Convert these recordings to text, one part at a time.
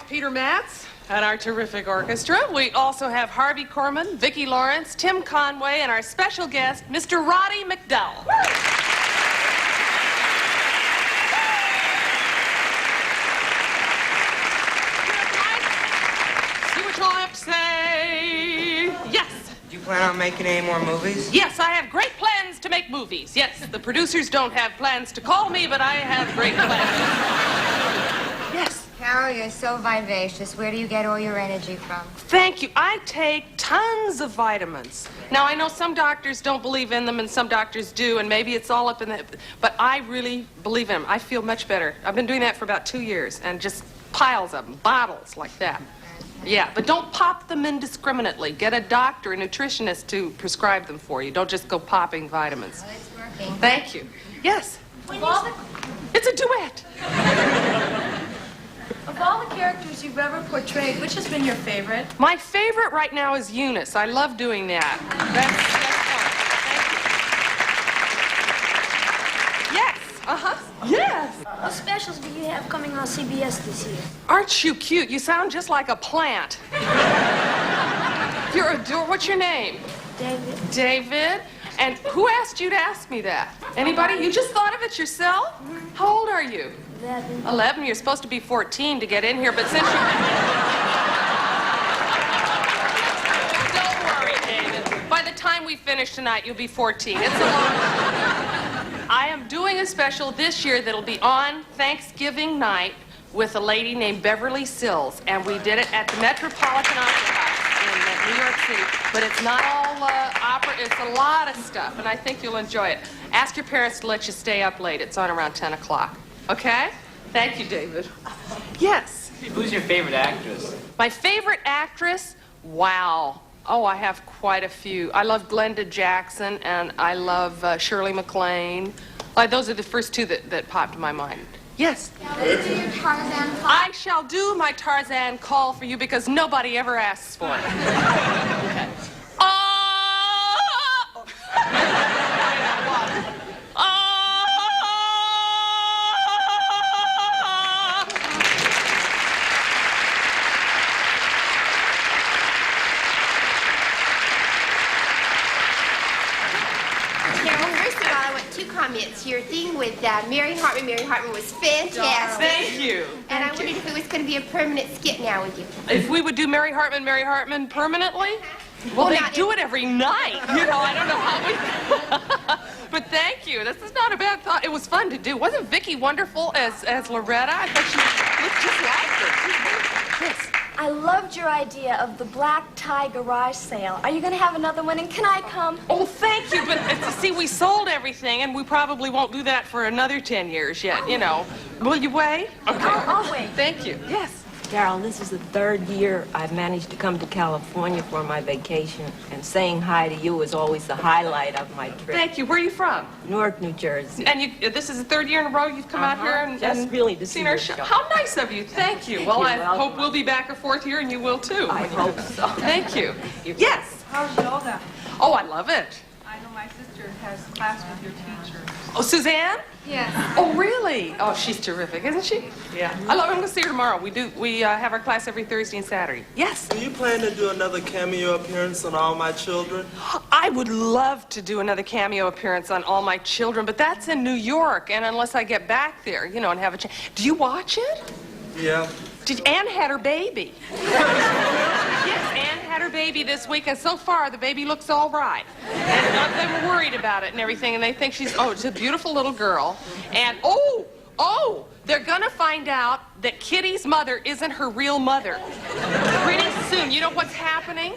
Peter Matz and our terrific orchestra. We also have Harvey Korman, Vicki Lawrence, Tim Conway, and our special guest, Mr. Roddy McDowell. See what y'all have to say. Yes. Do you plan on making any more movies? Yes, I have great plans to make movies. Yes, the producers don't have plans to call me, but I have great plans. Yes. Carol, you're so vivacious. Where do you get all your energy from? Thank you. I take tons of vitamins. Now, I know some doctors don't believe in them and some doctors do, and maybe it's all up in the... But I really believe in them. I feel much better. I've been doing that for about 2 years, and just piles of them, bottles like that. Yeah, but don't pop them indiscriminately. Get a doctor, a nutritionist to prescribe them for you. Don't just go popping vitamins. Well, it's working. Thank you. Yes? It's a duet. Of all the characters you've ever portrayed, which has been your favorite? My favorite right now is Eunice. I love doing that. That's fun. Thank you. Yes. Yes. What specials do you have coming on CBS this year? Aren't you cute? You sound just like a plant. You're adorable. What's your name? David. David? And who asked you to ask me that? Anybody? You just thought of it yourself? How old are you? 11. 11? You're supposed to be 14 to get in here, but since you... Don't worry, David. By the time we finish tonight, you'll be 14. It's a long... I am doing a special this year that'll be on Thanksgiving night with a lady named Beverly Sills, and we did it at the Metropolitan Opera House in New York City. But it's not all opera, it's a lot of stuff, and I think you'll enjoy it. Ask your parents to let you stay up late. It's on around 10 o'clock. Okay? Thank you, David. Yes? Who's your favorite actress? My favorite actress? Wow. Oh, I have quite a few. I love Glenda Jackson, and I love Shirley MacLaine. Those are the first two that popped to my mind. Yes? Will you do your Tarzan call? I shall do my Tarzan call for you because nobody ever asks for it. Okay. Your thing with Mary Hartman was fantastic. Thank you. And I wondered if it was going to be a permanent skit now with you. If we would do Mary Hartman permanently? Well, they do it every night. You know, I don't know how we... But thank you. This is not a bad thought. It was fun to do. Wasn't Vicki wonderful as Loretta? I thought she looked just like her. Yes. I loved your idea of the black tie garage sale. Are you going to have another one, and can I come? Oh, thank you, but see, we sold everything, and we probably won't do that for another 10 years yet, you know. Will you wait? Okay. I'll wait. Thank you. Yes. Carol, this is the 3rd year I've managed to come to California for my vacation, and saying hi to you is always the highlight of my trip. Thank you. Where are you from? Newark, New Jersey. And this is the 3rd year in a row you've come out here and just really to seen see our show. How nice of you. Thank you. Well, You're I welcome. hope we'll be back a 4th year, and you will too. I hope so. Thank you. Yes. How's yoga? Oh, I love it. I know my sister has class with your teacher. Oh, Suzanne? Yes. Oh, really? Oh, she's terrific, isn't she? Yeah. I'm going to see her tomorrow. We have our class every Thursday and Saturday. Yes? Do you plan to do another cameo appearance on All My Children? I would love to do another cameo appearance on All My Children, but that's in New York, and unless I get back there, you know, and have a chance. Do you watch it? Yeah. Anne had her baby. Yes, Anne had her baby this week, and so far the baby looks all right. And they were worried about it and everything, and they think it's a beautiful little girl. And they're gonna find out that Kitty's mother isn't her real mother. Pretty soon. You know what's happening?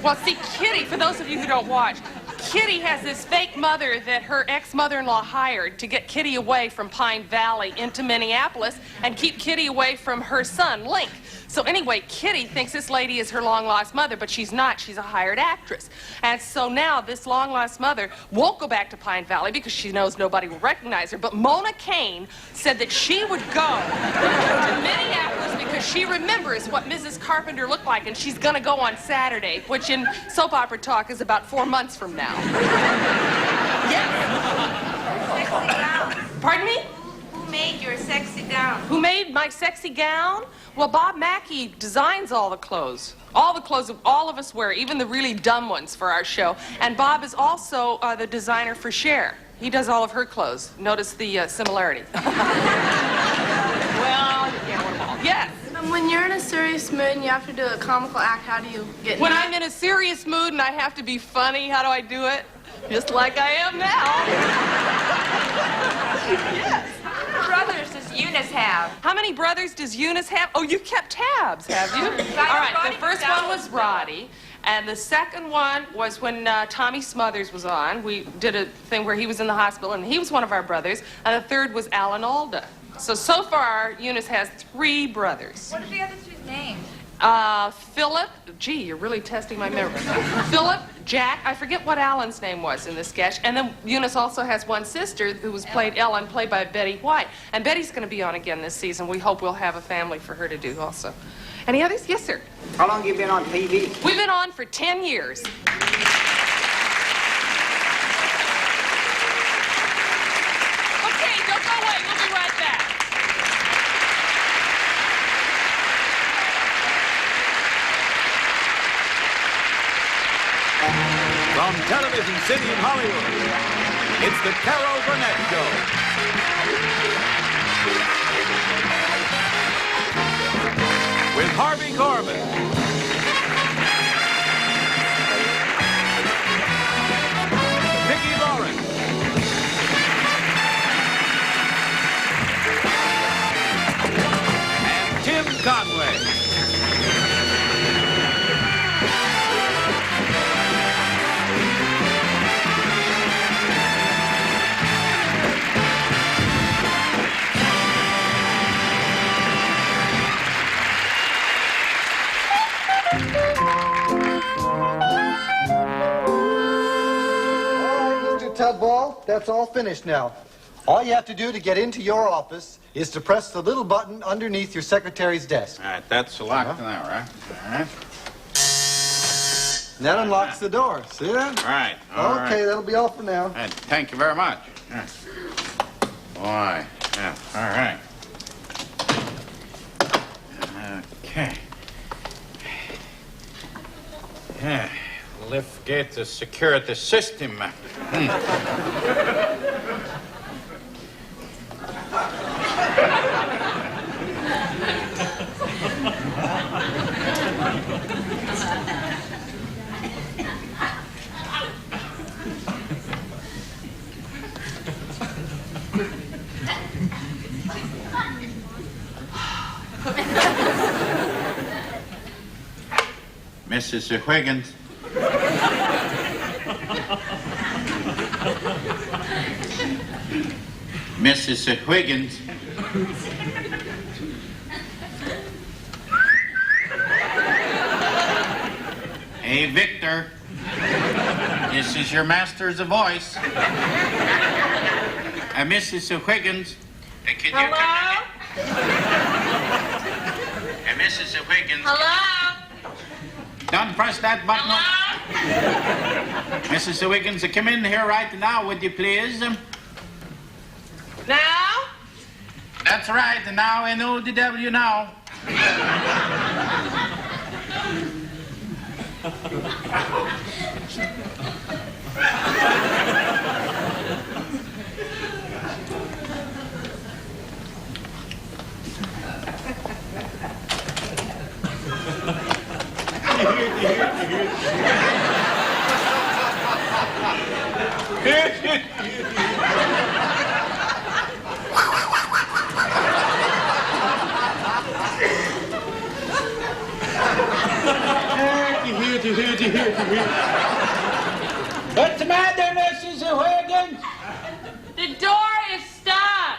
Well, see, Kitty, for those of you who don't watch, Kitty has this fake mother that her ex-mother-in-law hired to get Kitty away from Pine Valley into Minneapolis and keep Kitty away from her son, Link. So anyway, Kitty thinks this lady is her long-lost mother, but she's not. She's a hired actress. And so now this long-lost mother won't go back to Pine Valley because she knows nobody will recognize her. But Mona Kane said that she would go to Minneapolis because she remembers what Mrs. Carpenter looked like, and she's going to go on Saturday, which in soap opera talk is about 4 months from now. Yes? Sexy gal. Pardon me? Who made your sexy gown? Who made my sexy gown? Well, Bob Mackey designs all the clothes. All the clothes that all of us wear, even the really dumb ones for our show. And Bob is also the designer for Cher. He does all of her clothes. Notice the similarity. Well, you can't wear them all. Yes. When you're in a serious mood and you have to do a comical act, how do you get When I'm in a serious mood and I have to be funny, how do I do it? Just like I am now. Yes. How many brothers does Eunice have? How many brothers does Eunice have? Oh, you kept tabs, have you? All right, the first one was Roddy, and the second one was when Tommy Smothers was on. We did a thing where he was in the hospital, and he was one of our brothers, and the third was Alan Alda. So far, Eunice has 3 brothers. What are the other two's names? Philip, gee, you're really testing my memory. Philip, Jack, I forget what Alan's name was in the sketch. And then Eunice also has one sister who was played Ellen, played by Betty White. And Betty's going to be on again this season. We hope we'll have a family for her to do also. Any others? Yes, sir. How long have you been on TV? We've been on for 10 years. Okay, don't go away. We'll be right back. From Television City in Hollywood, it's the Carol Burnett Show. With Harvey Korman, Vicki Lawrence, and Tim Conway. Tugboat, that's all finished now. All you have to do to get into your office is to press the little button underneath your secretary's desk. All right, that's locked now, right? All right. And that unlocks the door. See that? All right. Okay, that'll be all for now. All right, thank you very much. Why? Yeah, all right. Okay. Yeah, lift gate to secure the system. Mrs. Huygens. Mrs. Huygens. Hey, Victor. This is your master's voice. Mrs. Huygens. Can you come in? Mrs. Huygens. Hello? Don't press that button. Hello? Mrs. Wiggins, come in here right now, would you please? Now? That's right, now I know the W now. What's the matter, Mrs. Huygens? The door is stuck.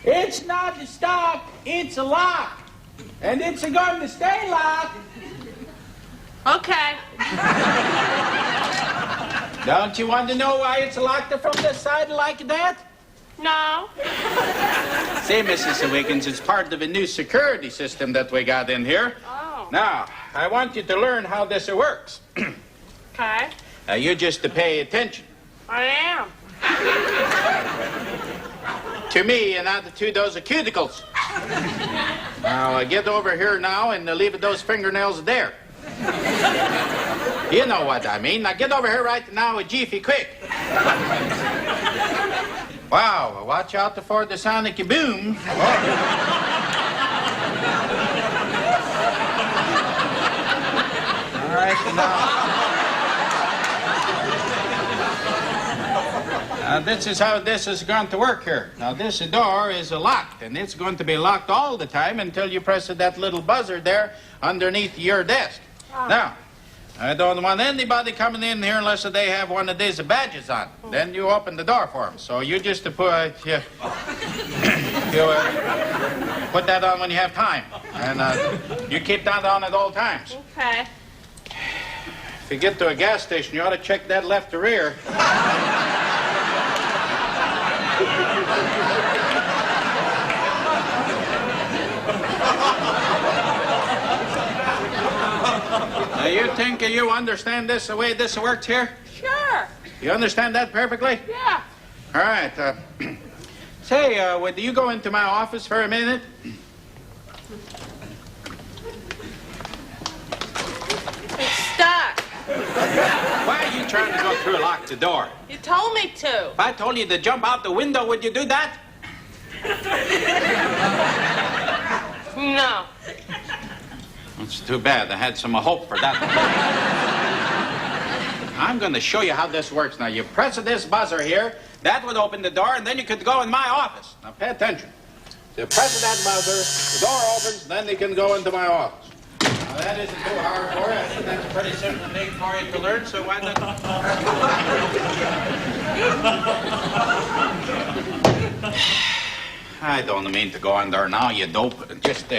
It's not stuck, it's locked. And it's going to stay locked. Okay. Don't you want to know why it's locked from the side like that? No. Say, Mrs. Wiggins, it's part of a new security system that we got in here. Oh. Now, I want you to learn how this works. Okay. You just to pay attention. I am. To me and not to those cuticles. Now, get over here now and leave those fingernails there. You know what I mean. Now, get over here right now, Jiffy, quick. Wow, watch out for the sonic boom. Oh. All right, now, this is how this is going to work here. Now, this door is locked, and it's going to be locked all the time until you press that little buzzer there underneath your desk. Oh. Now, I don't want anybody coming in here unless they have one of these badges on. Oh. Then you open the door for them. So you just put that on when you have time. And you keep that on at all times. Okay. If you get to a gas station, you ought to check that left rear. Now, you think you understand this, the way this works here? Sure. You understand that perfectly? Yeah. All right. Say, would you go into my office for a minute? It's stuck. Why are you trying to go through and lock the door? You told me to. If I told you to jump out the window, would you do that? No. It's too bad. I had some hope for that. I'm going to show you how this works. Now, you press this buzzer here. That would open the door, and then you could go in my office. Now, pay attention. You press that buzzer, the door opens, then you can go into my office. Now, that isn't too hard for you. I think that's a pretty simple thing for you to learn, so why not? I don't mean to go in there now, you dope. Just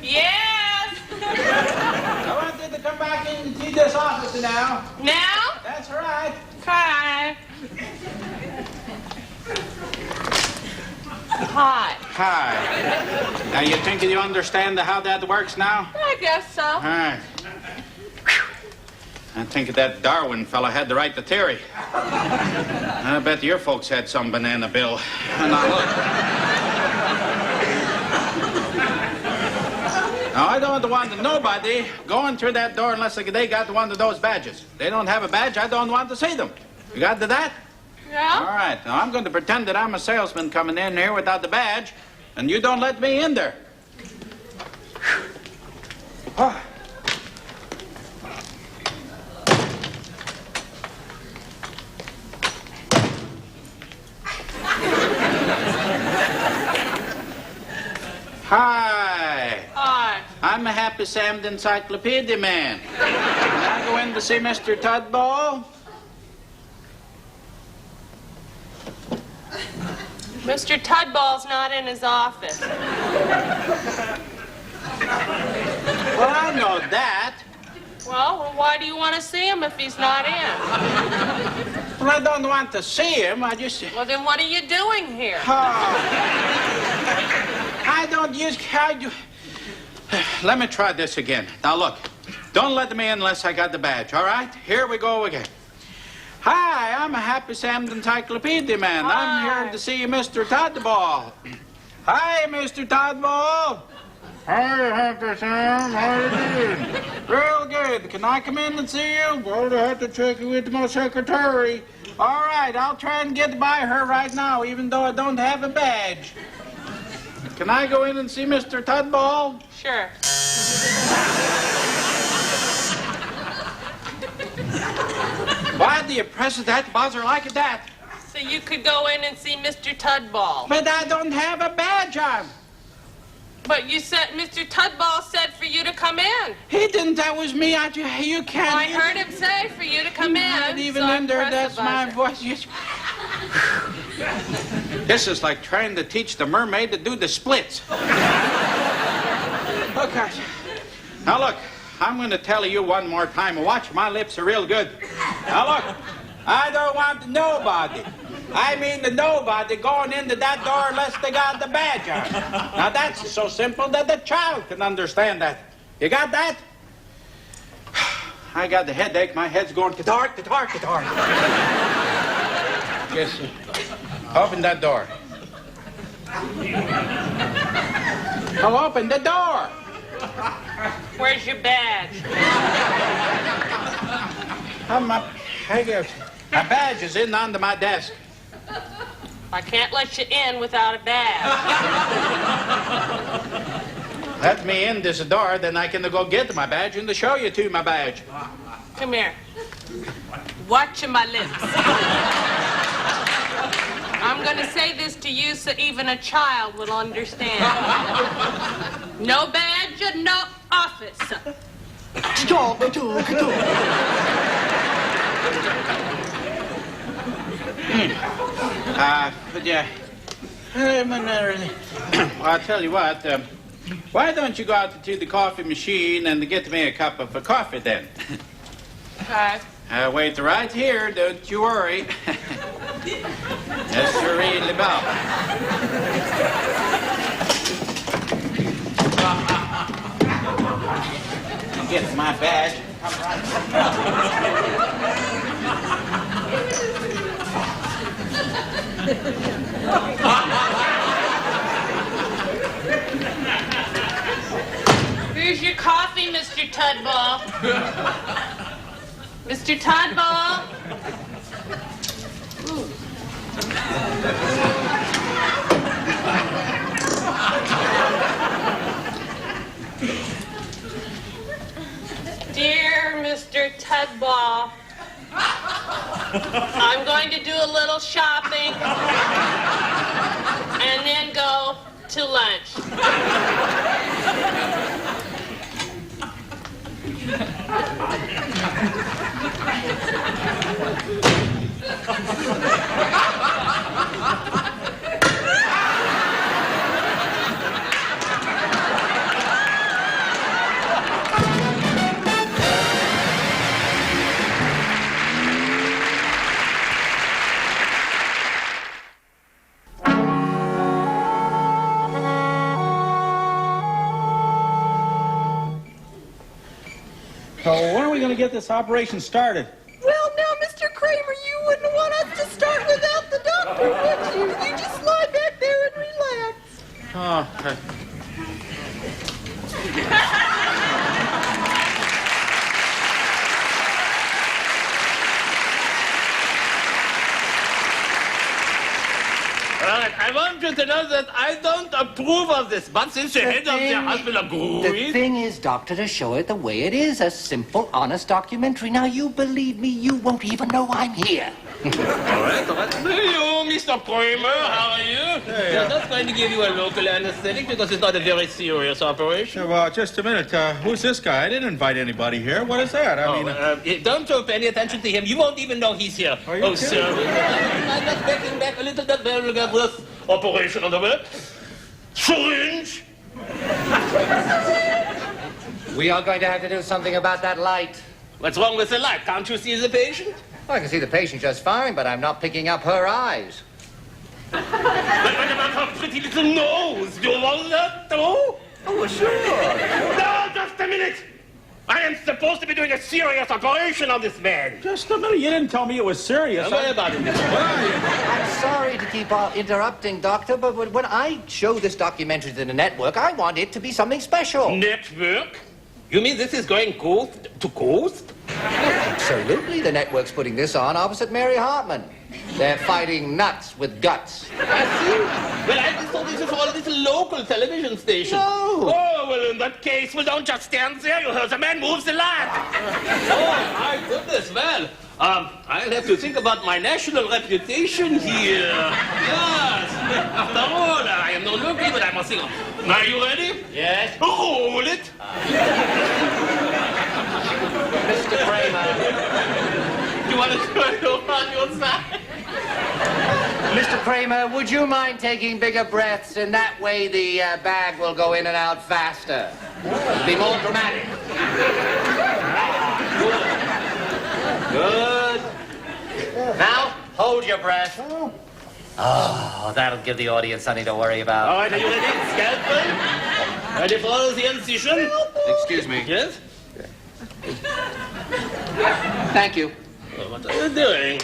Yes. I want you to come back in and see this office now. Now? That's right. Hi. Hi. Hi. Now, you think you understand how that works now? I guess so. All right. I think that Darwin fella had the right theory. I bet your folks had some banana bill. Now, look. Now, I don't want nobody going through that door unless they got one of those badges. They don't have a badge, I don't want to see them. You got to that? Yeah? All right. Now, I'm going to pretend that I'm a salesman coming in here without the badge, and you don't let me in there. Oh. Hi. Hi. I'm a Happy Sam the Encyclopedia Man. Can I go in to see Mr. Tudball? Mr. Tudball's not in his office. Well, I know that. Well, why do you want to see him if he's not in? Well, I don't want to see him. I just... Well, then what are you doing here? Oh. I don't use... Let me try this again. Now, look. Don't let me in unless I got the badge, all right? Here we go again. Hi, I'm a Happy Sam the Encyclopedia Man. Hi. I'm here to see Mr. Tudball. Hi, Mr. Tudball. Hi, Happy Sam. How you doing? Real good. Can I come in and see you? Well, I have to check you with my secretary. All right, I'll try and get by her right now, even though I don't have a badge. Can I go in and see Mr. Tudball? Sure. Why do you press that buzzer like that? So you could go in and see Mr. Tudball. But I don't have a badge on. But you said, Mr. Tudball said for you to come in. He didn't. That was me. You can't. I heard him say for you to come in. Not even so under. I pressed That's the my buzzer. voice. This is like trying to teach the mermaid to do the splits. Oh, gosh. Now, look, I'm going to tell you one more time. Watch, my lips are real good. Now, look, I don't want nobody. I mean the nobody going into that door unless they got the badge on. Now, that's so simple that the child can understand that. You got that? I got the headache. My head's going ka-dark. Yes, sir. Open that door. I'll open the door. Where's your badge? My badge is in under my desk. I can't let you in without a badge. Let me in this door, then I can go get my badge and to show you to my badge. Come here. Watch my lips. I'm going to say this to you so even a child will understand. No badge, no office. I'll tell you what, why don't you go out to the coffee machine and get me a cup of coffee then? Okay. Wait right here, don't you worry. Yes, sir, really well. Get my badge. Here's your coffee, Mr. Tudball. Mr. Tudball. Dear Mr. Tudball, I'm going to do a little shopping and then go to lunch. So when are we going to get this operation started? Well, now, Mr. Kramer, you wouldn't want us to start without the doctor, would you? You just lie back there and relax. Oh, All right, I want you to know that I don't approve of this, but since the head of the hospital agrees... The thing is, Doctor, to show it the way it is, a simple, honest documentary. Now, you believe me, you won't even know I'm here. All right. Hello, Mr. Kramer, how are you? We're not going to give you a local anesthetic because it's not a very serious operation. Yeah, well, just a minute. Who's this guy? I didn't invite anybody here. What is that? I mean... Don't pay any attention to him. You won't even know he's here. Are you sir. I'm just backing back a little bit. We'll get this operation on the way. Syringe. We are going to have to do something about that light. What's wrong with the light? Can't you see the patient? Well, I can see the patient just fine, but I'm not picking up her eyes. But what about her pretty little nose? Do you want that too? Oh, sure. No, just a minute. I am supposed to be doing a serious operation on this man. Just a minute. You didn't tell me it was serious. Don't worry about it. I'm sorry to keep interrupting, Doctor, but when I show this documentary to the network, I want it to be something special. Network? You mean this is going coast to coast? Absolutely. The network's putting this on opposite Mary Hartman. They're fighting nuts with guts. I see. Well, I just thought this was all this local television station. No. Oh, well, in that case, well, don't just stand there. You heard the man moves a lot. Oh, my goodness. Well, I'll have to think about my national reputation here. Yes. After all, I am no looky, but I'm a singer. Are you ready? Yes. Roll it. Mr. Kramer. You want to go on your side? Mr. Kramer, would you mind taking bigger breaths? In that way, the bag will go in and out faster. Be more dramatic. Good. Now, hold your breath. Oh, that'll give the audience something to worry about. All right, are you ready? Scalpel. Ready for the incision? Excuse me. Yes? Thank you. What are you doing?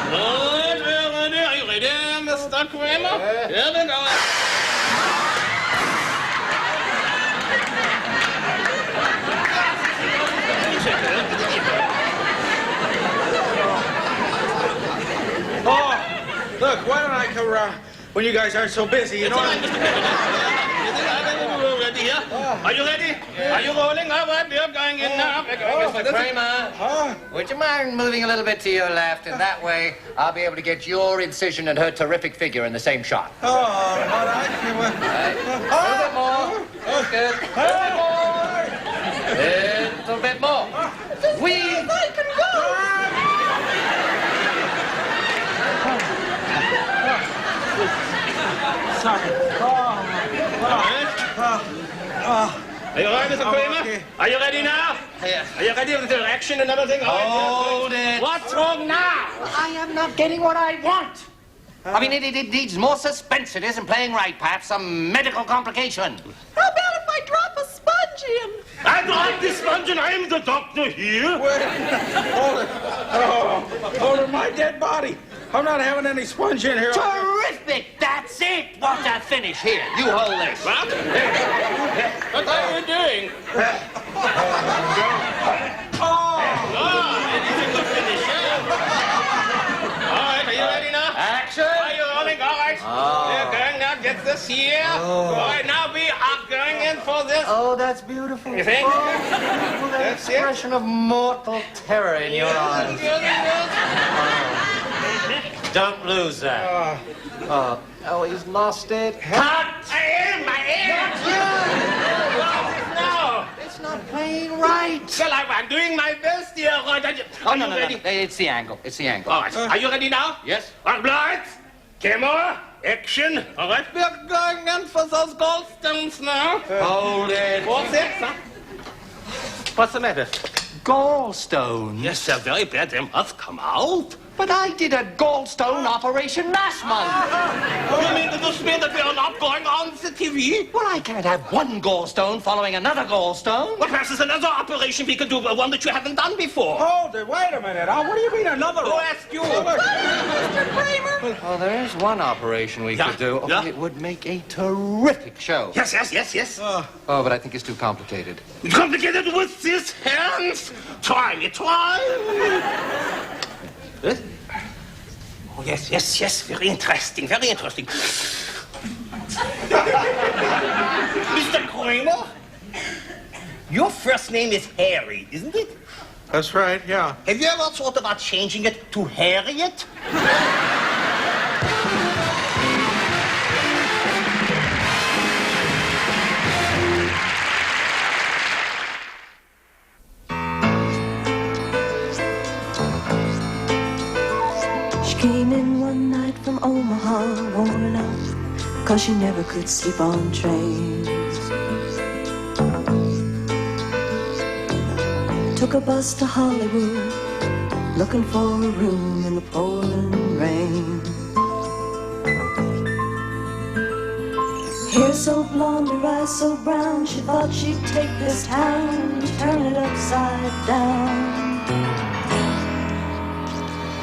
Good, we're ready. Are you ready, Mr. Kramer? Here we go. Oh, look, why don't I come around when you guys aren't so busy, you know? Ready here? Are you ready? Are you rolling? All right, we're going in now. Mr. Kramer, would you mind moving a little bit to your left? And that way, I'll be able to get your incision and her terrific figure in the same shot. Oh, all right. A little bit more. That's good. A little bit more. I can go. Sorry. Are you ready, Mr. Kramer? Okay. Are you ready now? Yes. Are you ready with the direction and everything? Hold it. What's wrong now? I am not getting what I want. I mean, it needs more suspense. It isn't playing right. Perhaps some medical complication. How about if I drop a sponge in? I dropped the sponge and I'm the doctor here. Wait. Hold it. Oh, hold it, my dead body. I'm not having any sponge in here. Terrific! That's it! Want to finish? Here, you hold this. What? What are you doing? Anything to finish, All right, are you ready now? Action! Are you rolling? All right. We're going now. Get this here. All right, now we are going in for this. Oh, that's beautiful. You think? That expression of mortal terror in your eyes. Don't lose that. Oh, he's lost it. Cut! I am. No. It's not playing right. Well, I'm doing my best here. Right. Oh, no. It's the angle. It's the angle. All right. Are you ready now? Yes. All right. Camera. Action. All right. We're going in for those gallstones now. Hold it. What's it? What's the matter? Gallstones? Yes, they're very bad. They must come out. But I did a gallstone operation last month. You mean this mean that we are not going on the TV? Well, I can't have one gallstone following another gallstone. Well, perhaps there's another operation we could do, but one that you haven't done before. Hold it. Wait a minute. What do you mean another Who one? asked you? Mr. Kramer. Oh, there is one operation we could do. Yeah. It would make a terrific show. Yes. Oh, but I think it's too complicated. Complicated with these hands? Try me. This? Oh, yes. Very interesting. Mr. Kramer? Your first name is Harry, isn't it? That's right, yeah. Have you ever thought about changing it to Harriet? Came in one night from Omaha, worn out, 'cause she never could sleep on trains. Took a bus to Hollywood, looking for a room in the pouring rain. Hair so blonde, her eyes so brown, she thought she'd take this town, turn it upside down.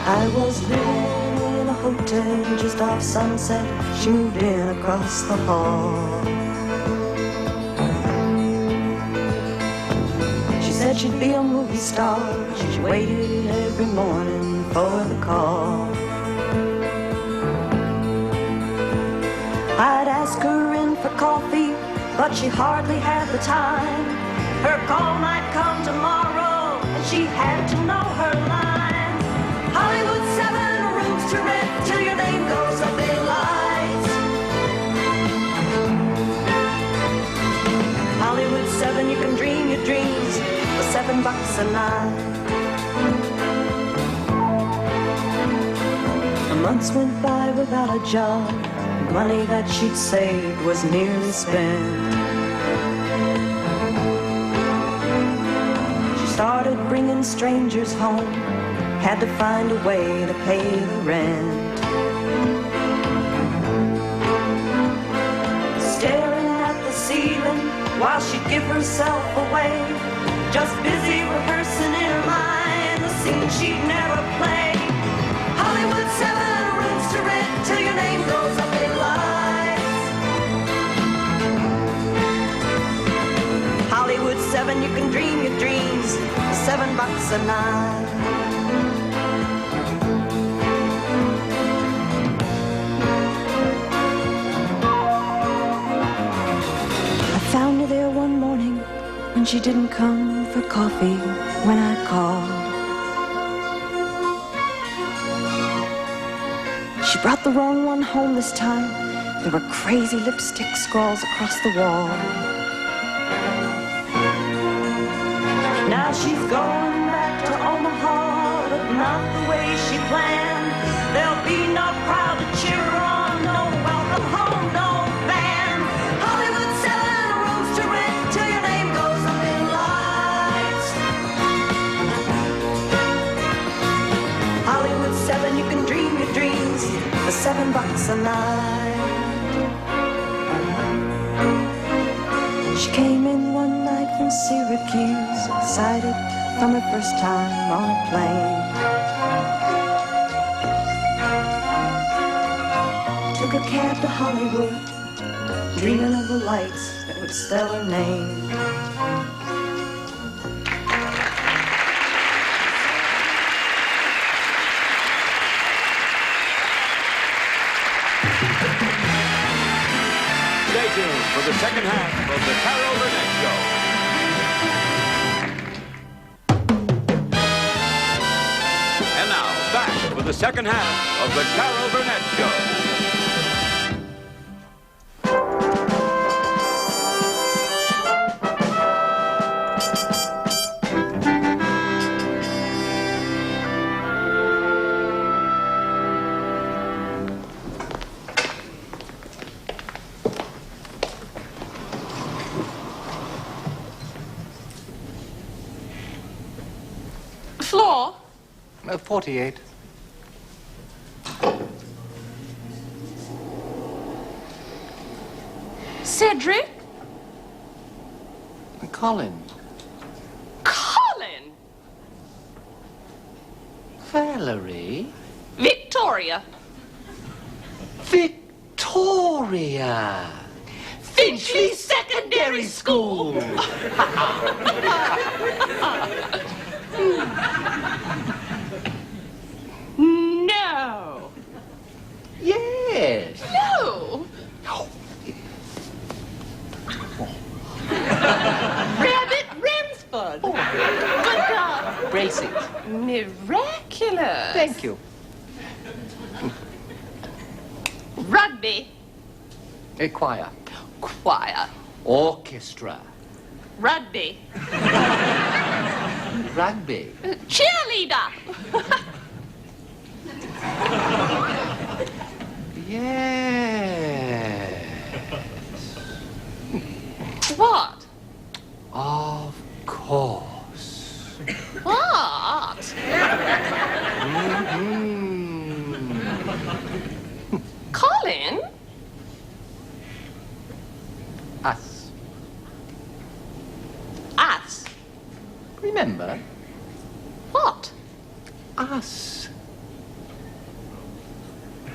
I was living in a hotel just off Sunset. She moved in across the hall. She said she'd be a movie star. She waited every morning for the call. I'd ask her in for coffee, but she hardly had the time. Her call might come tomorrow, and she had to know her line. Hollywood 7 rooms to rent till your name goes up in lights. Hollywood 7, you can dream your dreams for $7 a night. The months went by without a job, money that she'd saved was nearly spent. She started bringing strangers home, had to find a way to pay the rent. Staring at the ceiling while she'd give herself away, just busy rehearsing in her mind the scene she'd never play. Hollywood 7 rooms to rent till your name goes up in lights. Hollywood 7, you can dream your dreams, $7 a night. I found her there one morning when she didn't come for coffee when I called. She brought the wrong one home this time. There were crazy lipstick scrawls across the wall. Now she's going back to Omaha, but not the way she planned. There'll be no crowd to cheer her on, no welcome home, no band. Hollywood 7 rooms to rent till your name goes up in lights. Hollywood 7, you can dream your dreams for $7 a night. She came in one night from Syracuse, excited from her first time on a plane. Took a cab to Hollywood, dreaming of the lights that would spell her name. Stay tuned for the second half of the Carol Burnett Show. And now, back for the second half of the Carol Burnett Show. Floor? 48. Cedric? Colin. Colin? Valerie. Victoria? Victoria. Finchley Secondary School. No. Yes. No. Rabbit Rensford. But, Brace it. miraculous. Thank you. Rugby. A choir. Choir. Orchestra. Rugby. Rugby. Cheerleader. Yes. What? Of course. What? Colin? Us. Us. Remember? What? Us.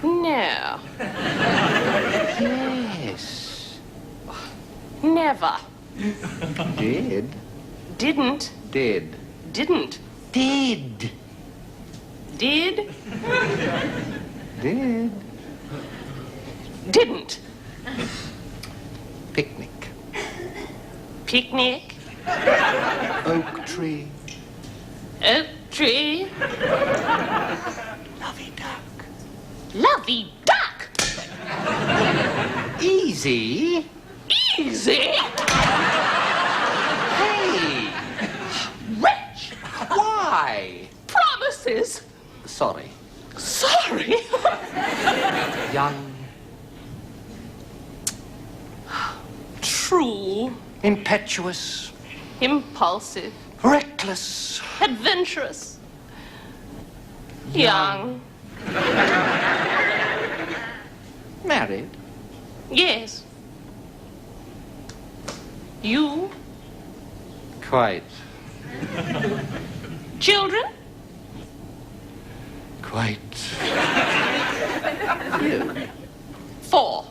No. Yes. Never. Did. Didn't. Did. Didn't. Did. Did. Did. Didn't. Picnic. Picnic. Oak tree. Oak tree. Lovey duck. Lovey duck. Easy. Easy. Hey. Rich. Why? Promises. Sorry. Sorry. Young. Cruel. Impetuous. Impulsive. Reckless. Adventurous. Young. Married. Yes. You? Quite. Children? Quite. You? 4.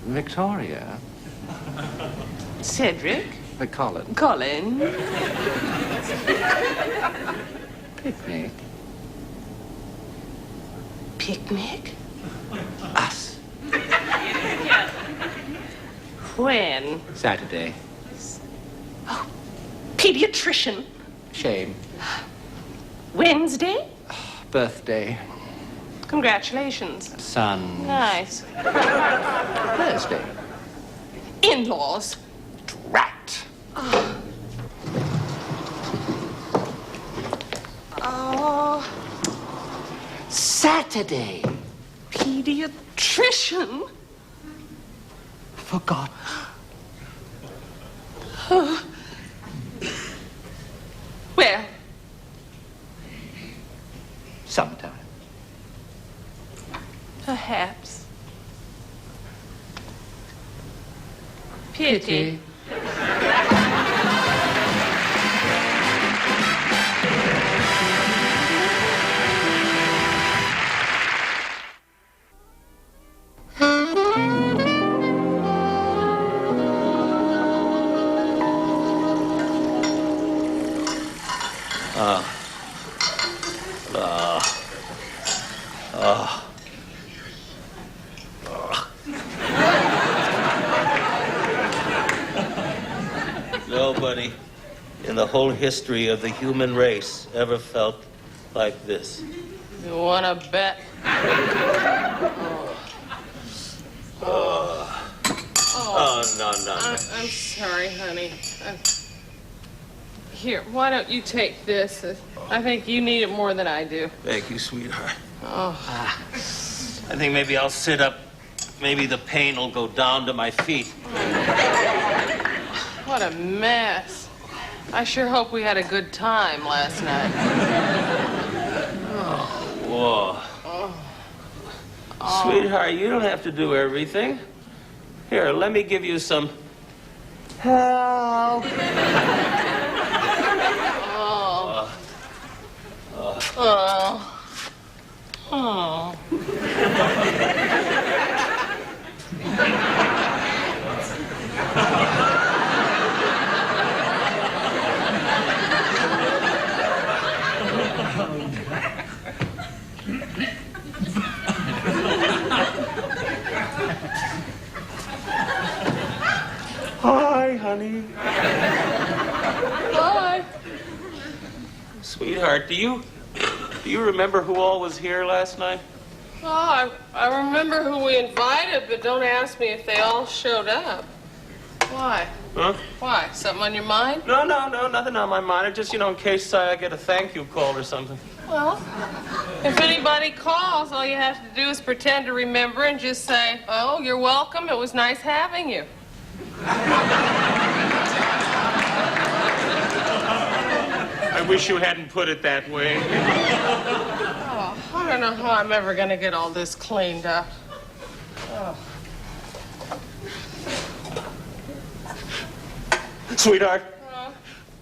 Victoria. Cedric? Colin. Colin? Picnic. Picnic? Us. When? Saturday. Oh, pediatrician. Shame. Wednesday? Birthday. Congratulations. Son. Nice. Thursday. In-laws. Rat. Oh. Saturday. Pediatrician? Forgot. Well, Sometime. perhaps. Pity. Nobody in the whole history of the human race ever felt like this. You wanna bet? No. I'm sorry, honey. Here, why don't you take this? I think you need it more than I do. Thank you, sweetheart. Oh. I think maybe I'll sit up. Maybe the pain will go down to my feet. What a mess. I sure hope we had a good time last night. Whoa. Sweetheart, you don't have to do everything. Here, let me give you some help. Hi, honey. Hi. Sweetheart, do you remember who all was here last night? Oh, I remember who we invited, but don't ask me if they all showed up. Why? Huh? Why? Something on your mind? No, nothing on my mind. Just, in case I get a thank you call or something. Well, if anybody calls, all you have to do is pretend to remember and just say, "Oh, you're welcome. It was nice having you." I wish you hadn't put it that way. Oh, I don't know how I'm ever going to get all this cleaned up. Oh. Sweetheart,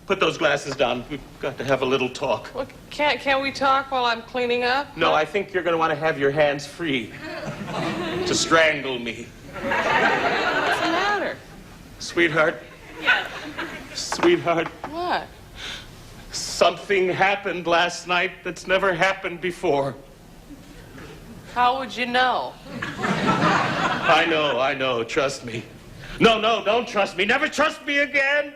put those glasses down. We've got to have a little talk. Well, can't we talk while I'm cleaning up? No, I think you're going to want to have your hands free to strangle me. What's the matter? Sweetheart. Sweetheart. What? Something happened last night that's never happened before. How would you know? I know. Trust me. No, don't trust me. Never trust me again.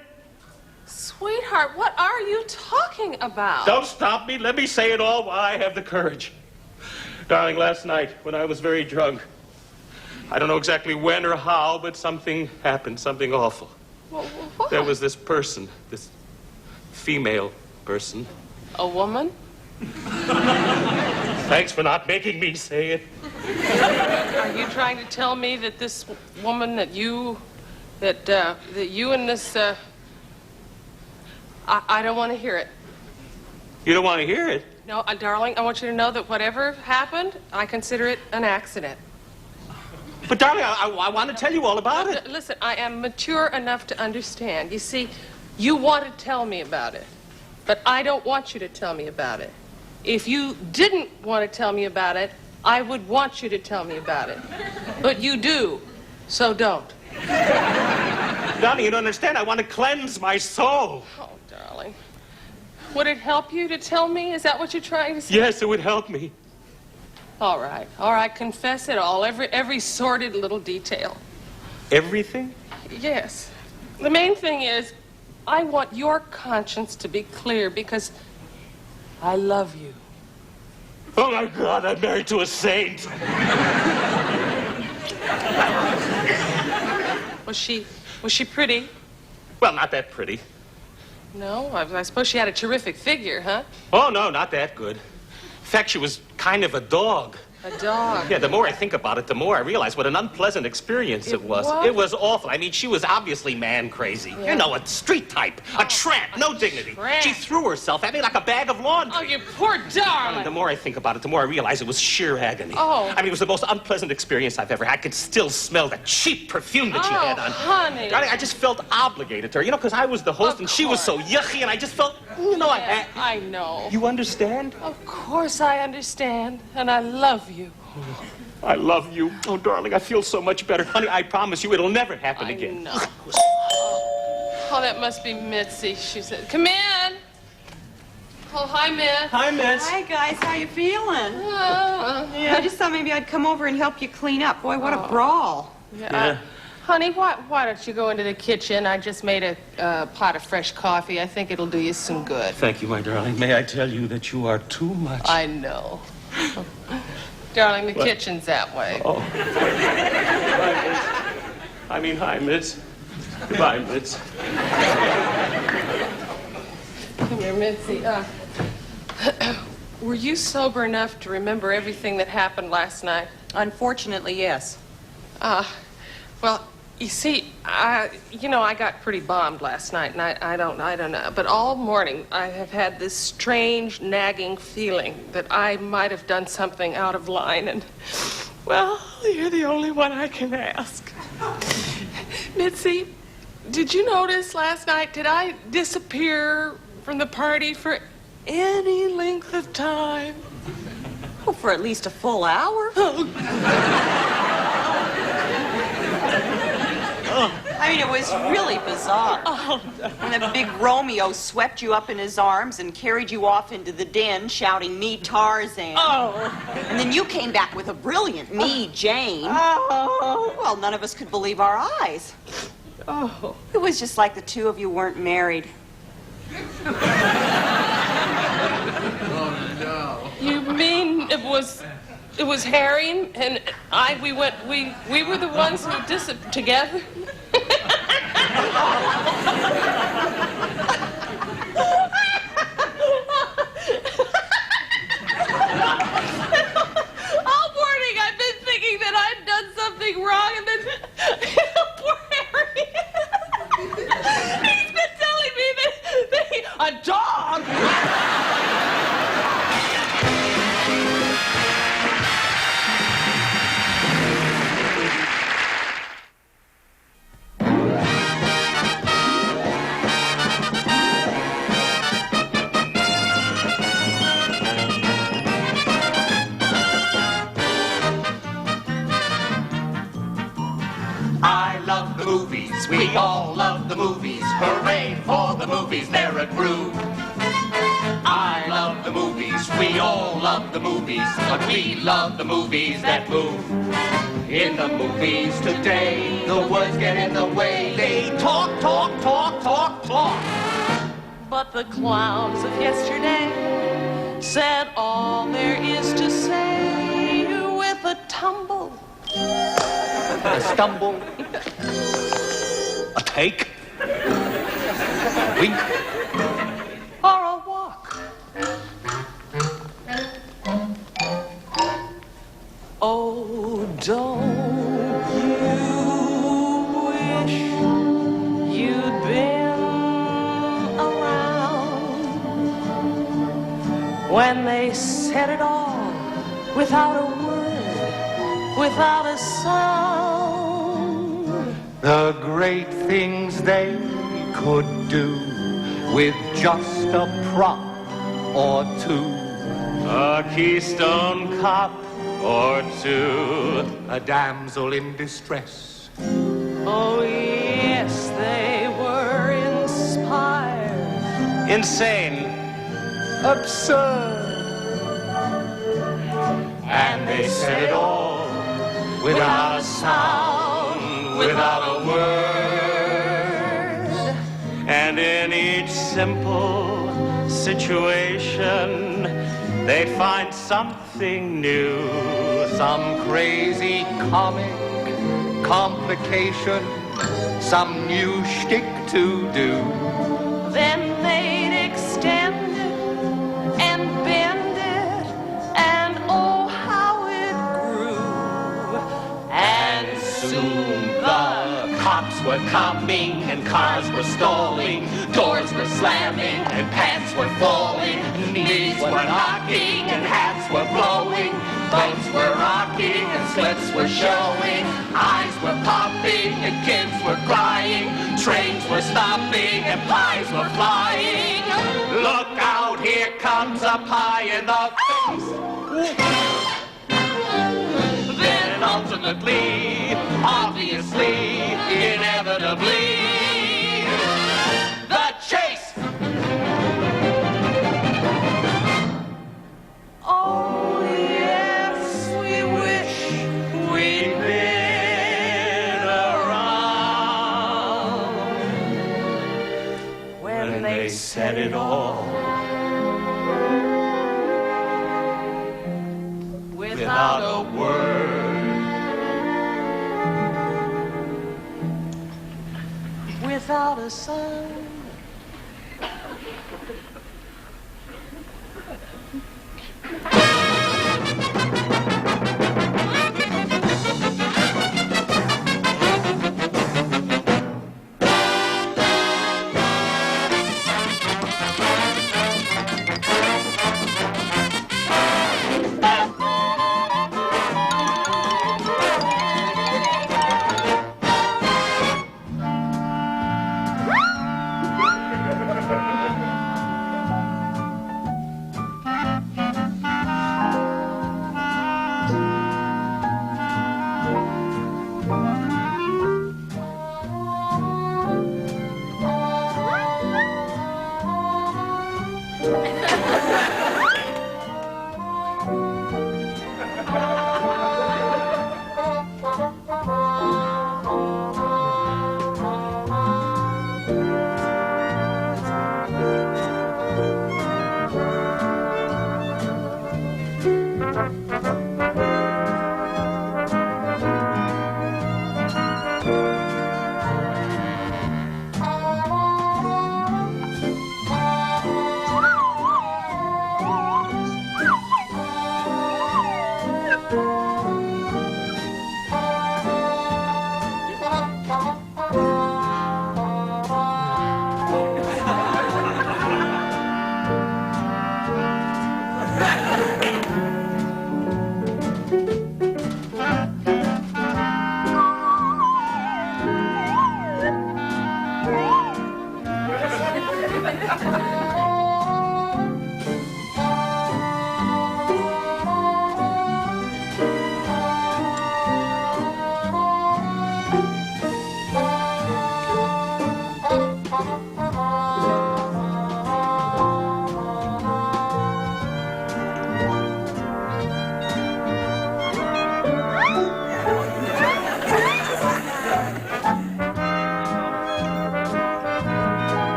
Sweetheart, what are you talking about? Don't stop me. Let me say it all while I have the courage. Darling, last night when I was very drunk, I don't know exactly when or how, but something happened, something awful. Well, what? There was this person, this female person. A woman? Thanks for not making me say it. Are you trying to tell me that this woman that you and this, I don't want to hear it. You don't want to hear it? No, darling, I want you to know that whatever happened, I consider it an accident. But, darling, I want to tell you all about it. Listen, I am mature enough to understand. You see, you want to tell me about it, but I don't want you to tell me about it. If you didn't want to tell me about it, I would want you to tell me about it. But you do, so don't. Darling, you don't understand. I want to cleanse my soul. Oh, darling. Would it help you to tell me? Is that what you're trying to say? Yes, it would help me. All right, confess it all, every sordid little detail. Everything? Yes. The main thing is, I want your conscience to be clear because I love you. Oh, my God, I'm married to a saint. Was she pretty? Well, not that pretty. No? I suppose she had a terrific figure, huh? Oh, no, not that good. In fact, she was kind of a dog. A dog? Yeah, the more I think about it, the more I realize what an unpleasant experience it was. What? It was awful. I mean, she was obviously man-crazy. Yeah. You know, a street type, a tramp, no dignity. Tramp. She threw herself at me like a bag of laundry. Oh, you poor darling. The more I think about it, the more I realize it was sheer agony. Oh. I mean, it was the most unpleasant experience I've ever had. I could still smell the cheap perfume that she had on. Honey. Darling, I just felt obligated to her, you know, because I was the host and she was so yucky, and I just felt, you know, I know. You understand? Of course I understand, and I love you. I love you. Oh, darling, I feel so much better. Honey, I promise you it'll never happen again. I know. Oh, that must be Mitzi. She said, come in. Oh, hi, Miss. Hi, Miss. Hi, guys. How you feeling? I just thought maybe I'd come over and help you clean up. Boy, what a brawl. Yeah. Honey, why don't you go into the kitchen? I just made a pot of fresh coffee. I think it'll do you some good. Thank you, my darling. May I tell you that you are too much. I know. Darling, the kitchen's that way. Oh. I mean, hi, Miss. Bye, Miss. Come here, Mitzi. Were you sober enough to remember everything that happened last night? Unfortunately, yes. Well, you see, I got pretty bombed last night, and I don't know. But all morning, I have had this strange, nagging feeling that I might have done something out of line, and, well, you're the only one I can ask. Mitzi, did you notice last night, did I disappear from the party for any length of time? Oh, for at least a full hour. I mean, it was really bizarre. When that big Romeo swept you up in his arms and carried you off into the den shouting, "Me, Tarzan." Oh. And then you came back with a brilliant, "Me, Jane." Oh. Well, none of us could believe our eyes. Oh. It was just like the two of you weren't married. Oh, no. You mean it was Harry and we were the ones who disappeared together? All morning I've been thinking that I'd done something wrong, and then poor Harry. He's been telling me that a dog. I love the movies, we all love the movies. Hooray for the movies, they're a groove. I love the movies, we all love the movies, but we love the movies that move. In the movies today, the words get in the way. They talk, talk, talk, talk, talk. But the clowns of yesterday said all there is to say with a tumble. A stumble. A take. A wink. Or a walk. Oh, don't when they said it all without a word, without a sound. The great things they could do with just a prop or two. A Keystone Cop or two. A damsel in distress. Oh, yes, they were inspired. Insane. Absurd. And they said it all without a sound, without a word. And in each simple situation, they'd find something new. Some crazy comic complication, some new shtick to do. Then they'd extend it and bend it, and oh, how it grew. And soon the cops were coming, and cars were stalling, doors were slamming, and pants were falling, knees were knocking, and hats were blowing, boats were rocking, and slits were showing, eyes were popping, and kids were crying, trains were stopping, and pies were flying. Look out, here comes a pie in the face. Then ultimately, obviously, inevitably, the chase. Oh, yes, we wish we'd been around when they said it all without a word, without a sound.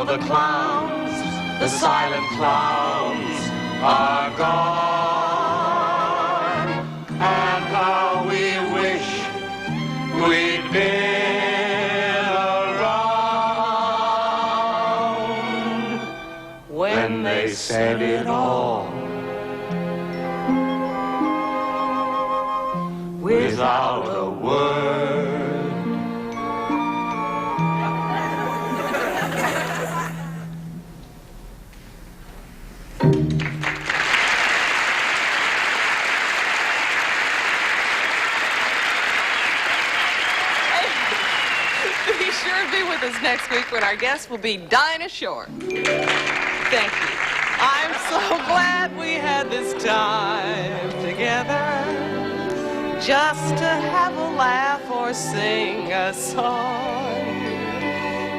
Now the clowns, the silent clowns, are gone. And how we wish we'd been around when they said it all without a word. Be sure to be with us next week when our guest will be Dinah Shore. Thank you. I'm so glad we had this time together, just to have a laugh or sing a song.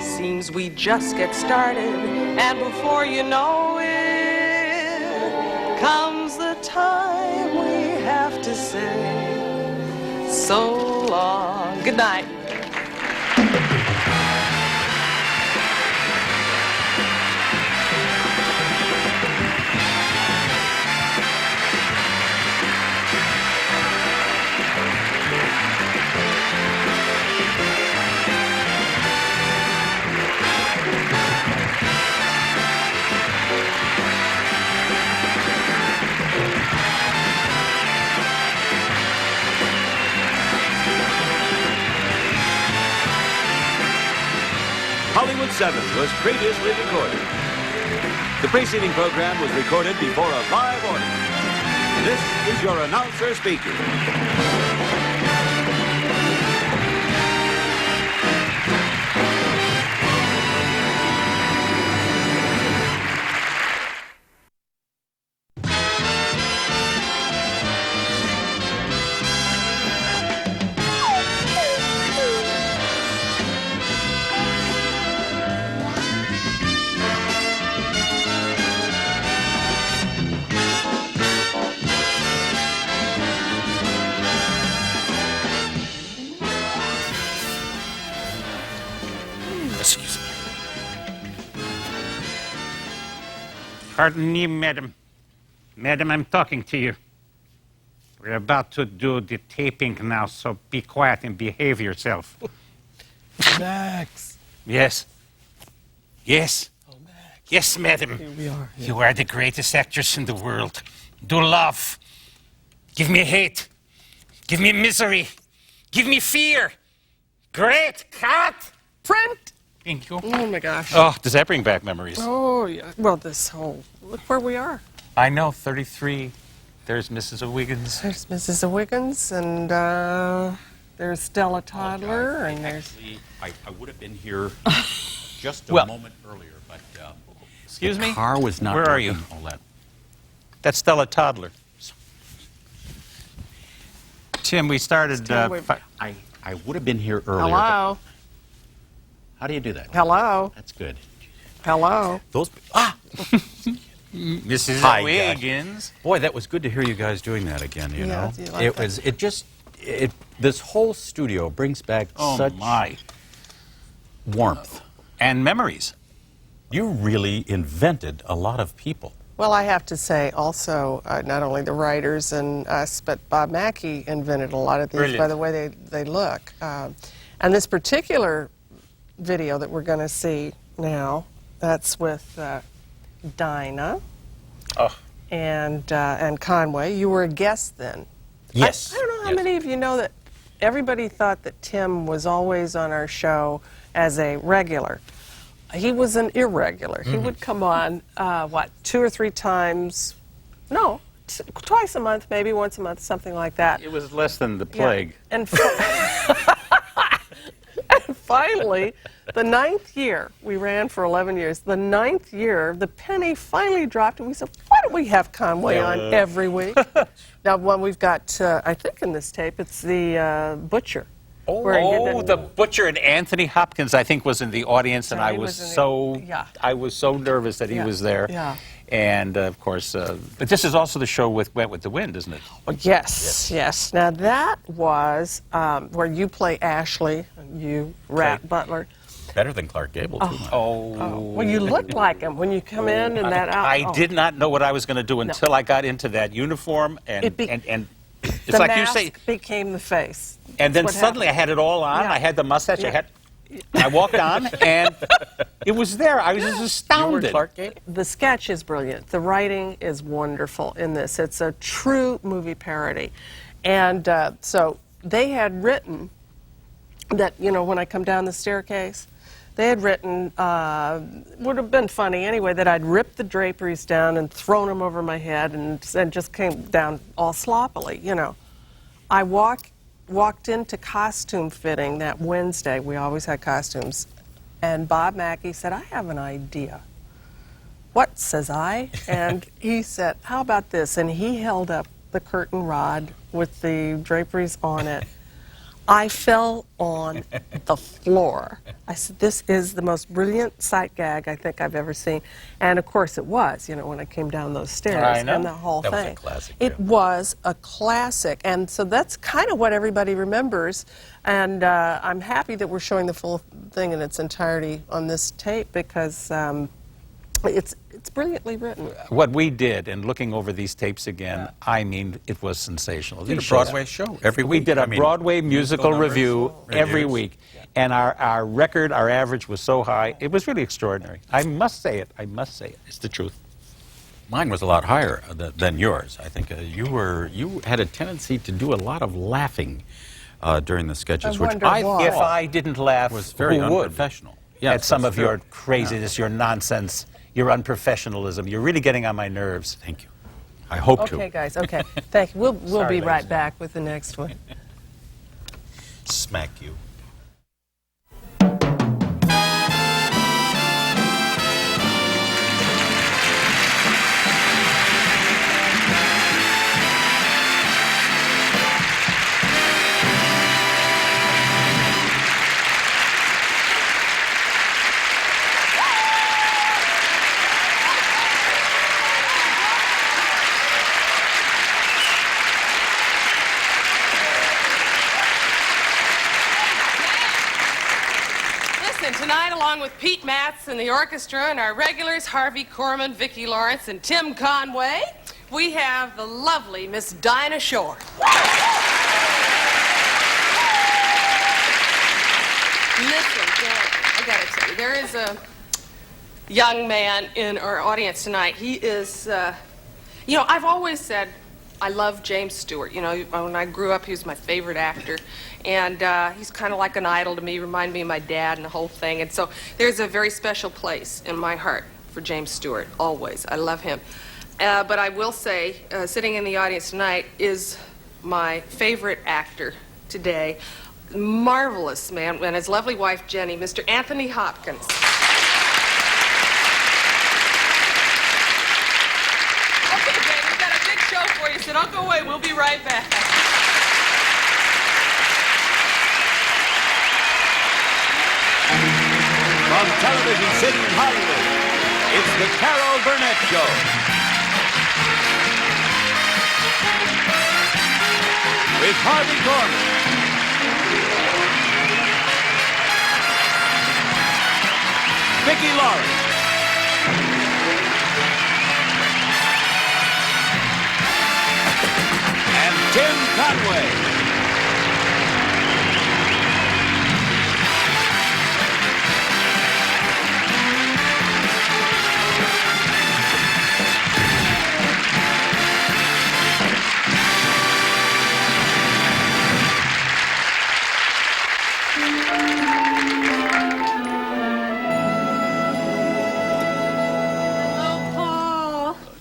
Seems we just get started, and before you know it, comes the time we have to say so long. Good night. Hollywood 7 was previously recorded. The preceding program was recorded before a live audience. This is your announcer speaking. Excuse me. Pardon me, madam. Madam, I'm talking to you. We're about to do the taping now, so be quiet and behave yourself. Max. Yes. Yes. Oh, Max. Yes, madam. Here we are. You are the greatest actress in the world. Do love. Give me hate. Give me misery. Give me fear. Great cut. Print. Thank you. Oh, my gosh. Oh, does that bring back memories? Oh, yeah. Well, this whole... Look where we are. I know, 33. There's Mrs. Wiggins. There's Mrs. Wiggins, and there's Stella Toddler, and there's... Actually, I would have been here just a Well, moment earlier, but... excuse me? The car was not Where are working you? all that. That's Stella Toddler. Tim, we started... I would have been here earlier. Hello? How do you do that? Hello? That's good. Hello? Those... Ah! Mrs. Hi, Wiggins. guys. Boy, that was good to hear you guys doing that again, you Yeah, know? do you like that? This whole studio brings back such warmth. And memories. You really invented a lot of people. Well, I have to say also, not only the writers and us, but Bob Mackey invented a lot of these Brilliant. by the way they look. And this particular video that we're going to see now, that's with Dinah and Conway. You were a guest then. Yes. I don't know how many of you know that everybody thought that Tim was always on our show as a regular. He was an irregular. He would come on, 2 or 3 times, no, twice a month, maybe once a month, something like that. It was less than the plague. Yeah. And finally, the 9th year, we ran for 11 years, the 9th year, the penny finally dropped, and we said, why don't we have Conway on every week? Now, one we've got, I think in this tape, it's the Butcher. The Butcher, and Anthony Hopkins, I think, was in the audience, and I was so nervous that he was there. Yeah. And of course, but this is also the show with Went with the Wind, isn't it? Oh, yes. Now that was where you play Ashley, and you Rat Butler. better than Clark Gable, too. Well, you look like him when you come in and that out. I did not know what I was going to do until I got into that uniform, and it's the like mask you say. became the face. And then That's what suddenly happened. I had it all on. Yeah. I had the mustache. Yeah. I walked on, and it was there. I was just astounded. Clark Gable? The sketch is brilliant. The writing is wonderful in this. It's a true movie parody. And so they had written that, you know, when I come down the staircase, they had written, would have been funny anyway, that I'd ripped the draperies down and thrown them over my head and just came down all sloppily, you know. I walked into costume fitting that Wednesday. We always had costumes. And Bob Mackey said, I have an idea. What, says I? And he said, how about this? And he held up the curtain rod with the draperies on it. I fell on the floor. I said, this is the most brilliant sight gag I think I've ever seen. And of course it was, you know, when I came down those stairs. I know. And the whole That was thing. a classic, It was a classic. And so that's kind of what everybody remembers. And I'm happy that we're showing the full thing in its entirety on this tape because it's brilliantly written. What we did in looking over these tapes again, I mean, it was sensational. You did a These shows- Broadway show every We week. did a I mean, Broadway musical numbers, review every reviews. week. And our record, our average was so high, it was really extraordinary. I must say it. I must say it. It's the truth. Mine was a lot higher than yours. I think you had a tendency to do a lot of laughing during the sketches, which I thought if I didn't laugh, was very who would? unprofessional. At some that's of your true. craziness, your nonsense, your unprofessionalism. You're really getting on my nerves. Thank you. I hope to. Okay, guys, okay. Thank you. We'll Sorry, be right ladies. back with the next one. Smack you. Listen, tonight, along with Pete Matz and the orchestra and our regulars, Harvey Korman, Vicki Lawrence, and Tim Conway, we have the lovely Miss Dinah Shore. Listen, Dan, I gotta tell you, there is a young man in our audience tonight. He is, you know, I've always said I love James Stewart. You know, when I grew up, he was my favorite actor. And he's kind of like an idol to me, reminded me of my dad and the whole thing. And so there's a very special place in my heart for James Stewart, always. I love him. But I will say, sitting in the audience tonight is my favorite actor today. Marvelous man, and his lovely wife, Jenny, Mr. Anthony Hopkins. Okay, babe, we've got a big show for you, so don't go away. We'll be right back. From Television City in Hollywood, it's the Carol Burnett Show. With Harvey Korman, Vicki Lawrence, and Tim Conway.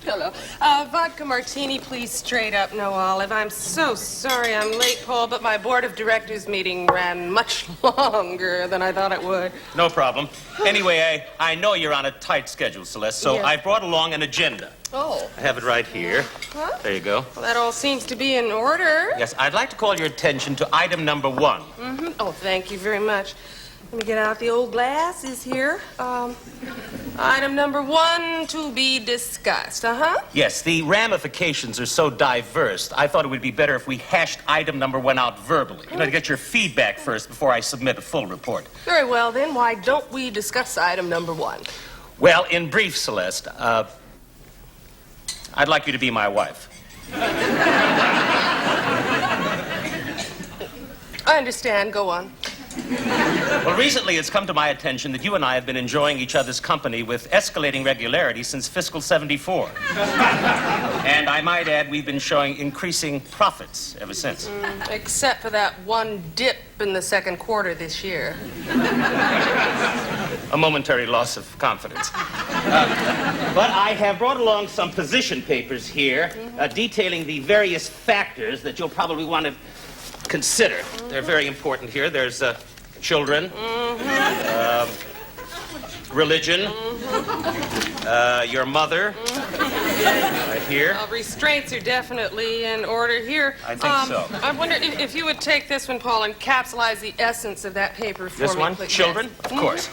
Hello. Vodka martini, please, straight up, no olive. I'm so sorry I'm late, Paul, but my board of directors meeting ran much longer than I thought it would. No problem. Anyway, I know you're on a tight schedule, Celeste, so Yes. I brought along an agenda. Oh. I have it right here. Huh? There you go. Well, that all seems to be in order. Yes, I'd like to call your attention to item number 1. Oh, thank you very much. Let me get out the old glasses here. Item number 1 to be discussed. Yes, the ramifications are so diverse, I thought it would be better if we hashed item number 1 out verbally. You know, to get your feedback first before I submit a full report. Very well, then. Why don't we discuss item number 1? Well, in brief, Celeste, I'd like you to be my wife. I understand. Go on. Well, recently it's come to my attention that you and I have been enjoying each other's company with escalating regularity since fiscal 74. And I might add, we've been showing increasing profits ever since. Except for that one dip in the second quarter this year. A momentary loss of confidence. But I have brought along some position papers here detailing the various factors that you'll probably want to consider. They're very important here. There's children, religion, your mother, right here. Restraints are definitely in order here. I think so. I wonder if you would take this one, Paul, and capsulize the essence of that paper for me. This one? Please. Children? Of course.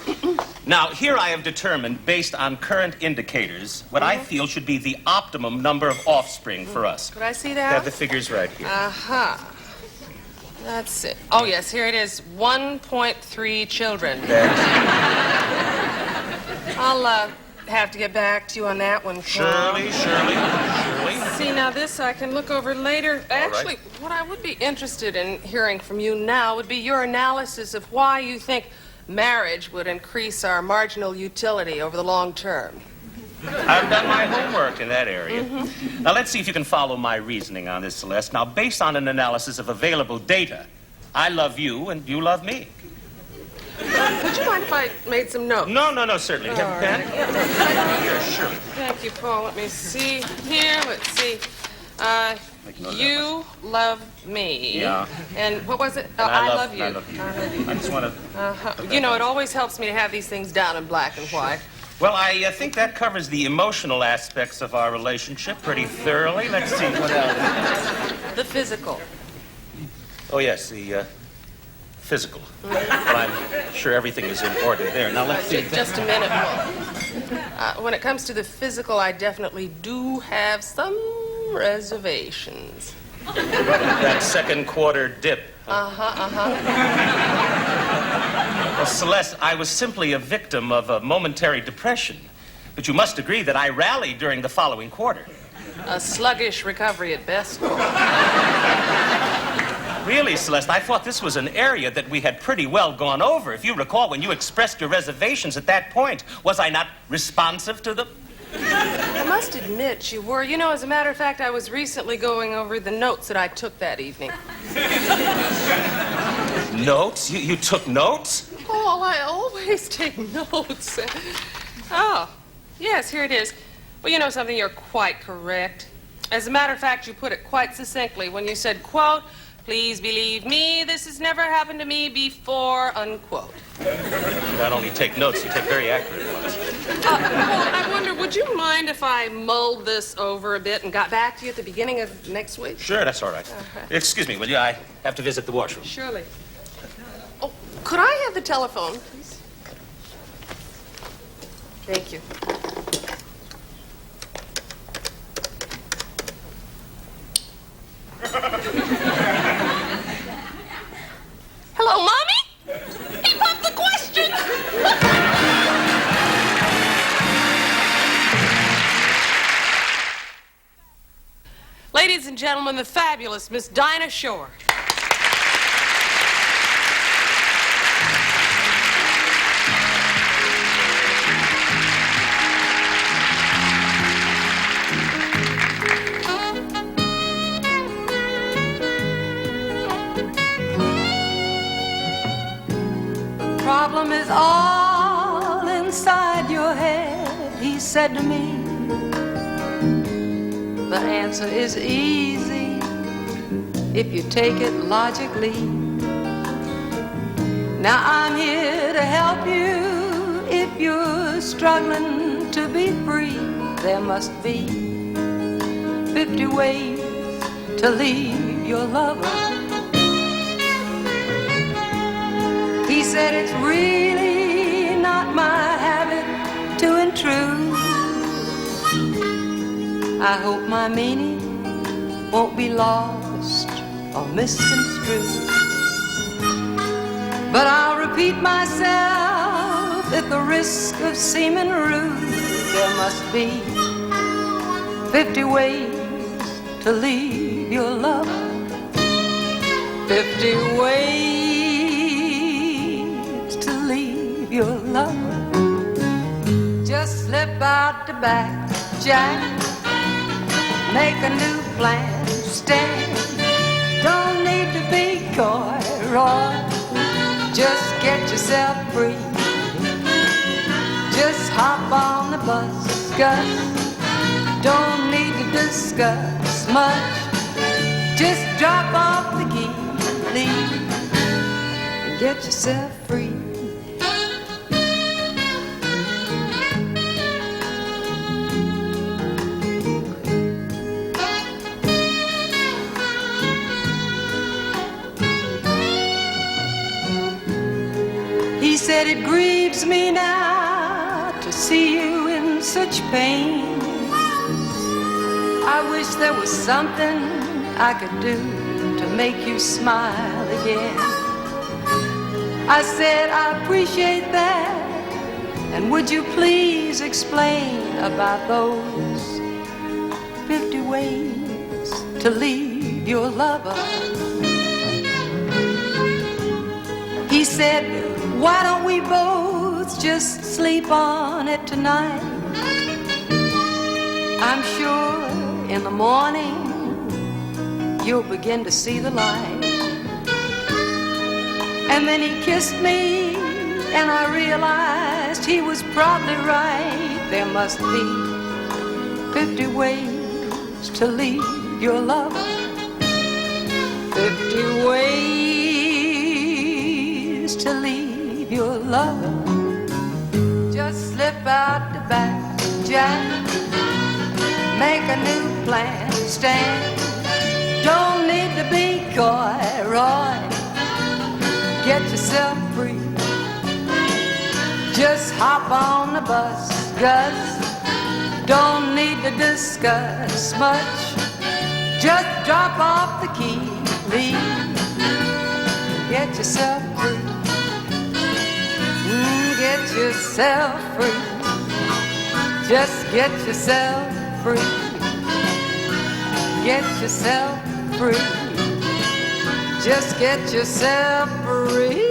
Now, here I have determined, based on current indicators, what I feel should be the optimum number of offspring for us. Could I see I that? have the figures right here. That's it. Oh, yes, here it is. 1.3 children. I'll have to get back to you on that one, Paul. Shirley. See, now this I can look over later. Actually, what I would be interested in hearing from you now would be your analysis of why you think marriage would increase our marginal utility over the long term. I've done my homework in that area. Now, let's see if you can follow my reasoning on this, Celeste. Now, based on an analysis of available data, I love you and you love me. Would you mind if I made some notes? No, certainly. Have a pen? Here, sure. Thank you, Paul. Let me see here. Let's see. You love me. Yeah. And what was it? I love you. I love you. I just want to... You know, it always helps me to have these things down in black and white. Well, I think that covers the emotional aspects of our relationship pretty thoroughly. Let's see what else. The physical. Oh, yes, the physical. But I'm sure everything is in order there. Now, let's see. Just a minute, Paul. When it comes to the physical, I definitely do have some reservations. That second quarter dip. Well, Celeste, I was simply a victim of a momentary depression. But you must agree that I rallied during the following quarter. A sluggish recovery at best. Really, Celeste, I thought this was an area that we had pretty well gone over. If you recall, when you expressed your reservations at that point, was I not responsive to them? I must admit you were. You know, as a matter of fact, I was recently going over the notes that I took that evening. Notes? You took notes? Paul, I always take notes. Oh, yes, here it is. Well, you know something, you're quite correct. As a matter of fact, you put it quite succinctly when you said, quote, "Please believe me, this has never happened to me before," unquote. You not only take notes, you take very accurate ones. Well, I wonder, would you mind if I mulled this over a bit and got back to you at the beginning of next week? Sure, that's all right. Excuse me, will you? I have to visit the washroom. Surely. Oh, could I have the telephone, please? Thank you. Hello, Mommy? Keep up the question. Ladies and gentlemen, the fabulous Miss Dinah Shore. Problem is all inside your head, he said to me. The answer is easy if you take it logically. Now I'm here to help you if you're struggling to be free. There must be 50 ways to leave your lover. He said it's really not my habit to intrude true. I hope my meaning won't be lost or misconstrued. But I'll repeat myself at the risk of seeming rude. There must be 50 ways to leave your lover. 50 ways to leave your lover. Just slip out the back, Jack. Make a new plan, stand. Don't need to be coy, Roy. Just get yourself free. Just hop on the bus, Gus. Don't need to discuss much. Just drop off the key, leave, and get yourself free. He said, it grieves me now to see you in such pain. I wish there was something I could do to make you smile again. I said, I appreciate that. And would you please explain about those 50 ways to leave your lover? He said, why don't we both just sleep on it tonight? I'm sure in the morning you'll begin to see the light. And then he kissed me and I realized he was probably right. There must be 50 ways to leave your lover. 50 ways to leave your lover. Just slip out the back, Jack. Make a new plan, stand. Don't need to be coy, Roy. Get yourself free. Just hop on the bus, Gus. Don't need to discuss much. Just drop off the key, leave. Get yourself free. Get yourself free. Just get yourself free. Get yourself free. Just get yourself free.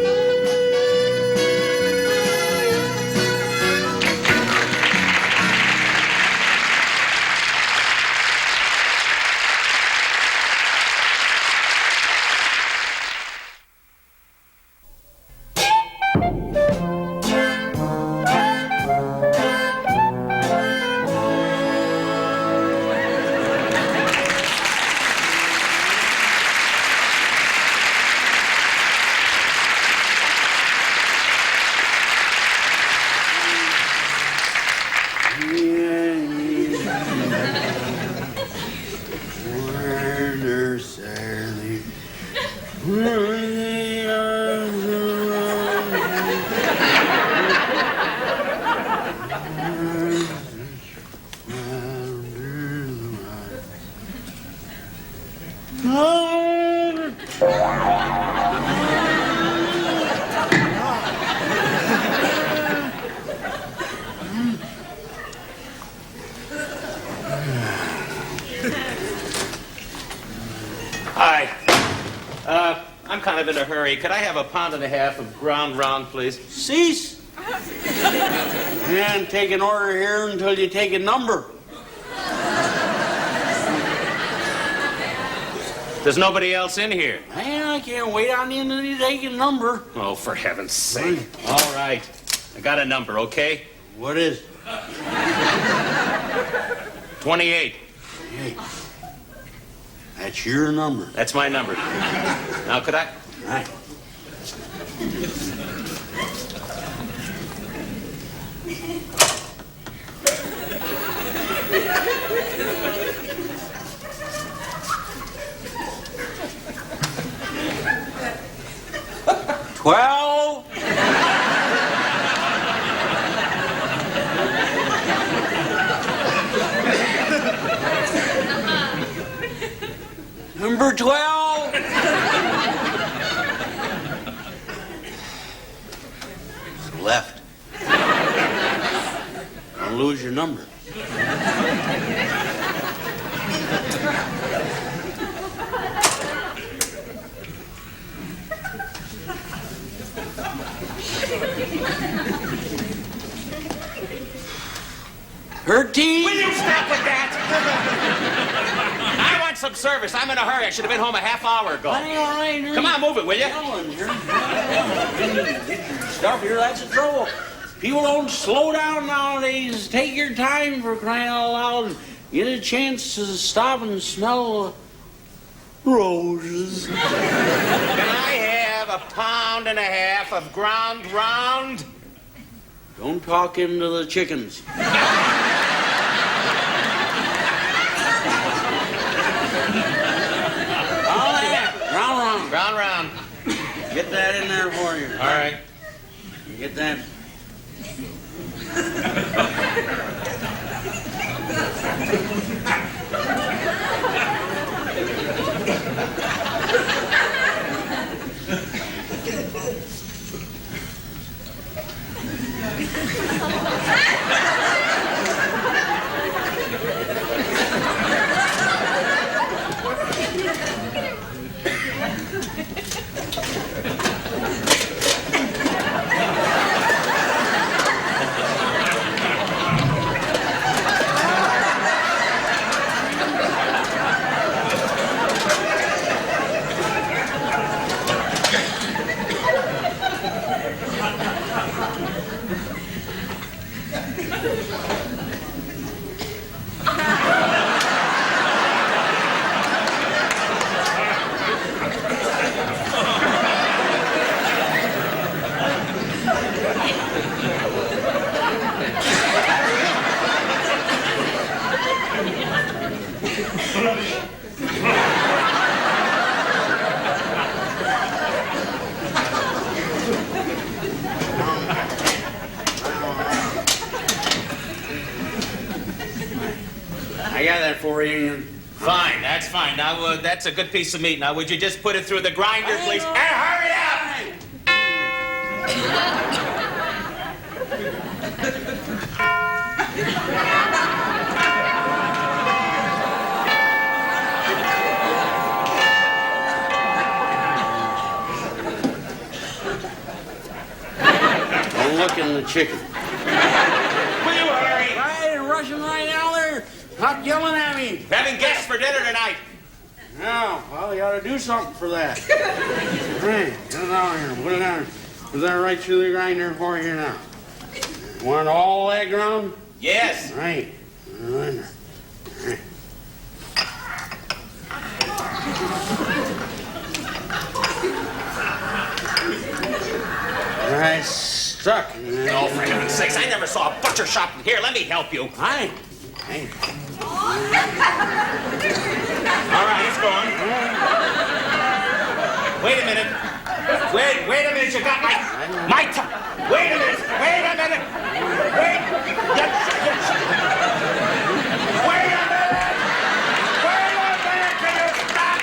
Hi. I'm kind of in a hurry. Could I have a pound and a half of ground round, please? Cease. And take an order here until you take a number. There's nobody else in here. Man, I can't wait on you until you take a number. Oh, for heaven's sake. All right. I got a number, okay? What is? 28. 28. That's your number. That's my number. Now, could I? All right. $12. Number 12. Left. Don't lose your number. Her team. Will you stop with that? I want some service. I'm in a hurry. I should have been home a half hour ago. Come on, move it, will you? Stuff here, that's the trouble. People don't slow down nowadays. Take your time, for crying out loud, and get a chance to stop and smell roses. Can I have a pound and a half of ground round? Don't talk into the chickens. Round round. Get that in there for you. All right. Get that. I got that for you. Fine, that's fine. Now, that's a good piece of meat. Now, would you just put it through the grinder, please? And hurry up! Don't look in the chicken. Will you hurry? Right, rushing right down there. Not yelling at me. Having guests for dinner tonight. No, well, you ought to do something for that. Hey, get it down here. Put it down. Put that right through the grinder for you now. Want all that ground? Yes. Right. Right. Right, stuck. Oh, for heaven's sakes, I never saw a butcher shop in here. Let me help you. Hi. Hey. All right, it's going. Wait a minute. Wait a minute. You got my time. Wait a minute. Wait a minute. Wait. Wait a minute. Wait a minute. Can you stop?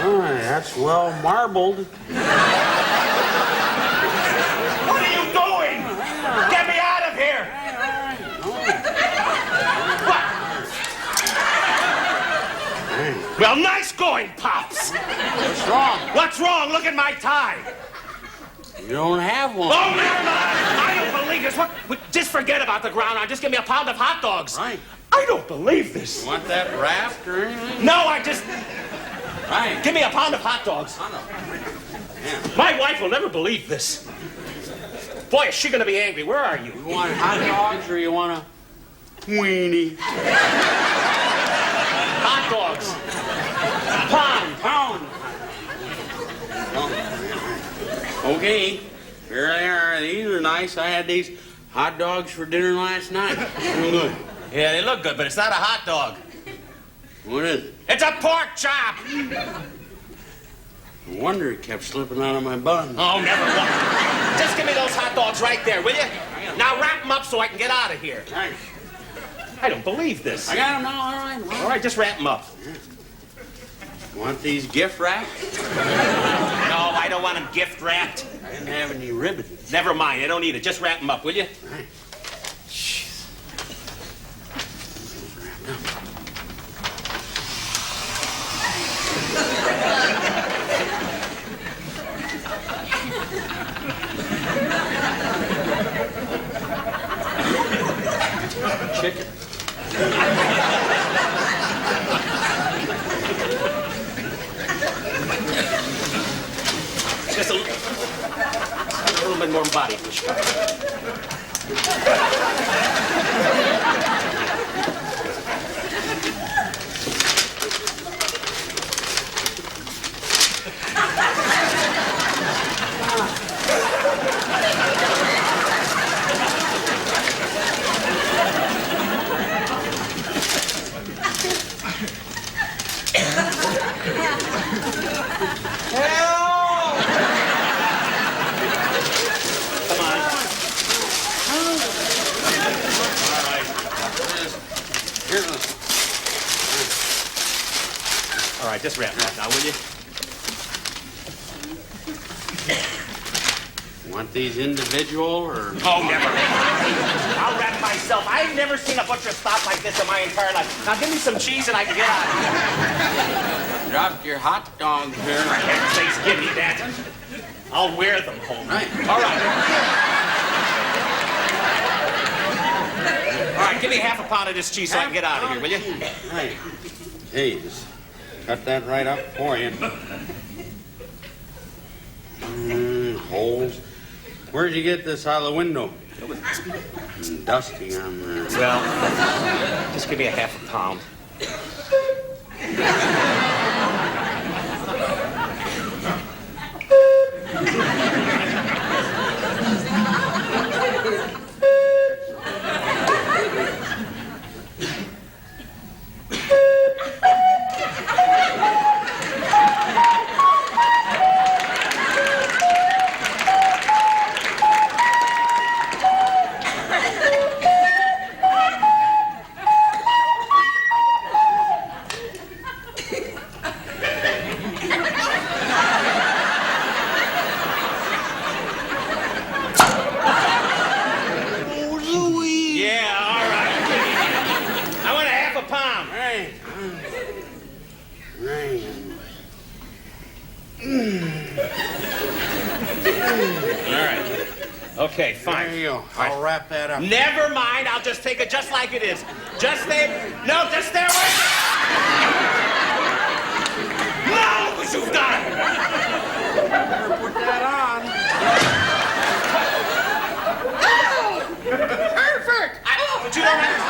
All right, that's well marbled. What are you doing? Get me out of here. What? Well, nice going, Pops. What's wrong? What's wrong? Look at my tie. You don't have one. Oh, never mind. I don't believe this. What? Just forget about the ground. Just give me a pound of hot dogs. Right. I don't believe this. You want that wrapped or anything? No, I just... Right. Give me a pound of hot dogs. Yeah. My wife will never believe this. Boy, is she going to be angry. Where are you? You want hot dogs or you want a weenie? Hot dogs. Pound. Okay. Here they are. These are nice. I had these hot dogs for dinner last night. Real good. Yeah, they look good, but it's not a hot dog. What is it? It's a pork chop. No wonder it kept slipping out of my bun. Oh, never mind. Just give me those hot dogs right there, will you? Now wrap them up so I can get out of here. Thanks. I don't believe this. I got them all, all right. All right, just wrap them up. Want these gift wrapped? No, I don't want them gift wrapped. I didn't have any ribbons. Never mind, I don't need it. Just wrap them up, will you? All right. Chicken. Just a little bit more body. All right, just wrap it up now, will you? Want these individual or? Oh, never. I'll wrap myself. I've never seen a butcher stop like this in my entire life. Now give me some cheese and I can get out of here. Dropped your hot dog here. For heaven's sakes, give me that. I'll wear them home. Right. All right. All right, give me half a pound of this cheese so I can get out of here, will you? Right. Hey, just cut that right up for you. Holes. Where'd you get this out of the window? Dusty on there. Well, just give me a half a pound. Okay, fine. There you go. I'll wrap that up. Never mind. I'll just take it just like it is. Just stay. No, just stay away. No, because you've done it. Better put that on. Oh, perfect. But you don't have.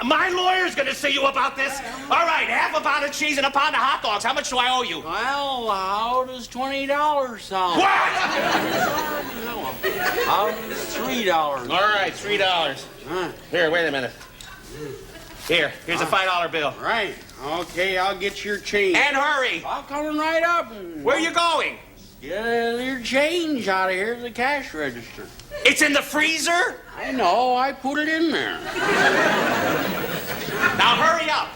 My lawyer's going to see you about this. All right, half a pound of cheese and a pound of hot dogs. How much do I owe you? Well, how does $20 sound? What? How does $3? All right, $3. Here, wait a minute. Here's a $5 bill. Right. Okay, I'll get your change. And hurry. I'll come right up. Where are you going? Get your change out of here at the cash register. It's in the freezer? I know. I put it in there. Now hurry up.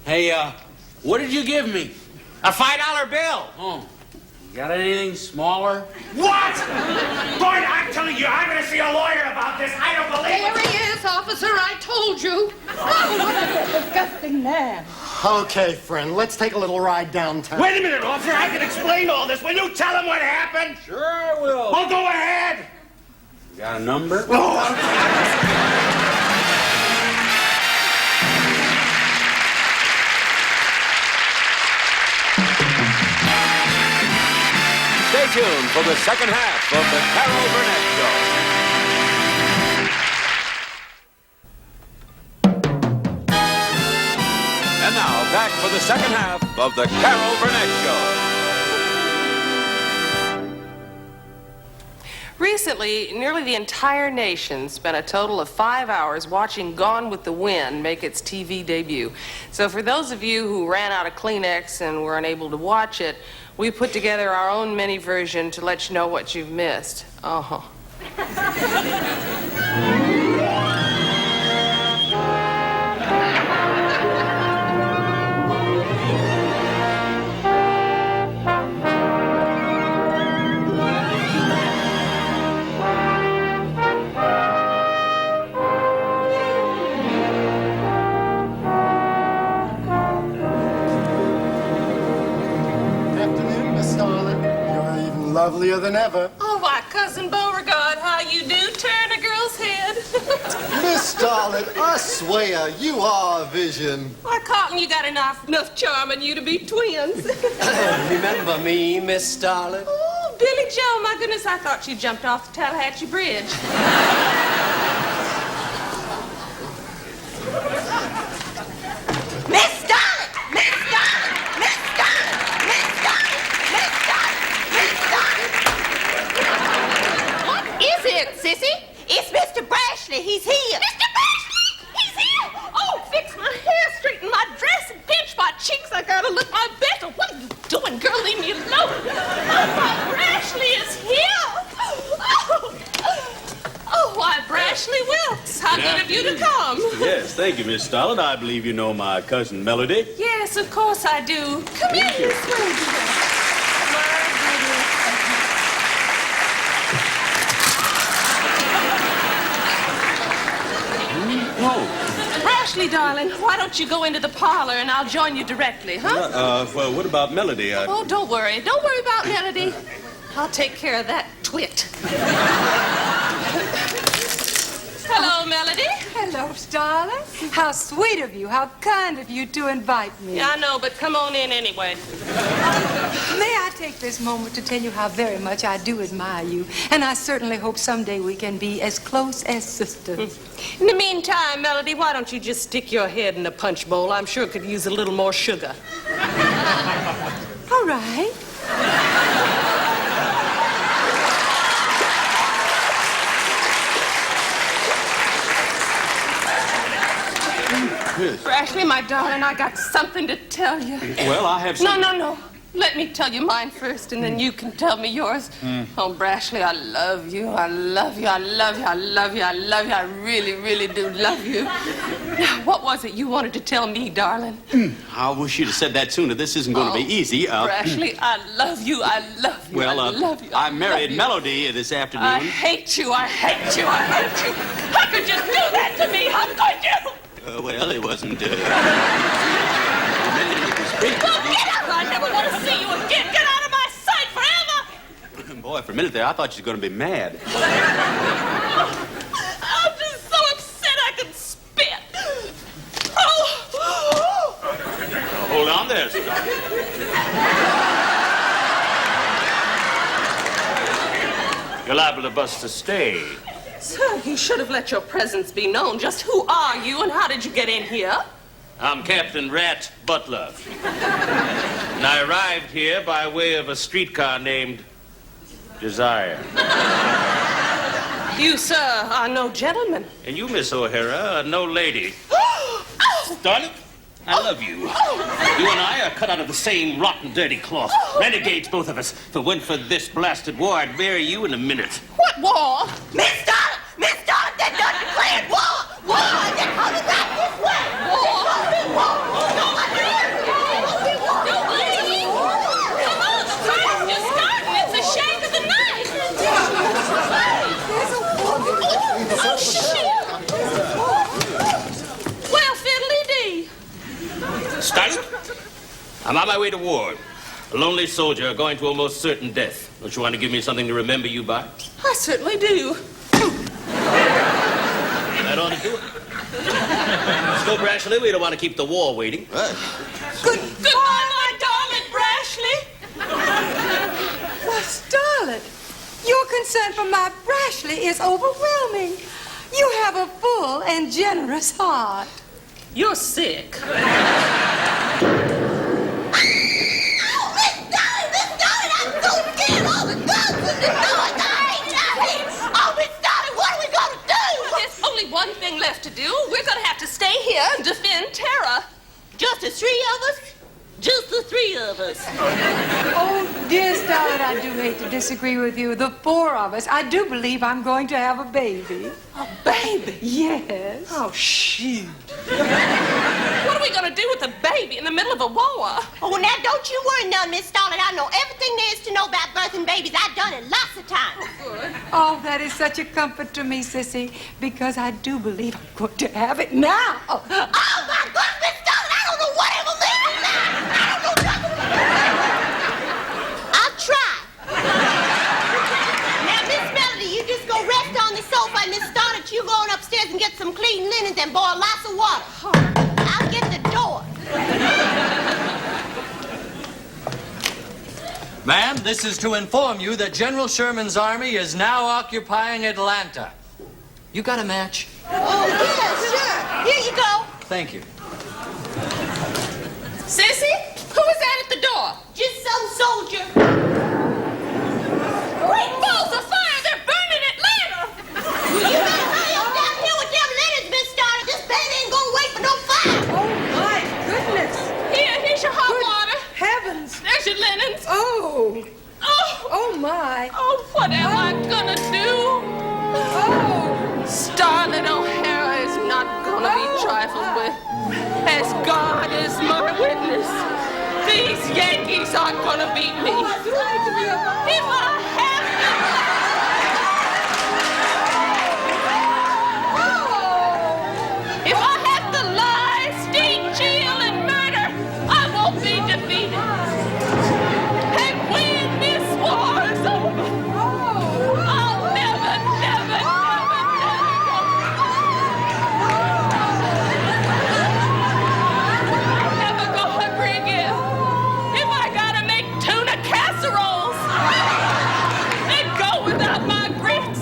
Hey, what did you give me? A $5 bill. Oh. Got anything smaller? What? Boy, I'm telling you, I'm going to see a lawyer about this. I don't believe it. There he is, officer. I told you. Oh, what a disgusting man. Okay, friend, let's take a little ride downtown. Wait a minute, officer. I can explain all this. Will you tell him what happened? Sure I will. Well, go ahead. You got a number? Stay tuned for the second half of the Carol Burnett Show. And now, back for the second half of the Carol Burnett Show. Recently, nearly the entire nation spent a total of 5 hours watching Gone with the Wind make its TV debut. So for those of you who ran out of Kleenex and were unable to watch it, we put together our own mini version to let you know what you've missed. Uh-huh. Afternoon, Miss Starlet. You're even lovelier than ever. Oh, why, Cousin Beauregard, how you do turn a girl's head. Miss Starlet, I swear, you are a vision. Why, Cotton, you got enough charm in you to be twins. Remember me, Miss Starlet? Oh, Billy Joe, my goodness, I thought you jumped off the Tallahatchie Bridge. Miss Starlet! Miss Starlet! Miss Starlet! Miss Starlet! Miss Starlet! Miss Starlet! What is it, sissy? It's Mr. Brashley. He's here. Mr. Brashley! He's here! Oh, fix my hair, straighten my dress, and pinch my cheeks. I gotta look my best. What are you doing, girl? Leave me alone. Oh, Brashley is here. Oh, why, Brashley Wilkes, how good of you to come. Yes, thank you, Miss Starlet. I believe you know my cousin Melody. Yes, of course I do. Come here, this way, dear. Oh. Brashley, darling, why don't you go into the parlor and I'll join you directly, huh? Well, what about Melody? Oh, don't worry. Don't worry about Melody. I'll take care of that twit. Hello, Melody. Hello, darling. How sweet of you. How kind of you to invite me. Yeah, I know, but come on in anyway. May I take this moment to tell you how very much I do admire you, and I certainly hope someday we can be as close as sisters. In the meantime, Melody, why don't you just stick your head in the punch bowl? I'm sure it could use a little more sugar. All right. Yes. Brashley, my darling, I got something to tell you. Well, I have some... No. Let me tell you mine first, and then you can tell me yours. Oh, Brashley, I love you. I love you. I love you. I love you. I love you. I really, really do love you. Now, what was it you wanted to tell me, darling? I wish you'd have said that sooner. This isn't going to be easy. Brashley, I love you. I love you. Well, I love you. I married Melody this afternoon. I hate you. I hate you. I hate you. How could you do that to me? How could you? Well, it wasn't... it was Well, get out! I never want to see you again. Get out of my sight forever! Boy, for a minute there, I thought you were going to be mad. I'm just so upset I can spit. Oh! Hold on there, Scott. You're liable to bust a stay. Sir, you should have let your presence be known. Just who are you and how did you get in here? I'm Captain Rat Butler. And I arrived here by way of a streetcar named Desire. You, sir, are no gentleman. And you, Miss O'Hara, are no lady. Darling, I love you. You and I are cut out of the same rotten, dirty cloth. Renegades, both of us. If it weren't for this blasted war, I'd bury you in a minute. What war? Miss Starlet! Miss Starlet, they're done declared war! War! They're coming back this way! War! War! It's a shake of the night. Oh, shit. Well, fiddly-dee. Starlet, I'm on my way to war. A lonely soldier going to almost certain death. Don't you want to give me something to remember you by? I certainly do. That ought to do it. Let's go, Brashley. We don't want to keep the war waiting. Goodbye, my darling Brashley. Why, Starlet, your concern for my Brashley is overwhelming. You have a full and generous heart. You're sick. Miss Starlet, I'm so scared. All the guns and the noise. I hate nervous. Oh, dear Starlet, I do hate to disagree with you. The four of us, I do believe I'm going to have a baby. A baby? Yes. Oh, shoot. What are we going to do with a baby in the middle of a war? Oh, now don't you worry none, Miss Starlet. I know everything there is to know about birthing babies. I've done it lots of times. Oh, that is such a comfort to me, Sissy, because I do believe I'm going to have it now. Oh, my goodness, Miss Starlet, I don't know what I believe in now. I don't know nothing. I'll try. Now, Miss Melody, you just go rest on the sofa, and Miss Starlet, you go on upstairs and get some clean linens and boil lots of water. I'll get the door. Ma'am, this is to inform you that General Sherman's army is now occupying Atlanta. You got a match? Oh, yeah, sure. Here you go. Thank you. Sissy, who is that at the door? Just some soldier. Great balls of fire! They're burning Atlanta! You better hurry up down here with them linens, Miss Starlet. This band ain't gonna wait for no fire. Oh, my goodness. Here's your hot water. Heavens. There's your linens. Oh. Oh. Oh, my. Oh, what am I gonna do? Oh. Starlet O'Hara is not gonna be trifled with. As God is my witness, these Yankees aren't gonna beat me. If I have to... If I have to lie, steal, jail, and murder, I won't be defeated. And when this war is over, I'll never, never, never, never go hungry again. If I gotta make tuna casseroles and go without my grits,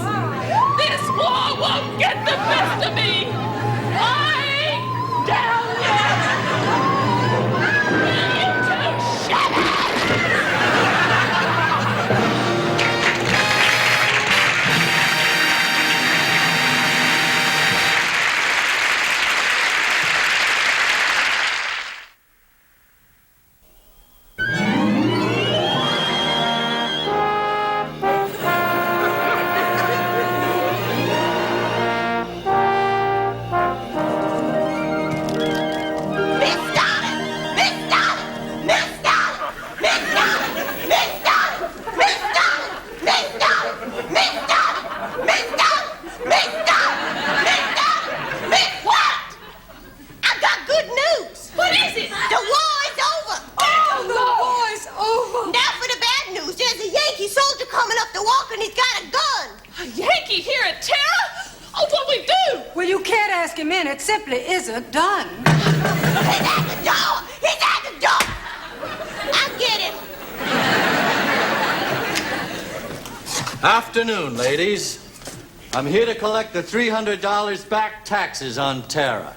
this war won't get the best of me. I ain't down yet. You two shut up! It simply isn't done. He's at the door! He's at the door! I'll get him. Afternoon, ladies. I'm here to collect the $300 back taxes on Tara.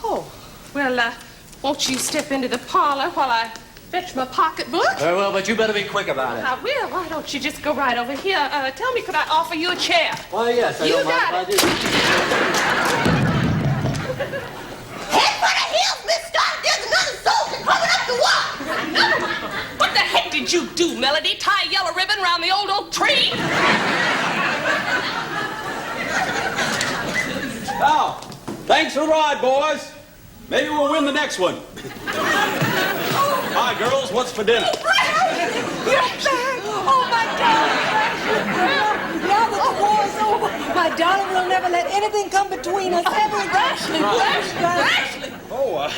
Oh, well, won't you step into the parlor while I fetch my pocketbook? Very well, but you better be quick about it. I will. Why don't you just go right over here? Tell me, could I offer you a chair? Why, yes, I You don't mind got if I do. Head for the hills, Miss Starlet. There's another soldier coming up the wall. Another one? What the heck did you do, Melody? Tie a yellow ribbon around the old oak tree? Now, thanks for the ride, boys. Maybe we'll win the next one. Hi, girls. What's for dinner? You're back! Oh, my darling! Now that the war is over, my darling will never let anything come between us ever again. Rashly! Oh,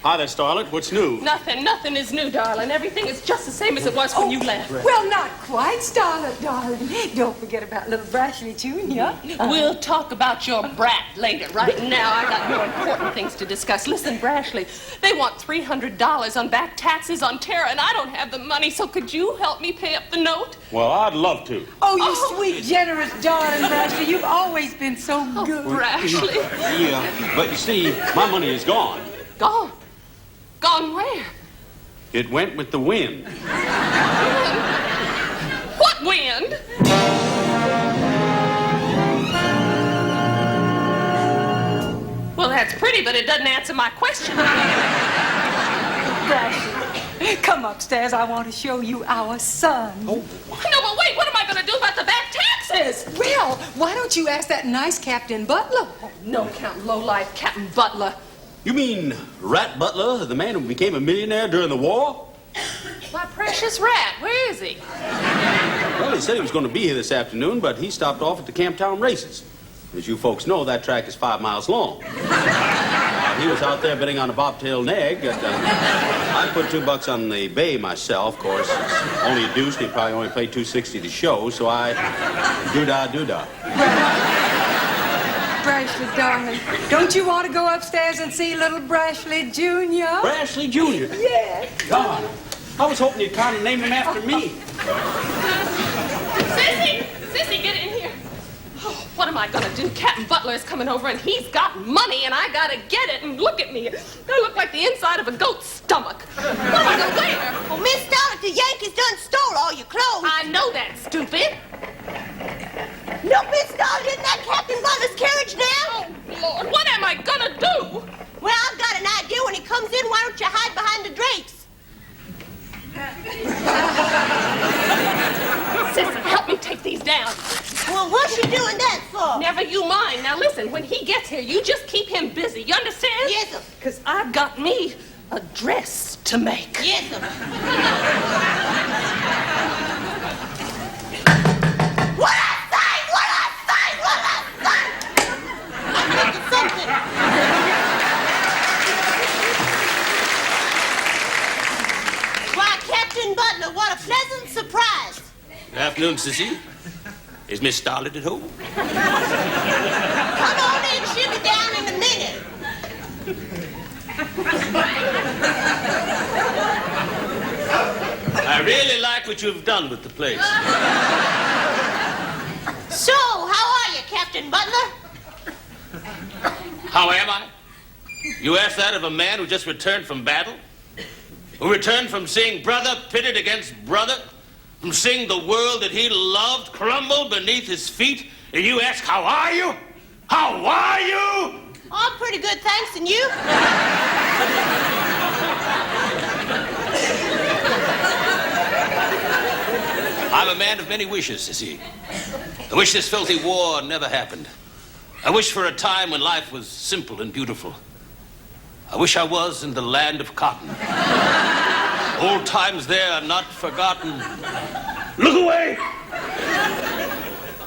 hi there, Starlet. What's new? Nothing is new, darling. Everything is just the same as it was when you left. Well, not quite, Starlet, darling. Don't forget about little Brashley Jr. We'll talk about your brat later. Right now, I got more important things to discuss. Listen, Brashley, they want $300 on back taxes on Tara, and I don't have the money, so could you help me pay up the note? Well, I'd love to. Oh, you sweet, generous darling, Brashley. You've always been so good. Brashley. Yeah, but you see, my money is gone. Gone? Gone where? It went with the wind. What wind? Well, that's pretty, but it doesn't answer my question. Brashley, Come upstairs. I want to show you our son. No, but wait, what am I going to do about the back taxes? Well, why don't you ask that nice Captain Butler? Oh, no, Count Lowlife, Captain Butler. You mean Rat Butler, the man who became a millionaire during the war? My precious rat, where is he? Well, he said he was going to be here this afternoon, but he stopped off at the Camptown races. As you folks know, that track is 5 miles long. He was out there betting on a bobtail nag. I put $2 on the bay myself, of course. It's only a deuce, and he probably only played $2.60 to show, so I doo-dah. Brashley, darling, don't you want to go upstairs and see little Brashley Jr.? Brashley Jr.? Yes. God, I was hoping you'd kind of name him after me. Sissy, get in here. Oh, what am I going to do? Captain Butler is coming over, and he's got money, and I got to get it. And look at me. I look like the inside of a goat's stomach. What am I going to wear? Well, Miss Starlet, the Yankees done stole all your clothes. I know that, stupid. Look, Miss Starlet, isn't that Captain Butler's carriage now? Oh, Lord, what am I going to do? Well, I've got an idea. When he comes in, why don't you hide behind the drapes? Sissy, help me take these down. Well, what's she doing that for? Never you mind. Now listen, when he gets here, you just keep him busy. You understand? Yes, sir. Because I've got me a dress to make. Yes, sir. What I say? I'm making something. Why, Captain Butler, what a pleasant surprise. Good afternoon, Sissy. Is Miss Starlet at home? Come on in, she'll be down in a minute. I really like what you've done with the place. So, how are you, Captain Butler? How am I? You ask that of a man who just returned from battle? Who returned from seeing brother pitted against brother? From seeing the world that he loved crumble beneath his feet? And you ask, how are you? How are you? Oh, I'm pretty good, thanks, and you? I'm a man of many wishes, Sissy. I wish this filthy war never happened. I wish for a time when life was simple and beautiful. I wish I was in the land of cotton. Old times there are not forgotten. Look away!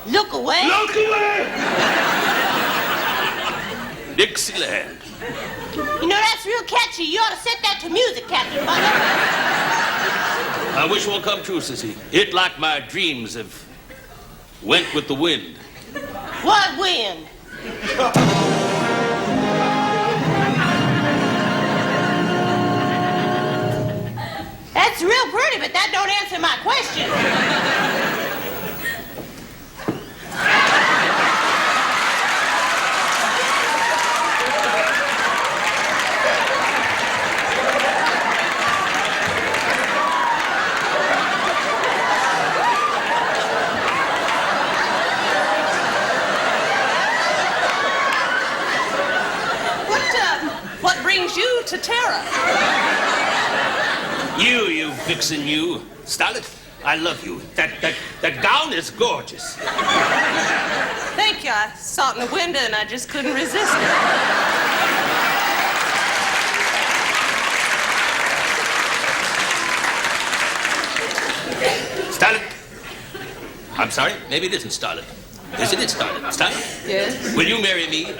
Look away? Look away! Dixieland. You know, that's real catchy. You ought to set that to music, Captain Butler. I wish won't come true, Sissy. It, like my dreams, have went with the wind. What wind? That's real pretty, but that don't answer my question. What brings you to Terra? You vixen, you. Starlet, I love you. That gown is gorgeous. Thank you. I saw it in the window and I just couldn't resist it. Starlet. I'm sorry, maybe it isn't Starlet. Isn't it Starlet? Starlet? Yes. Will you marry me?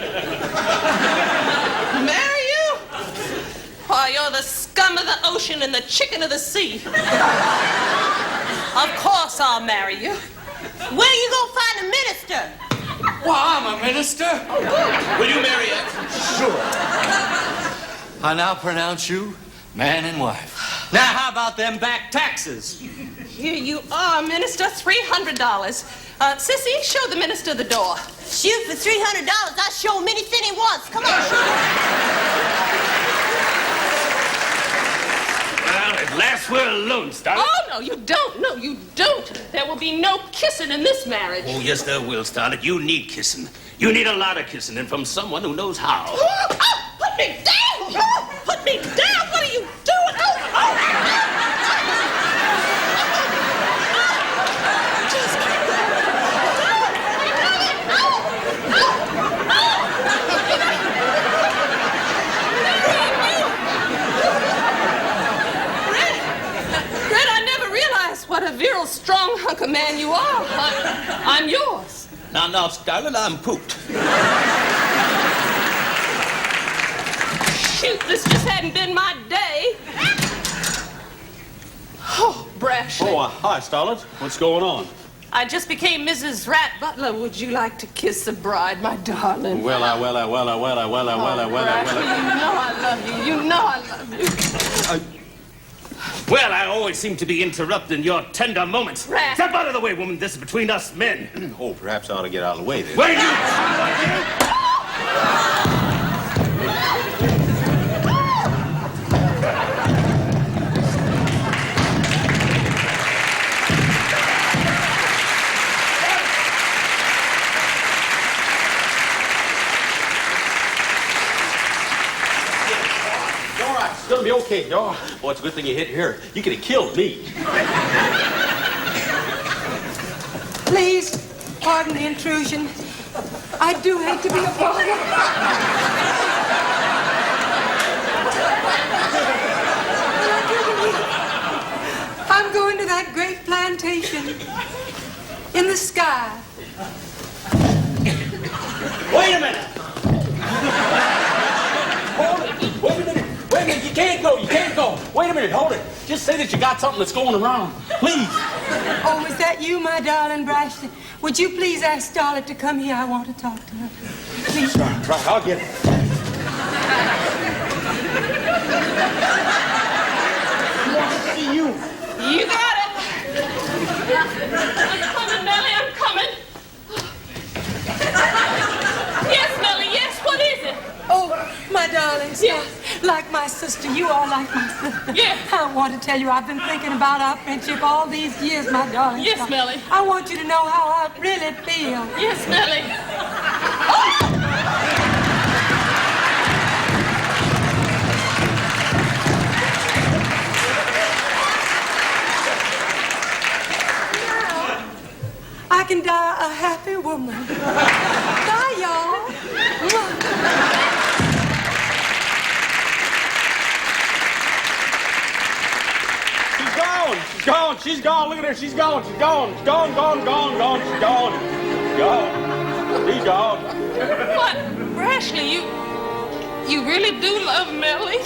Marry you? Why, you're the scum of the ocean and the chicken of the sea. Of course I'll marry you. Where you gonna find a minister? Well, I'm a minister. Oh, good. Will you marry us? Sure. I now pronounce you man and wife. Now, how about them back taxes? Here you are, minister. $300. Sissy, show the minister the door. Shoot, for $300, I'll show him anything he wants. Come on, shoot. Well, at last we're alone, Starlet. Oh, no, you don't. No, you don't. There will be no kissing in this marriage. Oh, yes, there will, Starlet. You need kissing. You need a lot of kissing, and from someone who knows how. Oh, put me down! Put me down! What are you doing? Oh, a virile, strong hunk of man you are. I'm yours. Now, Scarlett, I'm pooped. Shoot, this just hadn't been my day. Oh, Brashley. Oh, hi, Starlet. What's going on? I just became Mrs. Rat Butler. Would you like to kiss the bride, my darling? Well, Brashley, you know I love you. Well, I always seem to be interrupting your tender moments. Rat. Step out of the way, woman. This is between us men. Oh, perhaps I ought to get out of the way then. Wait, you! It's gonna be okay, y'all. Boy, it's a good thing you hit here. You could have killed me. Please, pardon the intrusion. I do hate to be a bother. I'm going to that great plantation in the sky. Wait a minute! Hold it! Wait a minute! Wait a minute! You can't go! You can't go! Wait a minute! Hold it! Just say that you got something that's going around. Please! Oh, is that you, my darling Brashley? Would you please ask Starlet to come here? I want to talk to her. Please. Right, I'll get it. He wants to see you. You got it. I'm coming, Nellie, I'm coming. Yes, Nellie, yes, what is it? Oh, my darling, Yes. like my sister. You are like my sister. Yes. I want to tell you, I've been thinking about our friendship all these years, my darling. Yes, Star. Melly. I want you to know how I really feel. Yes, Nellie. I can die a happy woman. Bye, y'all. She's gone! She's gone! She's gone! Look at her! She's gone! She's gone! She's gone! Gone! Gone! Gone! She's gone! Gone! She's gone! What? Brashley, you really do love Melly?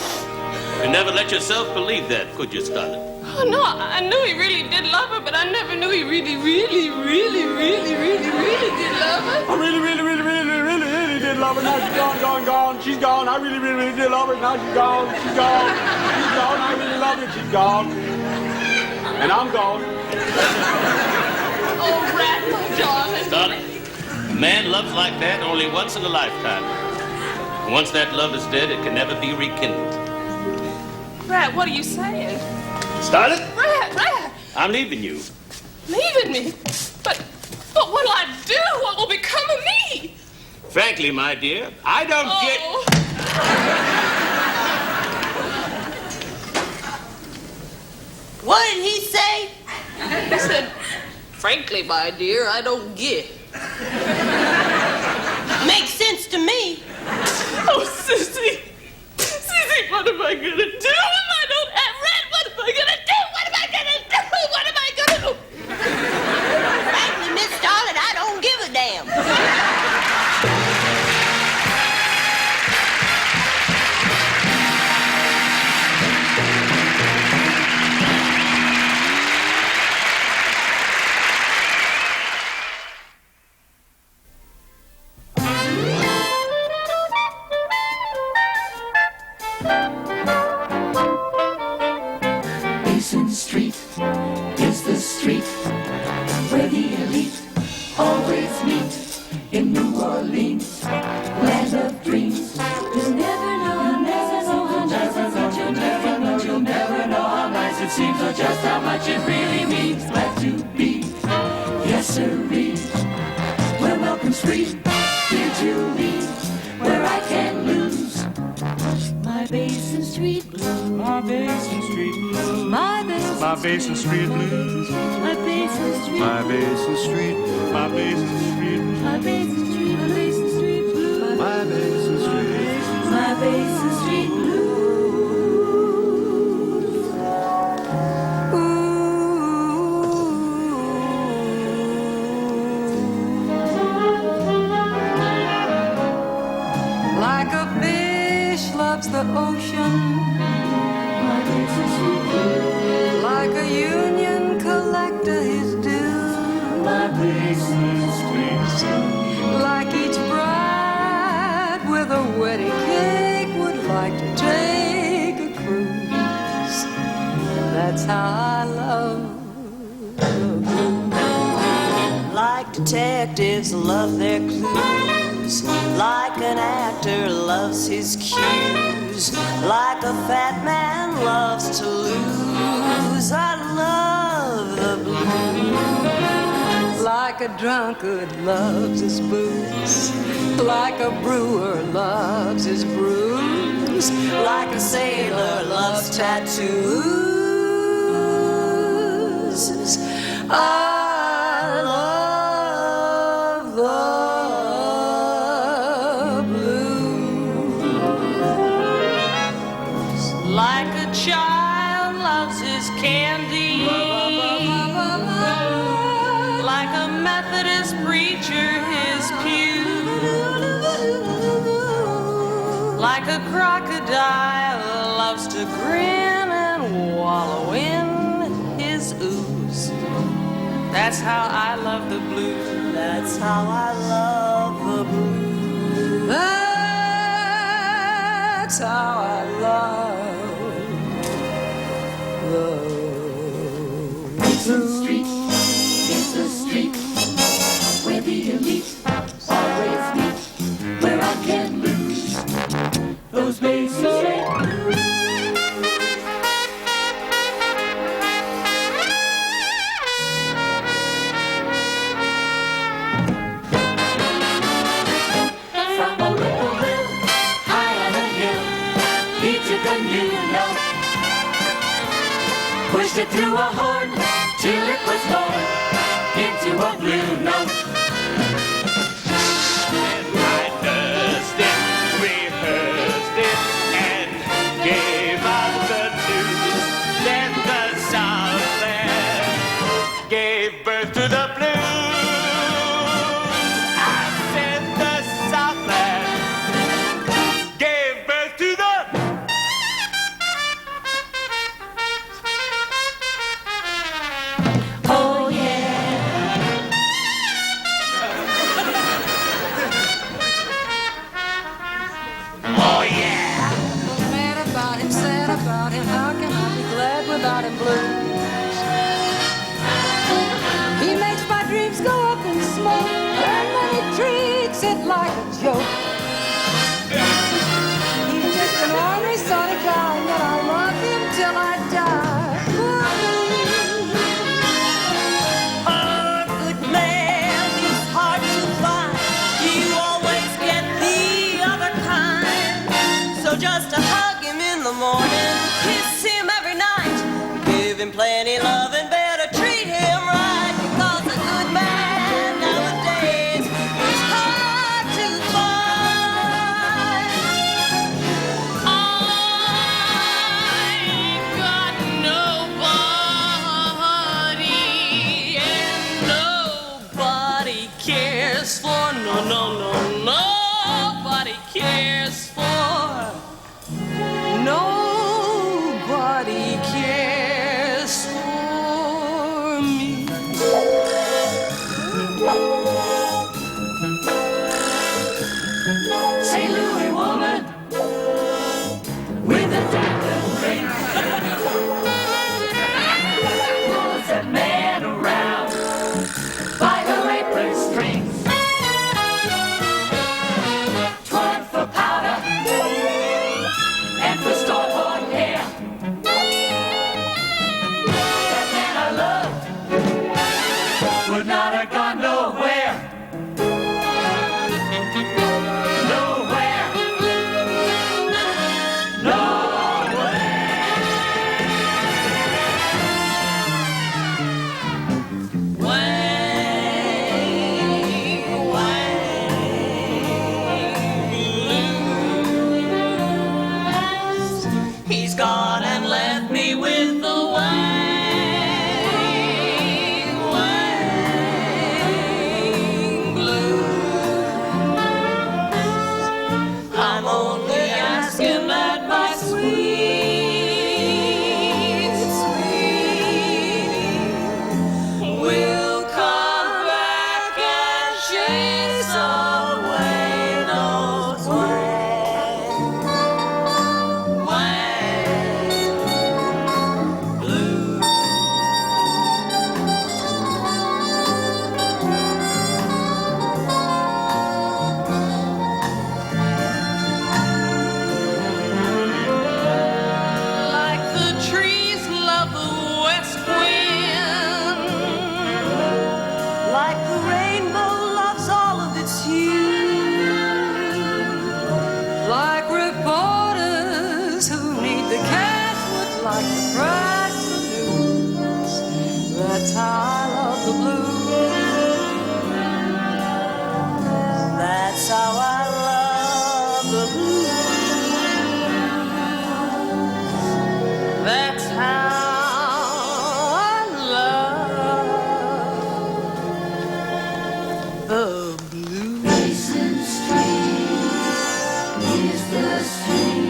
You never let yourself believe that, could you, Scarlett? Oh, no, I knew he really did love her, but I never knew he really did love her. I really did love her. Now she's gone. She's gone. I really did love her. Now she's gone. She's gone. I really love her. She's gone. And I'm gone. Oh, Rat, my darling. Scarlett, a man loves like that only once in a lifetime. And once that love is dead, it can never be rekindled. Rat, what are you saying? Scarlett, Rat, I'm leaving you. leaving me? But what'll I do? What will become of me? Frankly, my dear, I don't get... What did he say? He said, frankly, my dear, I don't get. Makes sense to me. Oh, Sissy. Sissy, what am I gonna do if I don't have Red? What am I gonna do? What am I gonna do? What am I gonna do? Frankly, Miss Starlet, I don't give a damn. Basin Street is the street where the elite always meet in New Orleans, land of dreams. You'll never know how nice it seems. You'll never know, you'll never know how nice it seems, or just how much it really means. Glad to be, yes sirree. Where welcome street, dear Julie, where I can lose my Basin Street blues. My Basin Street blues. My Basin My Basin Street blues. My Basin Street. My Basin Street. My Basin Street. My Basin Street. My Basin Street blues. My Basin Street. My Basin Street blues. Ooh. how I love the blues. Like detectives love their clues, like an actor loves his cues, like a fat man loves to lose. I love the blues. Like a drunkard loves his booze, like a brewer loves his brews, Like a sailor loves tattoos. I love the blues. Like a child loves his candy, like a Methodist preacher his pew, like a crocodile loves to grin and wallow in his ooze. That's how I love the blues. That's how I love the blues. That's how I love the It's a street, it's a street where the elite always meet, where I can't lose those basic From a whippoorwill high on a hill, he took a new note, pushed it through a horn till it was born into a blue note. Practiced it, rehearsed it, and gave out the news. Then the Southland gave birth to the blues. I said the Southland gave birth to the Oh yeah. Oh yeah. Was mad about him, sad about him. How can I be glad without him blues? He makes my dreams go up in smoke, and then he treats it like a joke. He's just an ornery sort of guy, yet I love him till I die. A good man is hard to find. You always get the other kind. So just to hug him in the morning, kiss him every night, give him plenty love and better treat him right. Because a good man nowadays is hard to find. That's how I love the blues. That's how I love the blues. That's how I love the blues. Mason Street is the street.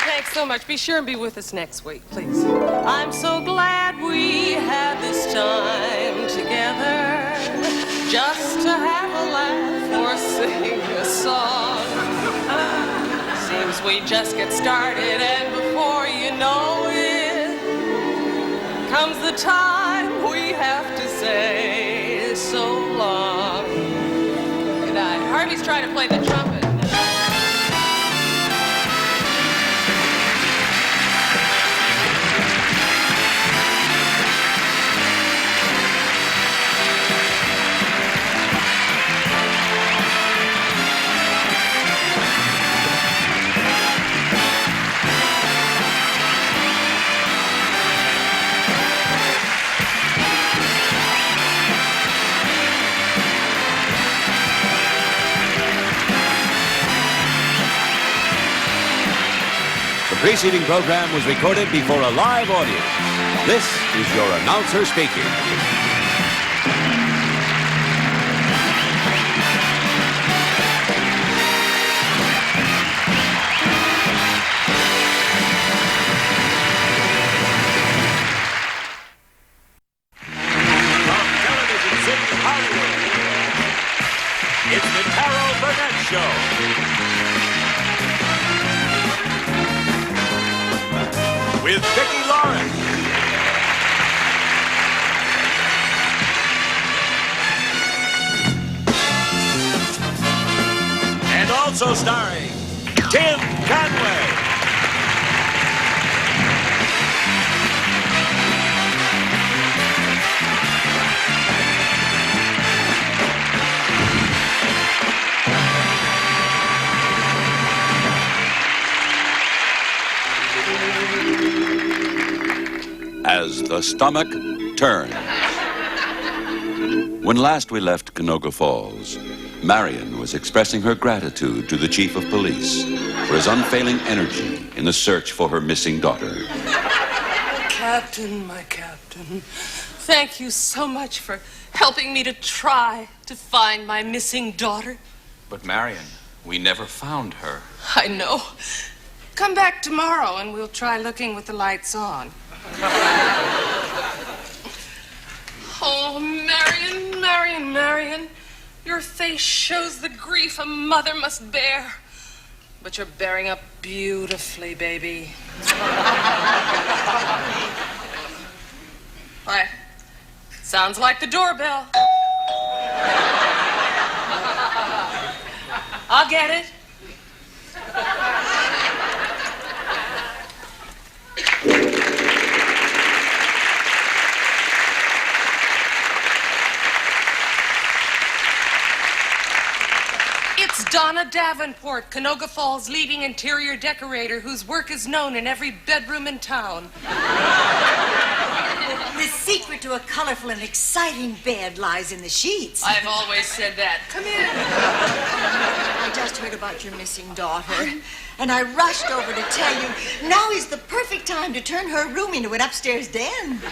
Thanks so much. Be sure and be with us next week, please. I'm so glad we had this time together, just to have a laugh or sing a song. Seems we just get started, and before you know it, comes the time we have to say so long. Good night. Harvey's trying to play the trumpet. The preceding program was recorded before a live audience. This is your announcer speaking. From Television City, Hollywood, it's the Carol Burnett Show. With Vicki Lawrence. And also starring Tim Conway. As the stomach turns. When last we left Canoga Falls, Marion was expressing her gratitude to the chief of police for his unfailing energy in the search for her missing daughter. Captain, my captain, thank you so much for helping me to try to find my missing daughter. But Marion, we never found her. I know. Come back tomorrow and we'll try looking with the lights on. Oh, Marion, Marion, Marion, your face shows the grief a mother must bear. But you're bearing up beautifully, baby. Why, sounds like the doorbell. I'll get it. It's Donna Davenport, Canoga Falls' leading interior decorator whose work is known in every bedroom in town. The secret to a colorful and exciting bed lies in the sheets. I've always said that. Come in. I just heard about your missing daughter, and I rushed over to tell you now is the perfect time to turn her room into an upstairs den. Donna!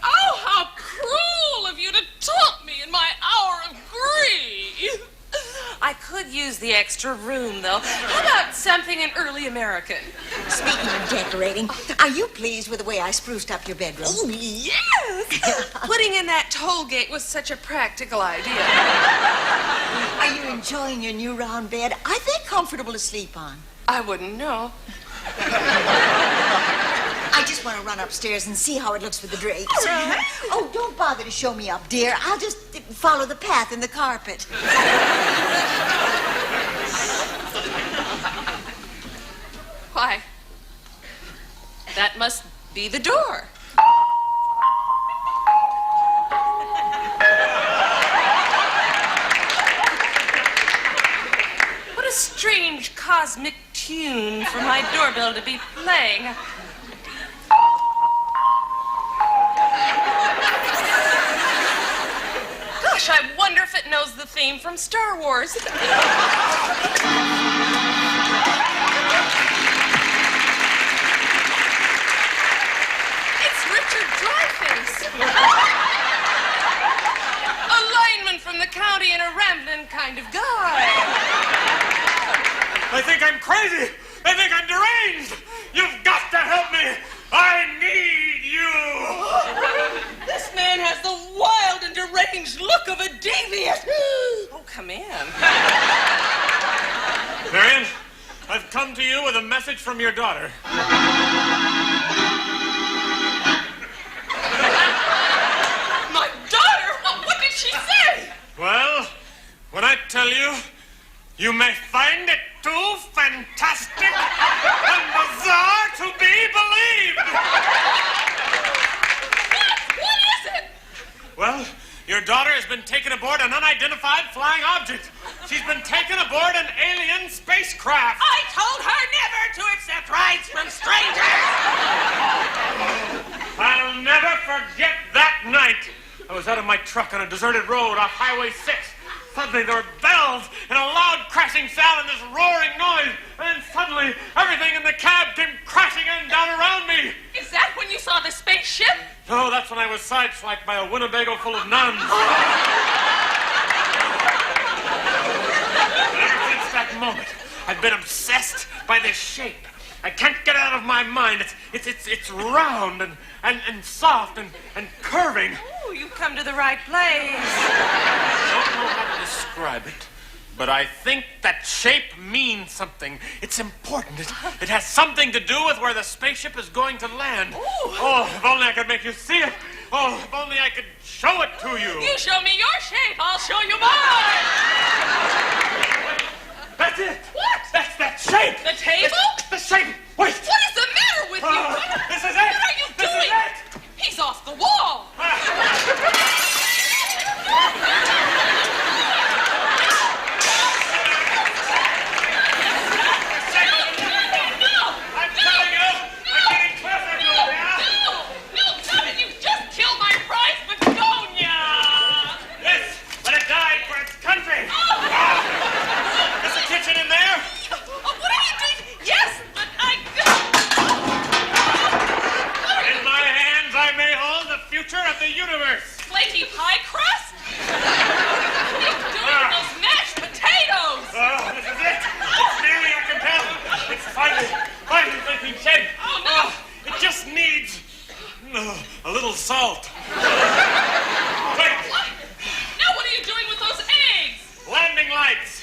Oh, how cruel of you to taunt me in my hour of grief. I could use the extra room, though. How about something in early American? Speaking of decorating, are you pleased with the way I spruced up your bedroom? Oh, yes! Putting in that toll gate was such a practical idea. Are you enjoying your new round bed? Are they comfortable to sleep on? I wouldn't know. I just want to run upstairs and see how it looks with the drapes. Oh, don't bother to show me up, dear. I'll just follow the path in the carpet. Why, that must be the door. What a strange cosmic tune for my doorbell to be playing. Gosh, I wonder if it knows the theme from Star Wars. A lineman from the county and a rambling kind of guy. I think I'm crazy. I think I'm deranged. You've got to help me. I need you. This man has the wild and deranged look of a deviant. Oh, come in. Marion, I've come to you with a message from your daughter. My daughter? What did she say? Well, when I tell you, you may find it too fantastic and bizarre to be believed. What is it? Well, your daughter has been taken aboard an unidentified flying object. She's been taken aboard an alien spacecraft. I told her never to accept rides from strangers. I'll never forget that night. I was out of my truck on a deserted road off Highway 6. Suddenly there were bells and a loud crashing sound and this roaring noise. And then suddenly everything in the cab came crashing in down around me. Is that when you saw the spaceship? No, that's when I was sideswiped by a Winnebago full of nuns. Ever since that moment, I've been obsessed by this shape. I can't get it out of my mind. It's round and soft and curving. Oh, you've come to the right place. I don't know how to describe it, but I think that shape means something. It's important. It has something to do with where the spaceship is going to land. Ooh. Oh, if only I could make you see it. Oh, if only I could show it to you. You show me your shape, I'll show you mine. That's it. What? That's that shape. The table? The shape. Wait. What is the matter with you? This is it. What are you doing? He's off the wall. Of the universe. Flaky pie crust? What are you doing with those mashed potatoes? Oh, this is it. It's nearly, I can tell. It's finally taking shape. Oh, no. It just needs a little salt. Wait. What? Now what are you doing with those eggs? Landing lights.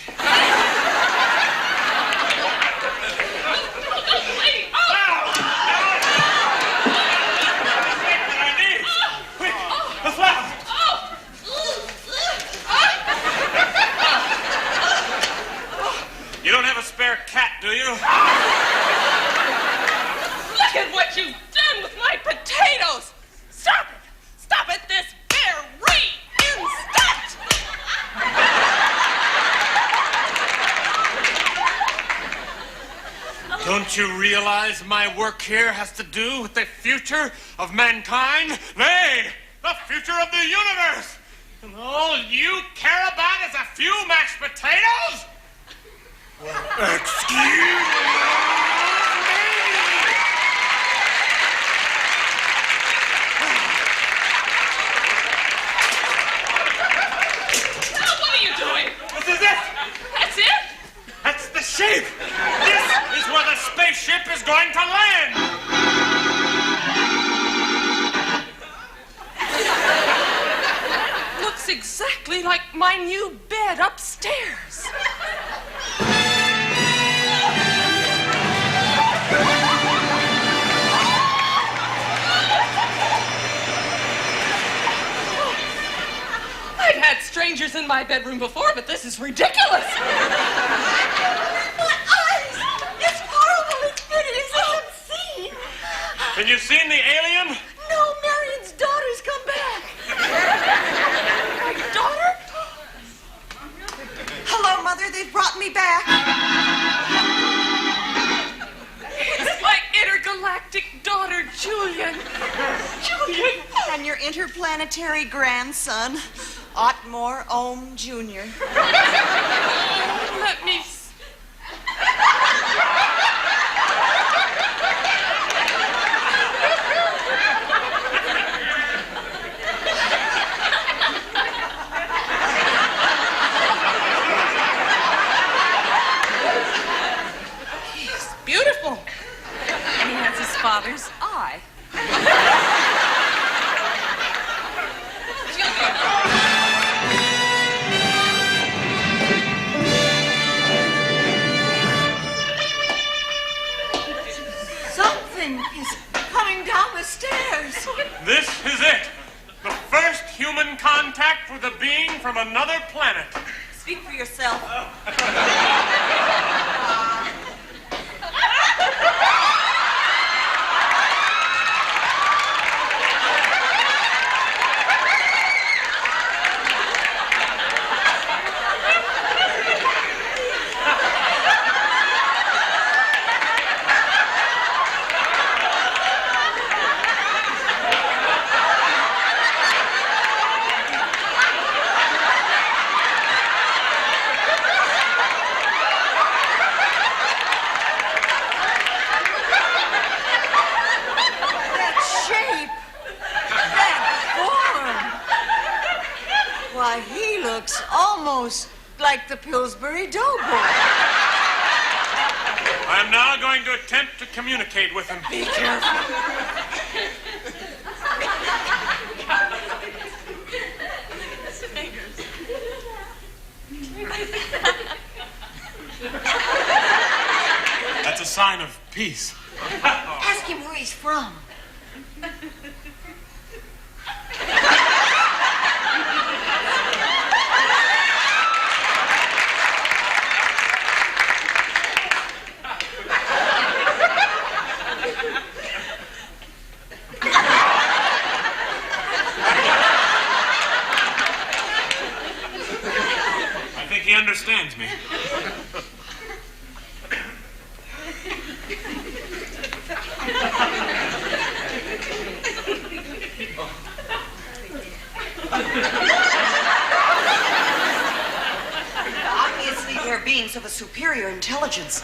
Lady. The flower! You don't have a spare cat, do you? Look at what you've done with my potatoes! Stop it! Stop it this very instant! Don't you realize my work here has to do with the future of mankind? Nay! The future of the universe! And all you care about is a few mashed potatoes? Excuse me! Now what are you doing? This is it! That's it? That's the shape! This is where the spaceship is going to land! Looks exactly like my new bed upstairs. was in my bedroom before, but this is ridiculous. My eyes! It's horrible. It's hideous. It's obscene. Have you seen the alien? No, Marion's daughter's come back. My daughter? Hello, Mother. They've brought me back. It's my intergalactic daughter, Julian. Julian. And your interplanetary grandson, Otmore Ohm Jr. Let me... He's beautiful. And he has his father's eye. Something is coming down the stairs. This is it. The first human contact with a being from another planet. Speak for yourself. Why, he looks almost like the Pillsbury Doughboy. I'm now going to attempt to communicate with him. Be careful. That's a sign of peace. Ask him where he's from. I think he understands me. Obviously, they're beings of a superior intelligence.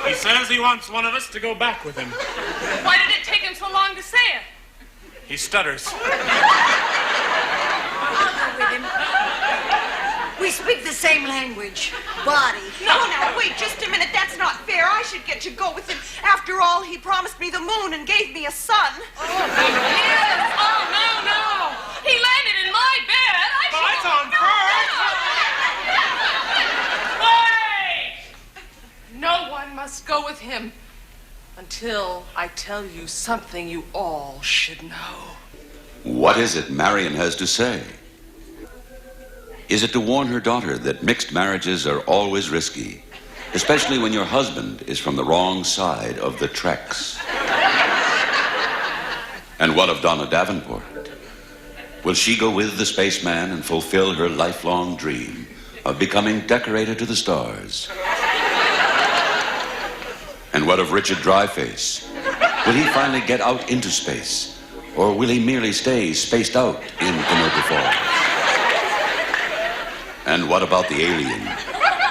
He says he wants one of us to go back with him. Why did it take him so long to say it? He stutters. I'll go with him. We speak the same language. Body. No, now, wait just a minute. That's not fair. I should get to go with him. After all, he promised me the moon and gave me a son. Yes. Oh, no. He landed in my bed. Mine's on first. Wait! No one must go with him until I tell you something you all should know. What is it Marion has to say? Is it to warn her daughter that mixed marriages are always risky, especially when your husband is from the wrong side of the tracks? And what of Donna Davenport? Will she go with the spaceman and fulfill her lifelong dream of becoming decorated to the stars? And what of Richard Dryface? Will he finally get out into space, or will he merely stay spaced out in Canoga Falls? And what about the alien?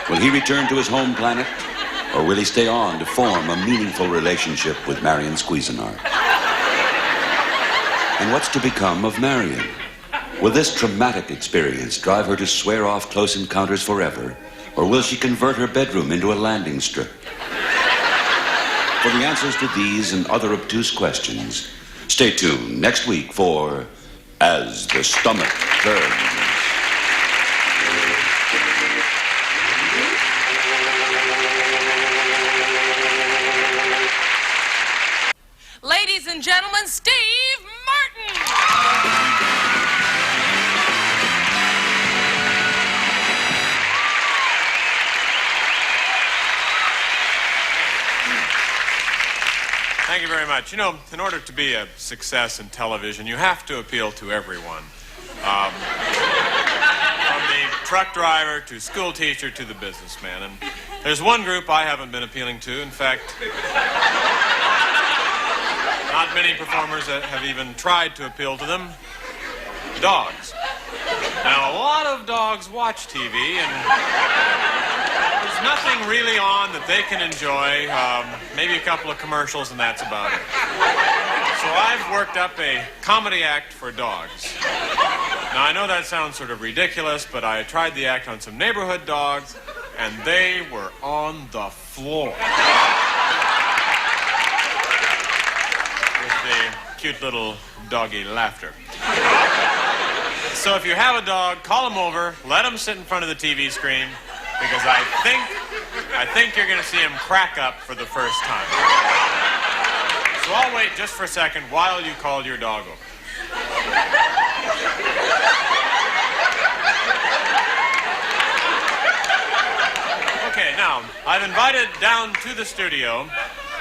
Will he return to his home planet, or will he stay on to form a meaningful relationship with Marion Cuisinart? And what's to become of Marion? Will this traumatic experience drive her to swear off close encounters forever, Or will she convert her bedroom into a landing strip? For the answers to these and other obtuse questions, stay tuned next week for As the Stomach Turns. Ladies and gentlemen, Steve Martin! Thank you very much. You know, in order to be a success in television, you have to appeal to everyone. From the truck driver to school teacher to the businessman. And there's one group I haven't been appealing to. In fact, not many performers have even tried to appeal to them. Dogs. Now, a lot of dogs watch TV, and there's nothing really on that they can enjoy. Maybe a couple of commercials, and that's about it. So I've worked up a comedy act for dogs. Now, I know that sounds sort of ridiculous, but I tried the act on some neighborhood dogs, and they were on the floor. With the cute little doggy laughter. So if you have a dog, call him over, let him sit in front of the TV screen, because I think you're going to see him crack up for the first time. So I'll wait just for a second while you call your dog over. Okay, now, I've invited down to the studio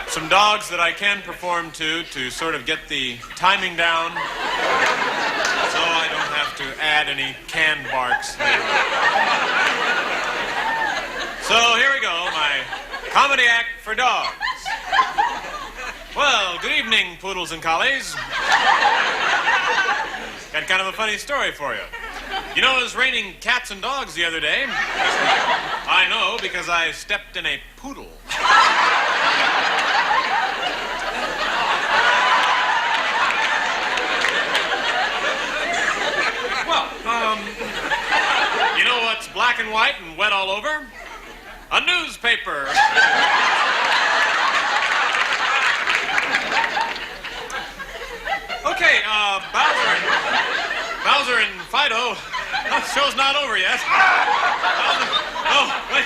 some dogs that I can perform to sort of get the timing down, so I don't have to add any canned barks later. So here we go, my comedy act for dogs. Well, good evening, poodles and collies. Got kind of a funny story for you. You know, it was raining cats and dogs the other day. I know, because I stepped in a poodle. Well, you know what's black and white and wet all over? A newspaper. Okay, Bowser and Fido. The show's not over yet. Oh, wait.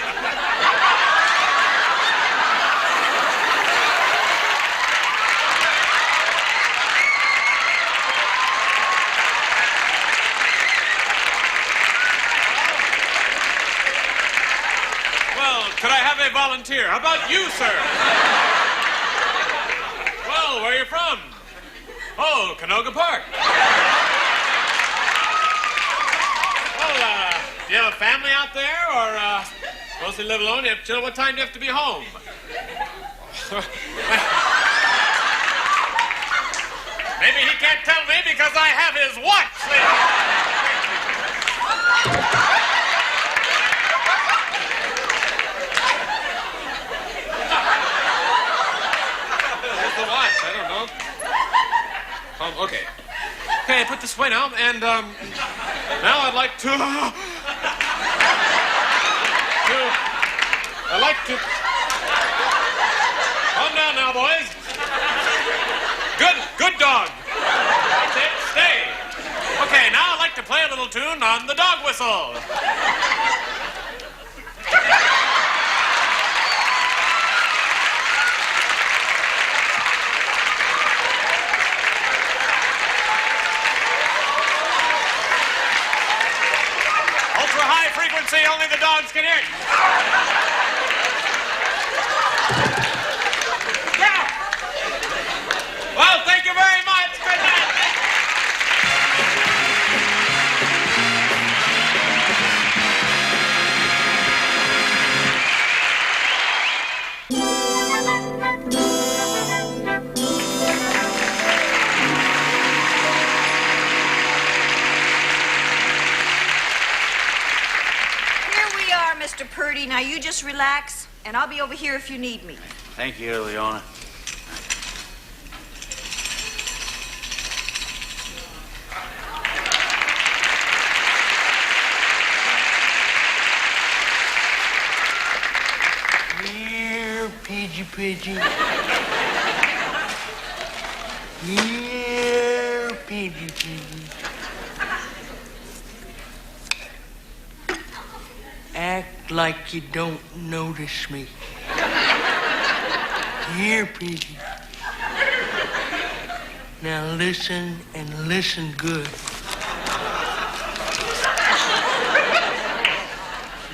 Well, could I have a volunteer? How about you, sir? Well, where are you from? Oh, Canoga Park. Well, do you have a family out there, or mostly live alone? You have children? What time do you have to be home? Maybe he can't tell me because I have his watch. Where's the watch? I don't know. Okay. Okay, I put this away now, and now I'd like to calm down now, boys. Good dog. That's it, stay. Okay, now I'd like to play a little tune on the dog whistle. High frequency, only the dogs can hear it. Yeah. Well, thank you very much. Good night. Mr. Purdy, now you just relax, and I'll be over here if you need me. Thank you, Leona. Pidgey, Pidgey. Here, Pidgey, Pidgey. Act like you don't notice me. Here, Pidgey. Now listen and listen good.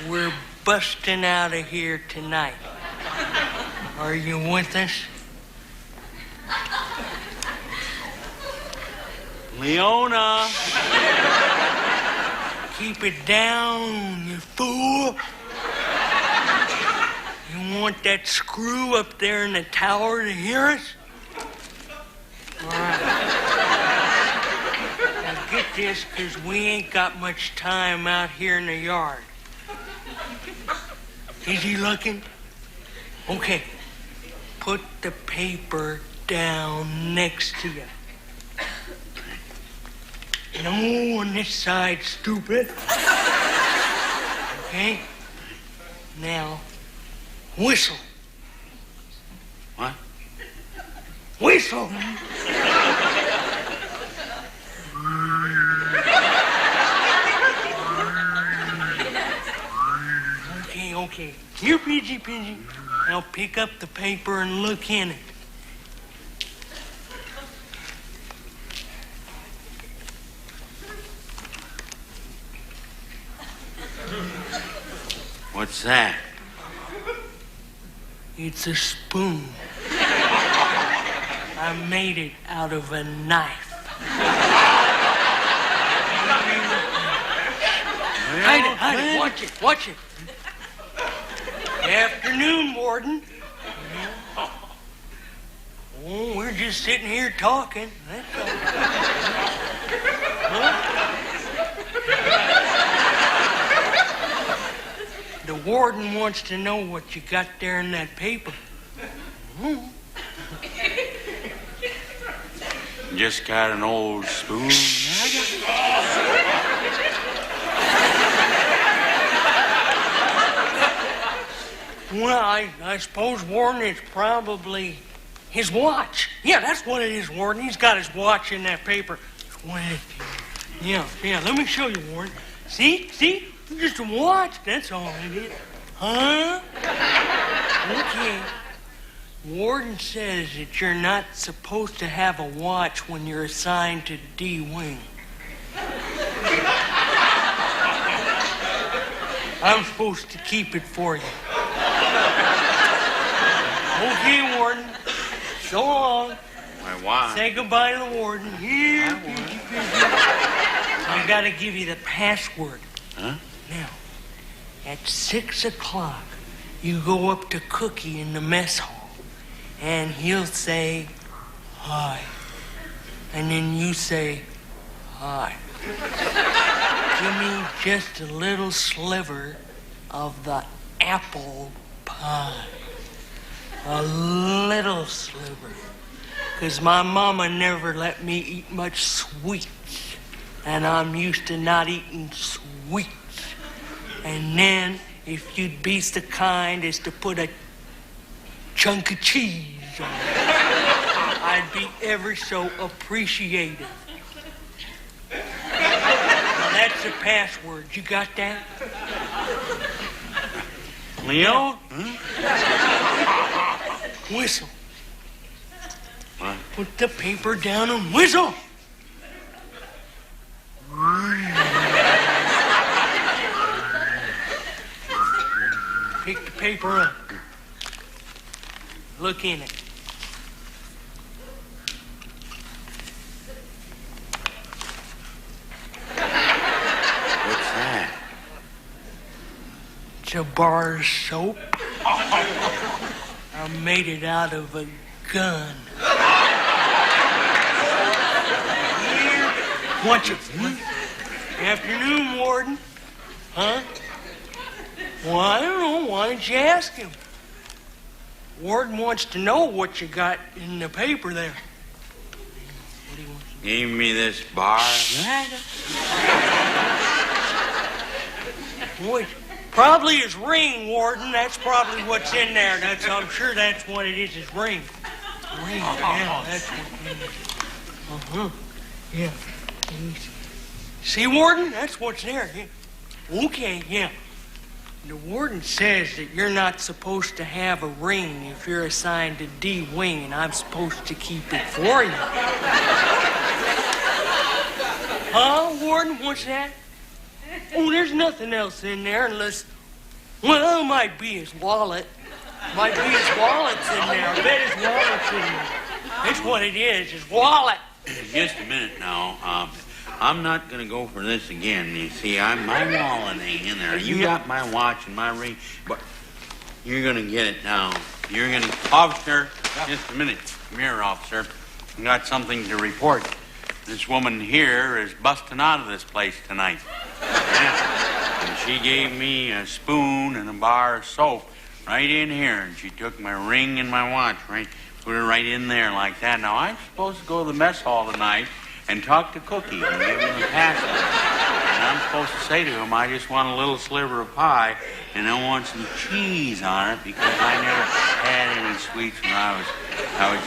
We're busting out of here tonight. Are you with us? Leona! Keep it down, you fool. You want that screw up there in the tower to hear us? All right. Now get this, because we ain't got much time out here in the yard. Is he looking? Okay. Put the paper down next to you. No on this side, stupid. Okay? Now, whistle. What? Whistle! Okay. Here, Pidgey, Pidgey. Now pick up the paper and look in it. What's that? It's a spoon. I made it out of a knife. Hide it. Watch it. Afternoon, Warden. Oh, we're just sitting here talking. That's all. Huh? The warden wants to know what you got there in that paper. Just got an old spoon. Well, I suppose, Warden, it's probably his watch. Yeah, that's what it is, Warden. He's got his watch in that paper. Yeah, let me show you, Warden. See? Just a watch, that's all it is. Huh? Okay. Warden says that you're not supposed to have a watch when you're assigned to D-Wing. I'm supposed to keep it for you. Okay, Warden. So long. My watch. Say goodbye to the warden. Here, Pidgey, Pidgey. I gotta give you the password. Huh? Now, at 6 o'clock, you go up to Cookie in the mess hall, and he'll say, hi. And then you say, hi. Give me just a little sliver of the apple pie. A little sliver. Because my mama never let me eat much sweets. And I'm used to not eating sweets. And then, if you'd be so kind as to put a chunk of cheese on it, I'd be ever so appreciative. Now, that's the password. You got that? Leo? Whistle. What? Put the paper down and whistle. Pick the paper up. Look in it. What's that? It's a bar of soap. I made it out of a gun. Here. Watch it. Afternoon, Warden. Huh? Well, I don't know. Why don't you ask him? Warden wants to know what you got in the paper there. What do you want? Give me this bar. Boy, Probably his ring, Warden. That's probably what's in there. I'm sure that's what it is, his ring. Ring, yeah, that's what it is. Uh-huh. Yeah. See, Warden? That's what's there. Yeah. Okay, yeah. The warden says that you're not supposed to have a ring if you're assigned to D Wing, and I'm supposed to keep it for you. Huh, Warden? What's that? Oh, there's nothing else in there unless... Well, it might be his wallet. Might be his wallet's in there. I bet his wallet's in there. That's what it is, his wallet. Just a minute now. I'm not going to go for this again. You see, my wallet ain't in there. You got my watch and my ring, but you're going to get it now. You're going to... Officer, just a minute. Come here, officer. I got something to report. This woman here is busting out of this place tonight. Yeah. And she gave me a spoon and a bar of soap right in here, and she took my ring and my watch, right, put it right in there like that. Now, I'm supposed to go to the mess hall tonight and talk to Cookie and give him a passage. And I'm supposed to say to him, I just want a little sliver of pie, and I want some cheese on it because I never had any sweets when I was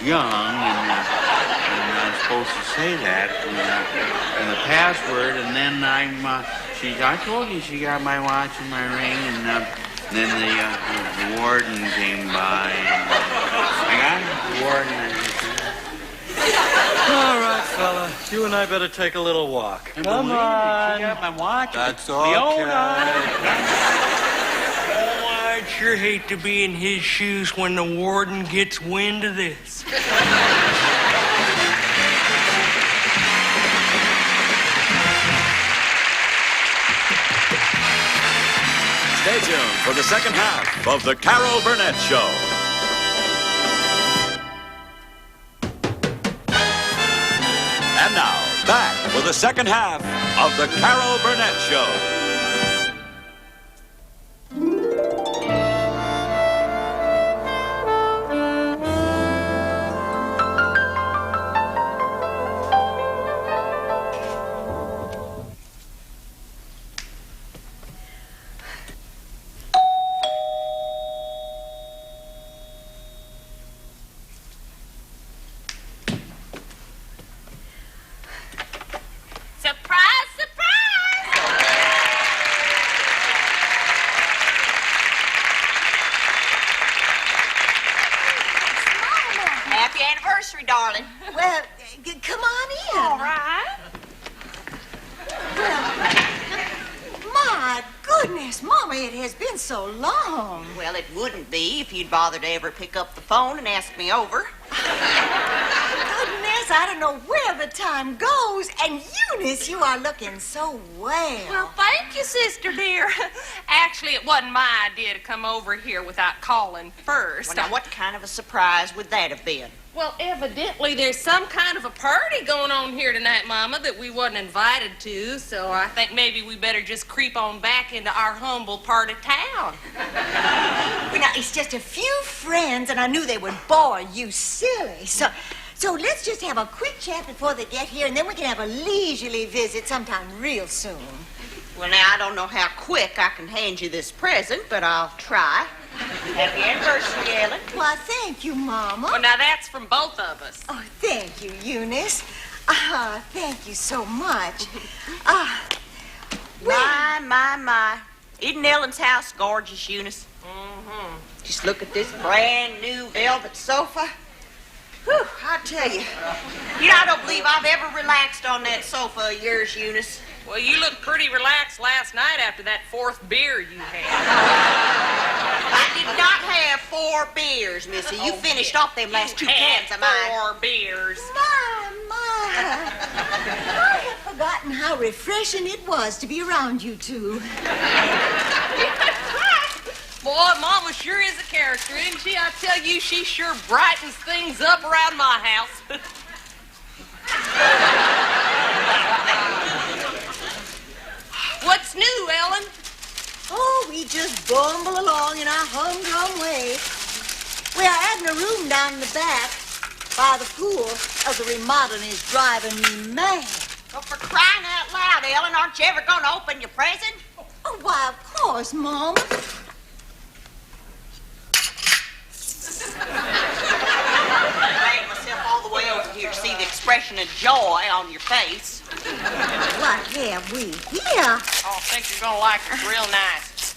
young, and I'm supposed to say that and the password, and then I told you she got my watch and my ring, and then the warden came by, and I got the warden. All right, fella. You and I better take a little walk. Come on. She got my watch. That's okay. Oh, I'd sure hate to be in his shoes when the warden gets wind of this. Stay tuned for the second half of The Carol Burnett Show. And now, back with the second half of The Carol Burnett Show. Darling. Well, come on in. All right. My goodness, Mama, it has been so long. Well, it wouldn't be if you'd bother to ever pick up the phone and ask me over. Goodness, I don't know where the time goes. And Eunice, you are looking so well. Well, thank you, sister dear. Actually, it wasn't my idea to come over here without calling first. Well, now, what kind of a surprise would that have been? Well, evidently there's some kind of a party going on here tonight, Mama, that we wasn't invited to, so I think maybe we better just creep on back into our humble part of town. Well, now, it's just a few friends, and I knew they would bore you silly, so let's just have a quick chat before they get here, and then we can have a leisurely visit sometime real soon. Well, now, I don't know how quick I can hand you this present, but I'll try. Happy anniversary, Ellen. Why, thank you, Mama. Well, now, that's from both of us. Oh, thank you, Eunice. Thank you so much. My. Isn't Ellen's house gorgeous, Eunice? Mm-hmm. Just look at this brand new velvet sofa. Whew, I tell you. You know, I don't believe I've ever relaxed on that sofa of yours, Eunice. Well, you looked pretty relaxed last night after that 4th beer you had. I did not have 4 beers, Missy. You finished off them last 2 cans of mine. 4 beers. My. I had forgotten how refreshing it was to be around you two. Boy, Mama sure is a character, isn't she? I tell you, she sure brightens things up around my house. What's new, Ellen? Oh, we just bumble along in our humdrum way. We are adding a room down in the back by the pool, as the remodeling is driving me mad. Well, for crying out loud, Ellen, aren't you ever going to open your present? Oh, why, of course, Mama. I made myself all the way over here to see the expression of joy on your face. What have we here? Oh, I think you're gonna like it. Real nice.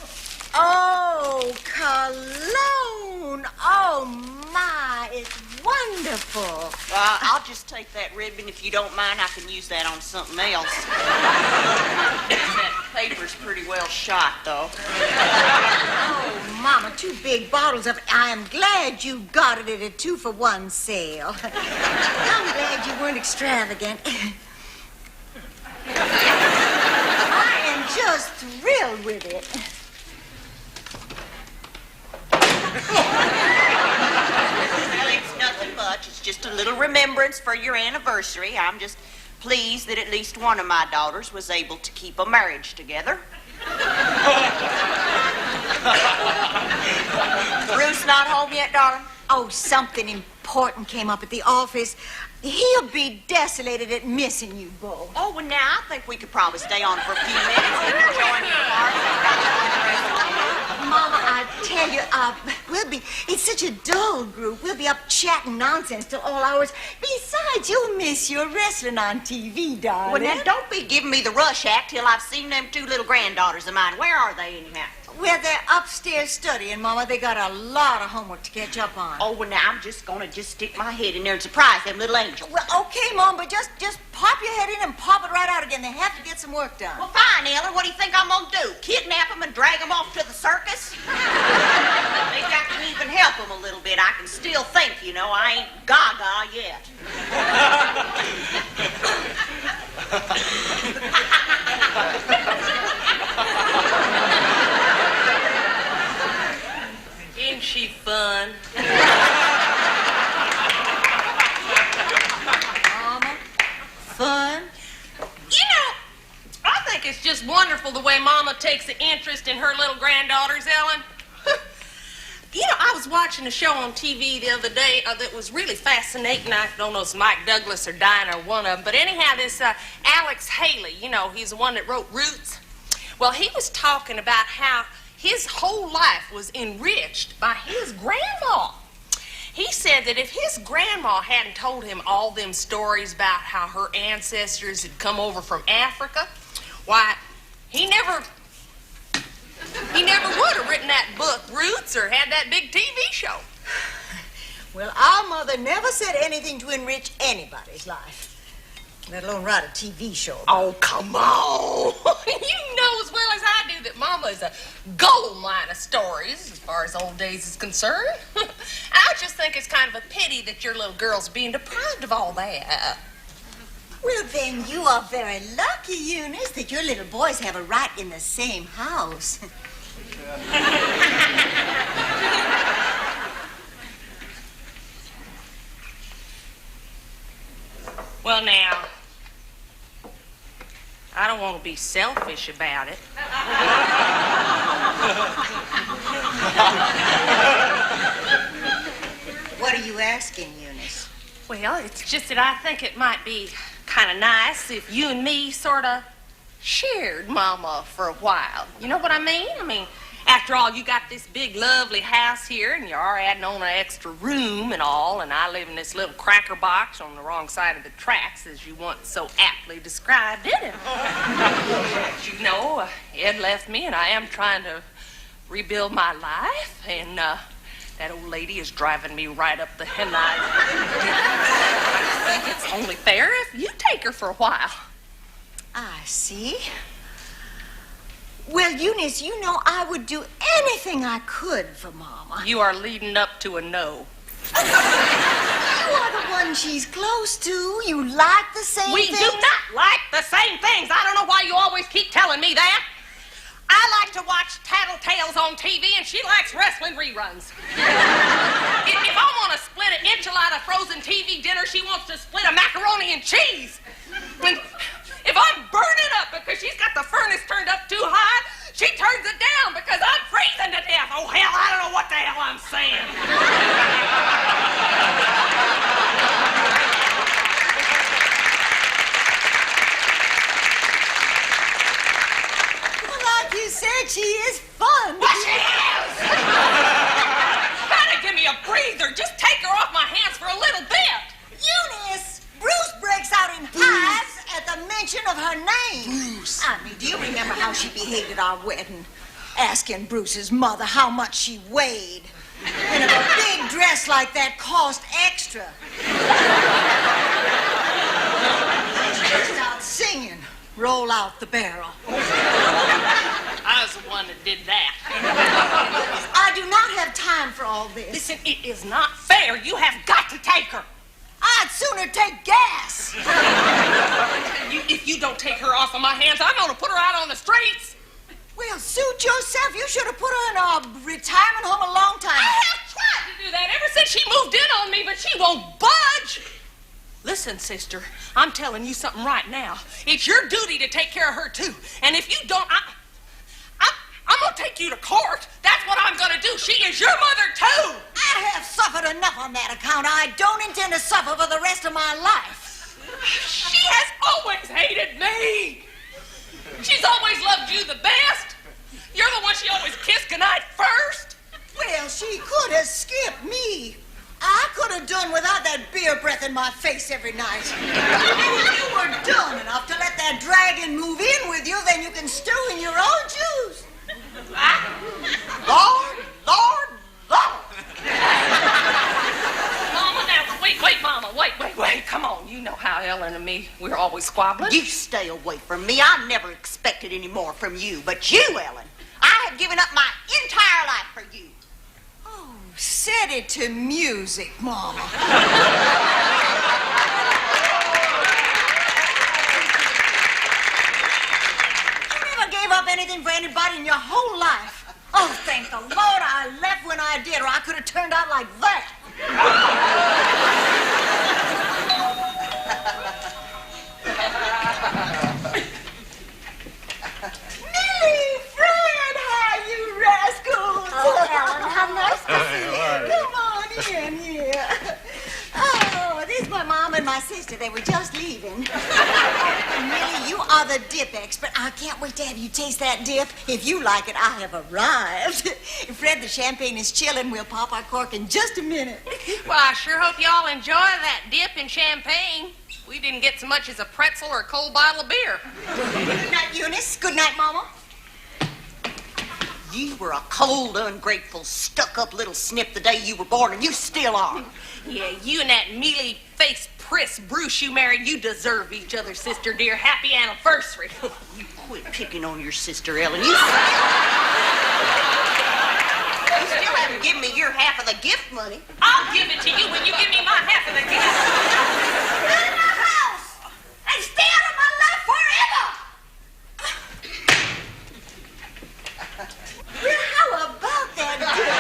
Oh, cologne. Oh, my, it's wonderful. I'll just take that ribbon. If you don't mind, I can use that on something else. That paper's pretty well shot, though. Oh, Mama, 2 big bottles of it. I am glad you got it at a 2-for-1 sale. I'm glad you weren't extravagant. I am just thrilled with it. Well, it's nothing much. It's just a little remembrance for your anniversary. I'm just pleased that at least one of my daughters was able to keep a marriage together. Ruth's not home yet, darling? Oh, something important came up at the office. He'll be desolated at missing you both. Oh, well, now, I think we could probably stay on for a few minutes and join your party. Mama, I tell you, it's such a dull group. We'll be up chatting nonsense till all hours. Besides, you'll miss your wrestling on TV, darling. Well, now, don't be giving me the rush act till I've seen them 2 little granddaughters of mine. Where are they, anyhow? Well, they're upstairs studying, Mama. They got a lot of homework to catch up on. Oh, well, now, I'm just gonna stick my head in there and surprise them little angels. Well, okay, Mom, but just pop your head in and pop it right out again. They have to get some work done. Well, fine, Ellen. What do you think I'm gonna do? Kidnap them and drag them off to the circus? Maybe I can even help them a little bit. I can still think, you know. I ain't gaga yet. Isn't she fun? Mama, fun? You know, I think it's just wonderful the way Mama takes an interest in her little granddaughters, Ellen. You know, I was watching a show on TV the other day that was really fascinating. I don't know if it's Mike Douglas or Dinah or one of them. But anyhow, this Alex Haley, you know, he's the one that wrote Roots. Well, he was talking about how his whole life was enriched by his grandma. He said that if his grandma hadn't told him all them stories about how her ancestors had come over from Africa, why, he never would have written that book, Roots, or had that big TV show. Well, our mother never said anything to enrich anybody's life, let alone write a TV show. Oh, come on. You know as well as I do that Mama is a gold mine of stories as far as old days is concerned. I just think it's kind of a pity that your little girl's being deprived of all that. Well, then you are very lucky, Eunice, that your little boys have a right in the same house. Well, now, I don't want to be selfish about it. What are you asking, Eunice? Well, it's just that I think it might be kind of nice if you and me sort of shared Mama for a while. You know what I mean? I mean, after all, you got this big, lovely house here, and you are adding on an extra room and all, and I live in this little cracker box on the wrong side of the tracks, as you once so aptly described it. But you know, Ed left me, and I am trying to rebuild my life, and that old lady is driving me right up the hen. I think it's only fair if you take her for a while. I see. Well, Eunice, you know I would do anything I could for Mama. You are leading up to a no. You are the one she's close to. You like the same We things. do not like the same things. I don't know why you always keep telling me that. I like to watch Tattletales on TV, and she likes wrestling reruns. If I want to split an enchilada frozen TV dinner, she wants to split a macaroni and cheese. And if I'm burning up because she's got the furnace turned up too high, she turns it down because I'm freezing to death. Oh, hell, I don't know what the hell I'm saying. Well, like you say, she behaved at our wedding, asking Bruce's mother how much she weighed. And if a big dress like that cost extra. She burst out singing, "Roll Out the Barrel." I was the one that did that. I do not have time for all this. Listen, it is not fair. You have got to take her. I'd sooner take gas. If you don't take her off of my hands, I'm going to put her out on the streets. Well, suit yourself. You should have put her in a retirement home a long time ago. I have tried to do that ever since she moved in on me, but she won't budge. Listen, sister, I'm telling you something right now. It's your duty to take care of her, too. And if you don't, I'm going to take you to court. That's what I'm going to do. She is your mother, too. I have suffered enough on that account. I don't intend to suffer for the rest of my life. She has always hated me. She's always loved you the best. You're the one she always kissed goodnight first. Well, she could have skipped me. I could have done without that beer breath in my face every night. If you were dumb enough to let that dragon move in with you, then you can stew in your own juice. Lord, Lord, Lord. Mama, now, wait, Mama, wait. Come on, you know how Ellen and me, we're always squabbling. You stay away from me. I never expected any more from you. But you, Ellen, I have given up my entire life for you. Oh, set it to music, Mama. You never gave up anything for anybody in your whole life. Oh, thank the Lord I left when I did, or I could have turned out like that. Millie, Fred, hi, you rascals. Oh, Ellen, how nice to see you. Come on in here. Oh, this is my mom and my sister. They were just leaving. Millie, you are the dip expert. I can't wait to have you taste that dip. If you like it, I have arrived. Fred, the champagne is chilling. We'll pop our cork in just a minute. Well, I sure hope y'all enjoy that dip in champagne. We didn't get so much as a pretzel or a cold bottle of beer. Good night, Eunice. Good night, Mama. You were a cold, ungrateful, stuck-up little snip the day you were born, and you still are. Yeah, you and that mealy-faced priss Bruce you married, you deserve each other, sister dear. Happy anniversary. You quit picking on your sister, Ellen. You still haven't given me your half of the gift money. I'll give it to you when you give me my half of the gift. Get in my house and stay out of my life forever. Well, how about that dip?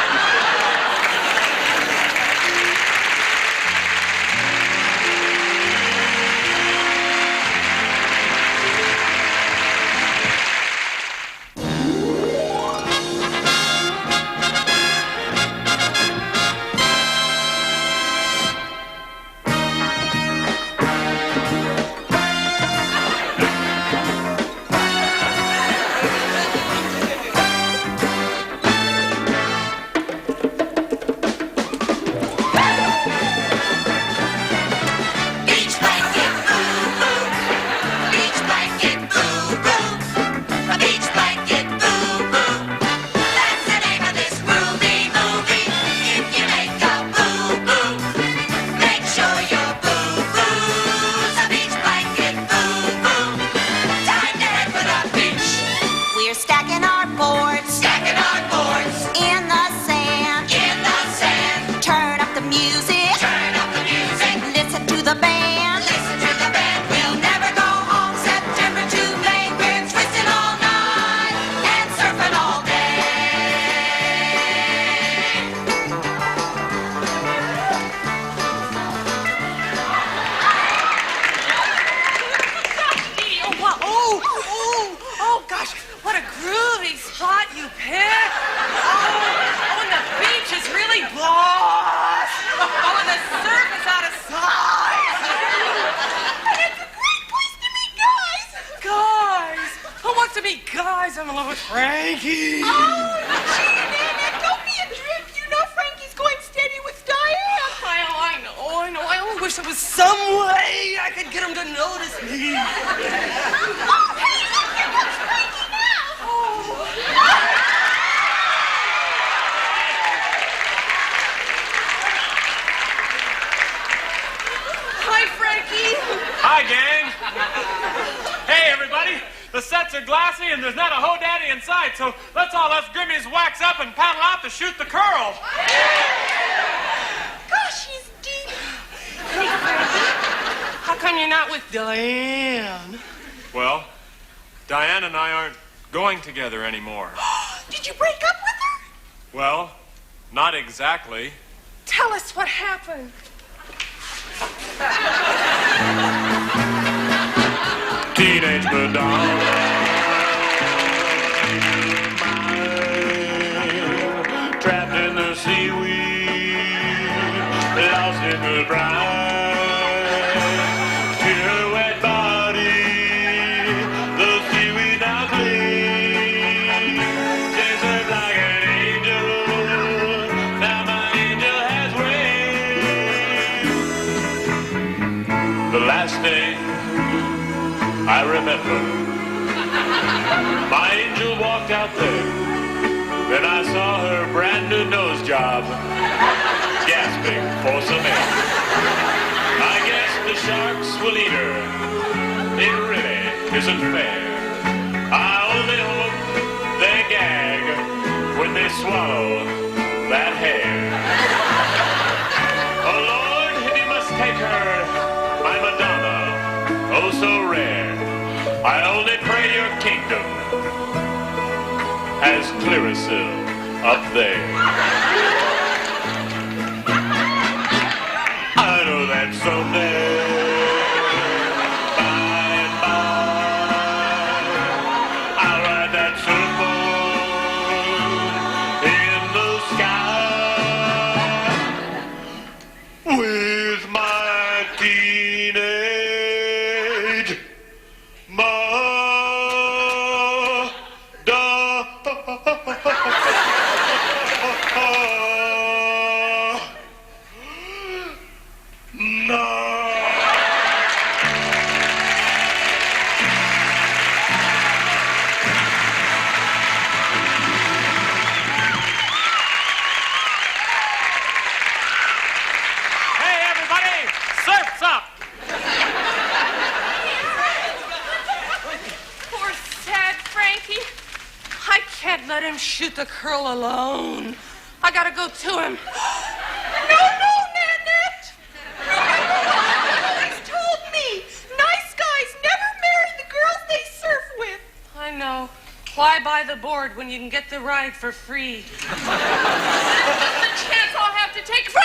guys, I'm in love with Frankie. Oh, Gina, don't be a drip. You know Frankie's going steady with Diane. I know. I only wish there was some way I could get him to notice me. Oh, hey, look, here comes Frankie now. Hi, Frankie. Hi, gang. Hey, everybody. The sets are glassy and there's not a ho-daddy in sight, so let's all us grimmies wax up and paddle out to shoot the curl. Gosh, she's deep. Hey, Frankie. How come you're not with Diane? Well, Diane and I aren't going together anymore. Did you break up with her? Well, not exactly. Tell us what happened. Teenage Madonna, trapped in the seaweed, lost in the brine. To her wet body, the seaweed now clean. She served like an angel, now my angel has wings. The last day I remember, my angel walked out there, then I saw her brand new nose job, gasping for some air. I guess the sharks will eat her, it really isn't fair. I only hope they gag when they swallow that hair. Oh Lord, if you must take her, my Madonna, oh so rare. I only pray your kingdom has Clearasil up there. I know that someday, by and by, I'll ride that surfboard in the sky with my teenage Hey, everybody! Surf's up! Poor sad Frankie. I can't let him shoot the curl alone. I gotta go to him. No, Nanette! He's told me nice guys never marry the girls they surf with. I know. Why buy the board when you can get the ride for free? The chance I'll have to take. Frankie!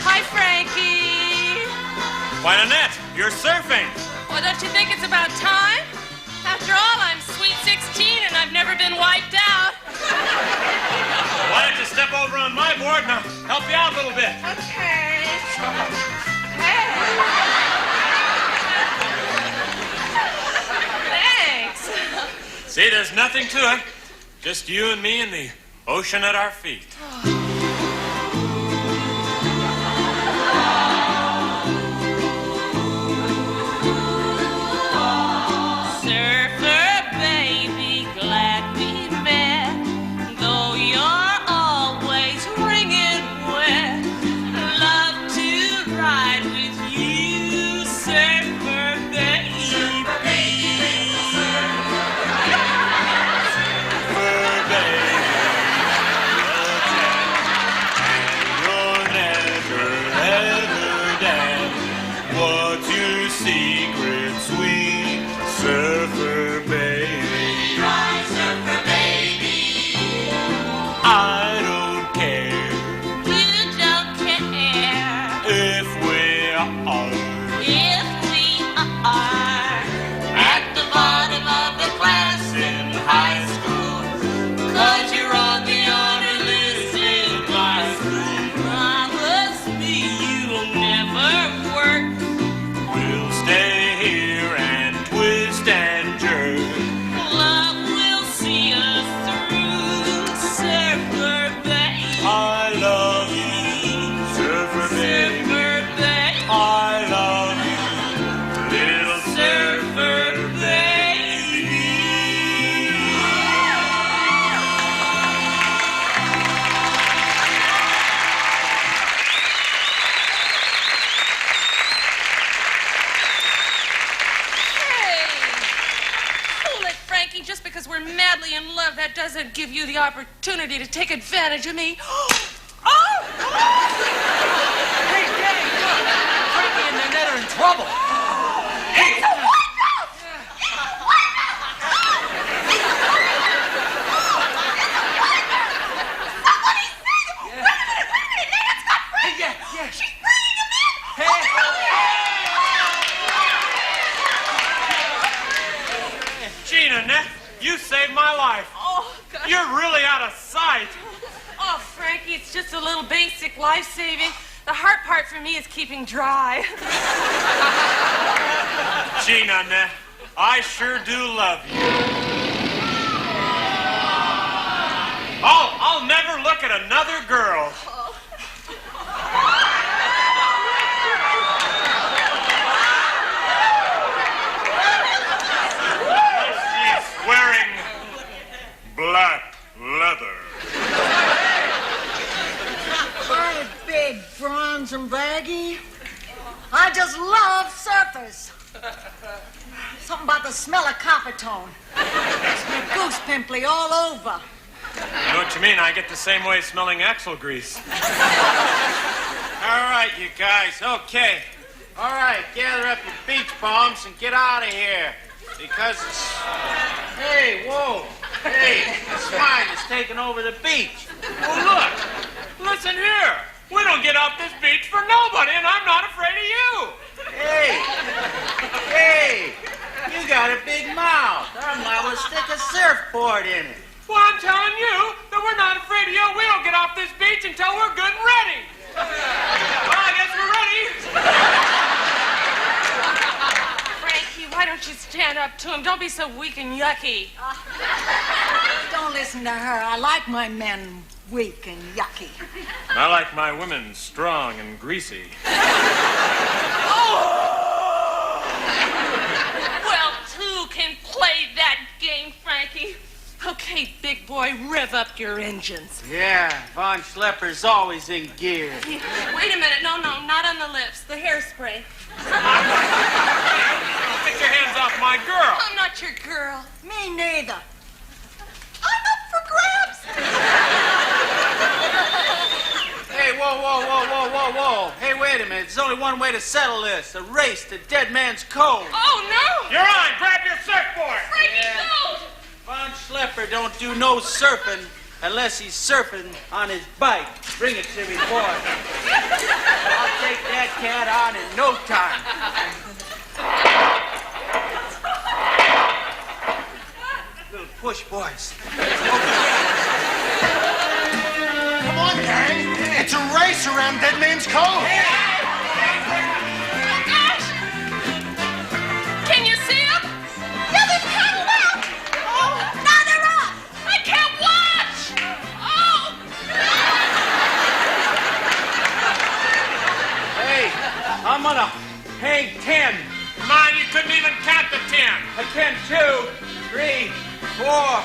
Hi, Frankie. Why, Annette, you're surfing. Well, don't you think it's about time? After all, I'm sweet 16 and I've never been wiped out. Why don't you step over on my board and I'll help you out a little bit? Okay. Thanks. See, there's nothing to it. Just you and me and the ocean at our feet. Surfer baby, glad we met. Though you're always wringing wet, love to ride with you, surfer baby. Surfer baby, you're never ever dead. What's your secret, sweet surfer baby? Surfer baby. I don't care You don't care if we are if we are At the bottom of the class in high school, 'cause you're on the honor list in my school. Promise me you'll never work. We'll stay here and twist and in love, that doesn't give you the opportunity to take advantage of me. Oh! Hey, Danny, look! Frankie and Nanette are in trouble. It's a white Somebody see them! Wait a minute! Nanette's got Frankie! Yeah. She's bringing him in! Gee, Nanette, you saved my life. Oh, God. You're really out of sight. Oh, Frankie, it's just a little basic life-saving. The hard part for me is keeping dry. Gee, Nanette, I sure do love you. I'll never look at another girl. She's wearing black leather. Hi, big, bronze, and baggy. I just love surfers. Something about the smell of copper tone. Makes me goose pimply all over. You know what you mean? I get the same way smelling axle grease. All right, you guys, okay. All right, gather up your beach bombs and get out of here. Because it's... Hey, whoa. Hey, the swine is taking over the beach. Well, look. Listen here. We don't get off this beach for nobody, and I'm not afraid of you. Hey, you got a big mouth. I'm liable to stick a surfboard in it. Well, I'm telling you that we're not afraid of you. We don't get off this beach until we're good and ready. Well, I guess we're ready. Frankie, why don't you stand up to him? Don't be so weak and yucky. Don't listen to her. I like my men weak and yucky. I like my women strong and greasy. Well, two can play that game, Frankie. Okay, big boy, rev up your engines. Yeah, Von Schlepper's always in gear. Wait a minute. No, not on the lips. The hairspray. Get your hands off my girl. I'm not your girl. Me neither. I'm up for grabs. Hey, whoa. Hey, wait a minute. There's only one way to settle this. A race to Dead Man's Cove. Oh, no. You're on. Grab your surfboard. Frankie, no. Von Schlepper don't do no surfing unless he's surfing on his bike. Bring it to me, boy. I'll take that cat on in no time. Little push, boys. Come on, gang. It's a race around Dead Man's Cove. Gosh! Can you see him? Yeah, they're paddled out. Oh, now they're off. I can't watch! Oh! Hey, I'm gonna hang 10. Mine, you couldn't even count to 10. I can 2, 3, 4, 5.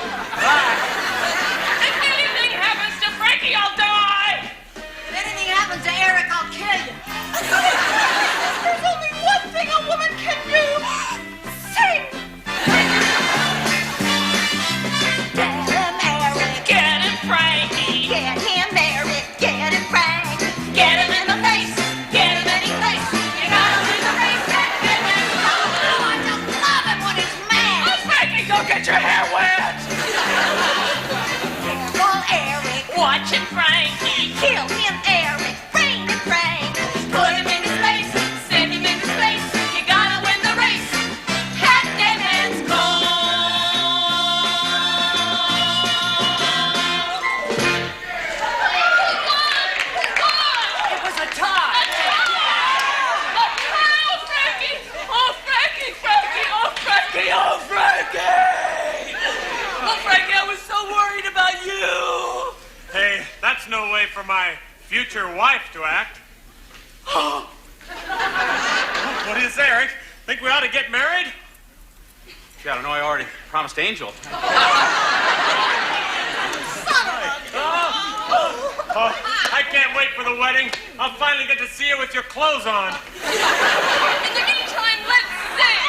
If anything happens to Frankie, I'll die! If anything happens to Eric, I'll kill you. There's only one thing a woman can do. Sing! Get him, Eric. Get him, Frankie! Get him, Eric. Get him, Frank. Get him in the face! Get him any place! You gotta win the race! Get him in the Oh, I just love him when he's mad. Oh, Frankie, go get your hair wet! Careful, Eric. Watch it, Frankie! Kill him, Eric. Bring him, Frank. Put him in his place! Send him in his place! You gotta win the race! Hat Dead Man's Cove! It was a tie. Oh, Frankie! Oh, Frankie! Frankie! Oh, Frankie! Oh, Frankie! Oh, Frankie, I was so worried about you! Hey, that's no way for my future wife to act. What is Eric? Think we ought to get married? You gotta know I already promised Angel. Oh, I can't wait for the wedding. I'll finally get to see you with your clothes on. In the meantime, let's sing!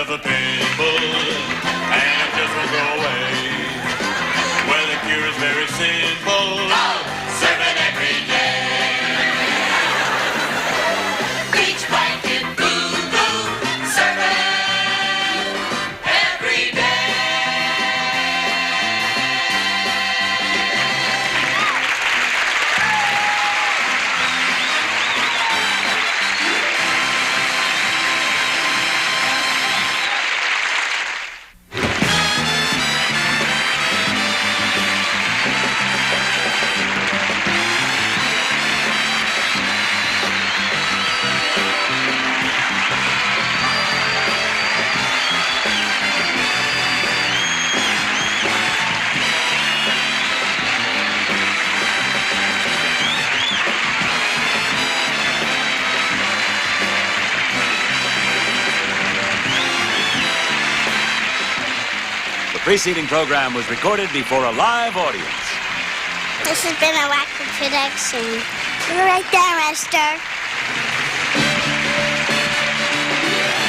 myself a pimple, and it just won't go away. Well, the cure is very simple. Serve it every day. Beach blanket, boo-boo, serve it every day. The preceding program was recorded before a live audience. This has been a Wacker production. You're right there, Esther.